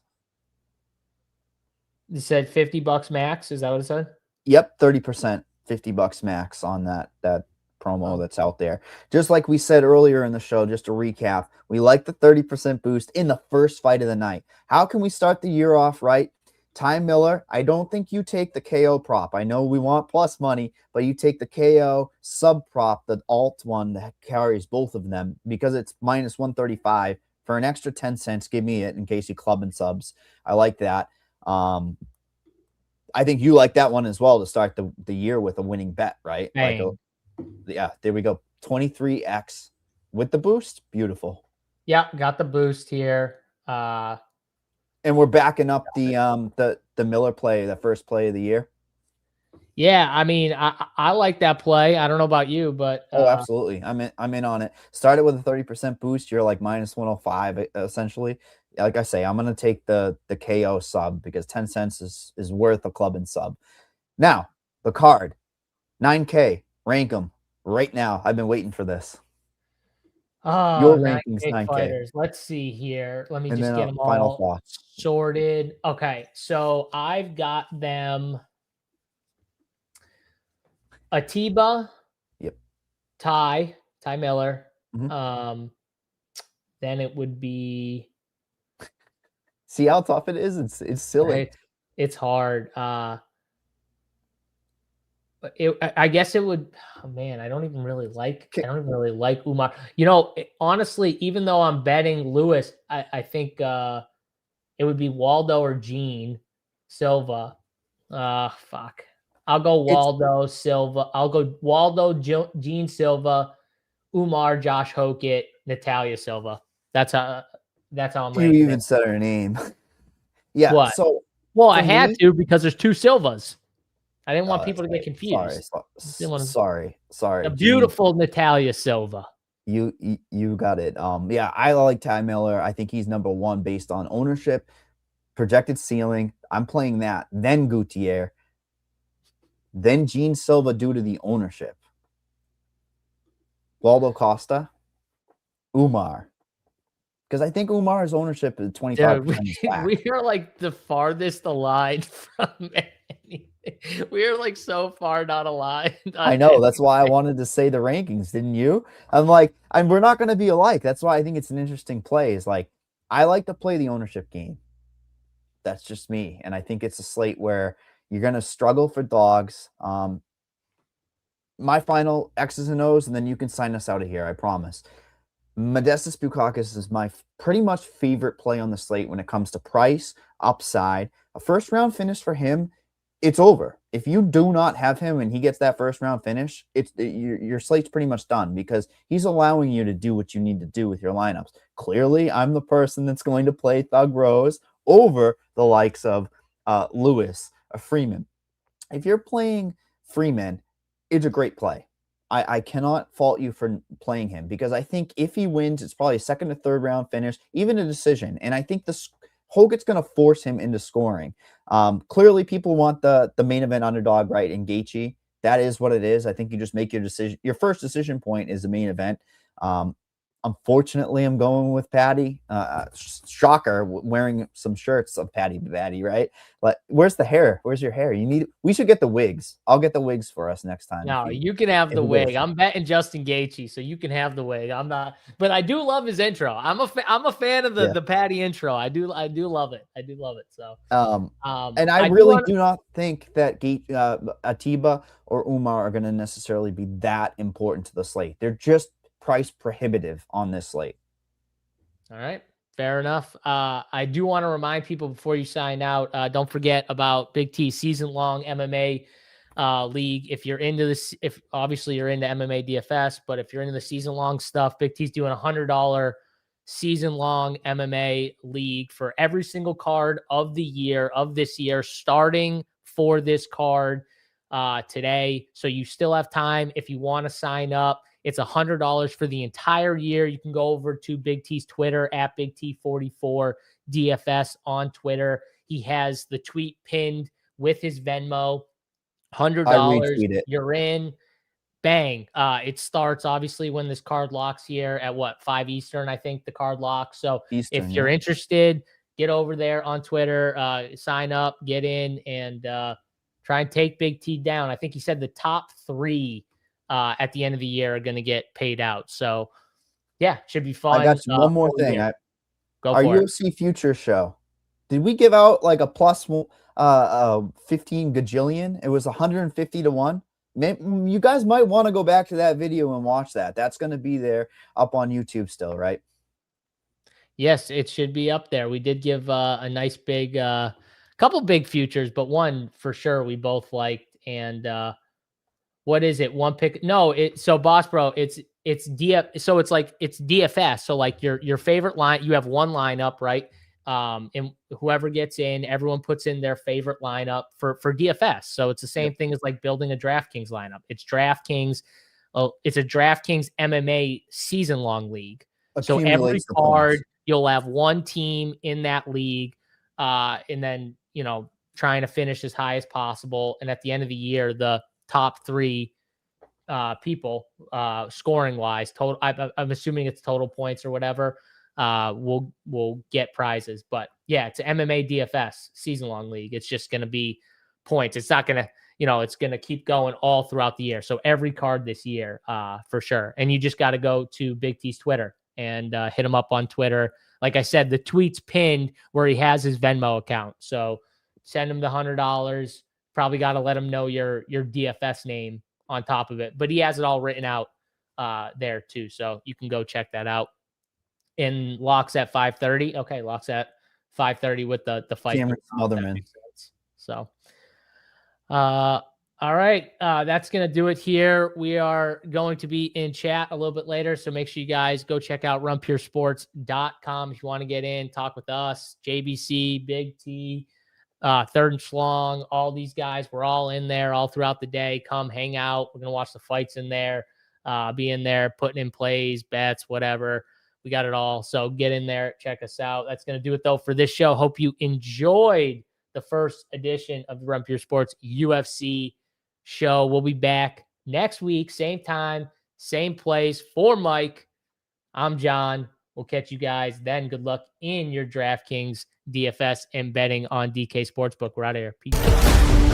You said $50 max. Is that what it said? Yep, 30%, $50 max on that promo that's out there. Just like we said earlier in the show, just to recap, we like the 30% boost in the first fight of the night. How can we start the year off right? Ty Miller, I don't think you take the KO prop. I know we want plus money, but you take the KO sub prop, the alt one that carries both of them, because it's minus 135 for an extra 10 cents. Give me it in case you club and subs. I like that. I think you like that one as well to start the year with a winning bet, right? Yeah, there we go. 23x with the boost. Beautiful. Yeah, got the boost here. And we're backing up the Miller play, the first play of the year. Yeah, I mean, I like that play. I don't know about you, but absolutely, I'm in on it. Started with a 30% boost. You're like minus 105 essentially. Like I say, I'm gonna take the KO sub because 10 cents is worth a club and sub. Now the card, 9K. Rank them right now. I've been waiting for this. Your rankings, 9K. Fighters. Let's see here. Let me just get them all sorted. Okay, so I've got them. Atiba. Yep. Ty Miller. Mm-hmm. Then it would be. See how tough it is? It's silly. Right? It's hard. I guess it would. Oh man, I don't even really like Umar. Honestly, even though I'm betting Lewis, I think it would be Waldo or Gene Silva. Fuck. I'll go Waldo Silva. I'll go Waldo, Gene Silva, Umar, Josh Hoit, Natalia Silva. That's how I'm. You even said her name. Yeah. What? Well, I had to because there's two Silvas. I didn't want people to get confused. Sorry. The beautiful Natalia Silva. You got it. Yeah, I like Ty Miller. I think he's number one based on ownership, projected ceiling. I'm playing that. Then Gautier. Then Gene Silva due to the ownership. Waldo Costa. Umar. Because I think Umar's ownership is 25%. Dude, we are like the farthest aligned from anything. We are like so far not aligned. I know. That's why I wanted to say the rankings, didn't you? I'm like, we're not going to be alike. That's why I think it's an interesting play. Is like, I like to play the ownership game. That's just me. And I think it's a slate where you're going to struggle for dogs. My final X's and O's, and then you can sign us out of here. I promise. Modestas Bukauskas is my pretty much favorite play on the slate when it comes to price, upside. A first round finish for him, it's over. If you do not have him and he gets that first round finish, your slate's pretty much done because he's allowing you to do what you need to do with your lineups. Clearly, I'm the person that's going to play Thug Rose over the likes of Lewis or Freeman. If you're playing Freeman, it's a great play. I cannot fault you for playing him because I think if he wins, it's probably a second or third round finish, even a decision. And I think Hogan's going to force him into scoring. Clearly, people want the main event underdog, right? In GAETHJE. That is what it is. I think you just make your decision. Your first decision point is the main event. Unfortunately, I'm going with Patty. Shocker, wearing some shirts of Patty Batty, right? But where's the hair? Where's your hair? We should get the wigs. I'll get the wigs for us next time. No, you can have the wig. I'm betting Justin Gaethje, so you can have the wig. I'm not, but I do love his intro. I'm a fan of the Patty intro. I do love it. I do love it. So, and I really do not think that Atiba or Umar are going to necessarily be that important to the slate. They're just price prohibitive on this slate. All right. Fair enough. I do want to remind people before you sign out, don't forget about Big T's season-long MMA league. If you're into this, if obviously you're into MMA DFS, but if you're into the season-long stuff, Big T's doing $100 season-long MMA league for every single card of the year, of this year, starting for this card today. So you still have time if you want to sign up. It's $100 for the entire year. You can go over to Big T's Twitter at Big T44 DFS on Twitter. He has the tweet pinned with his Venmo. $100. You're in. Bang. It starts obviously when this card locks here at 5 Eastern, I think the card locks. So if you're interested, get over there on Twitter, sign up, get in, and try and take Big T down. I think he said the top 3 at the end of the year are going to get paid out. So, yeah, should be fun. I got you. One more thing. Go our for UFC Future Show. Did we give out like a plus 15 gajillion? It was 150 to 1. You guys might want to go back to that video and watch that. That's going to be there up on YouTube still, right? Yes, it should be up there. We did give a nice big couple big futures, but one for sure we both liked. And what is it? One pick? No, so Boss Bro, it's so it's like it's DFS. So like your favorite line, you have one lineup, right? And whoever gets in, everyone puts in their favorite lineup for DFS. So it's the same thing as like building a DraftKings lineup. It's DraftKings. It's a DraftKings MMA season long league. So every card you'll have one team in that league, and then trying to finish as high as possible. And at the end of the year, the top 3 people scoring wise, total. I'm assuming it's total points or whatever. Will get prizes, but yeah, it's an MMA DFS season long league. It's just going to be points. It's not going to, it's going to keep going all throughout the year. So every card this year, for sure. And you just got to go to Big T's Twitter and hit him up on Twitter. Like I said, the tweet's pinned where he has his Venmo account. So send him the $100. Probably got to let him know your DFS name on top of it, but he has it all written out there too. So you can go check that out. And locks at 5:30. Okay, locks at 5:30 with the fight. Cameron Smotherman. So, all right, that's gonna do it here. We are going to be in chat a little bit later, so make sure you guys go check out runpuresports.com if you want to get in, talk with us, JBC, Big T, Third and Schlong, all these guys. We're all in there all throughout the day. Come hang out. We're gonna watch the fights in there. be in there, putting in plays, bets, whatever. We got it all. So get in there, check us out. That's going to do it, though, for this show. Hope you enjoyed the first edition of the Run Pure Sports UFC show. We'll be back next week, same time, same place. For Mike, I'm John. We'll catch you guys then. Good luck in your DraftKings DFS and betting on DK Sportsbook. We're out of here. Peace.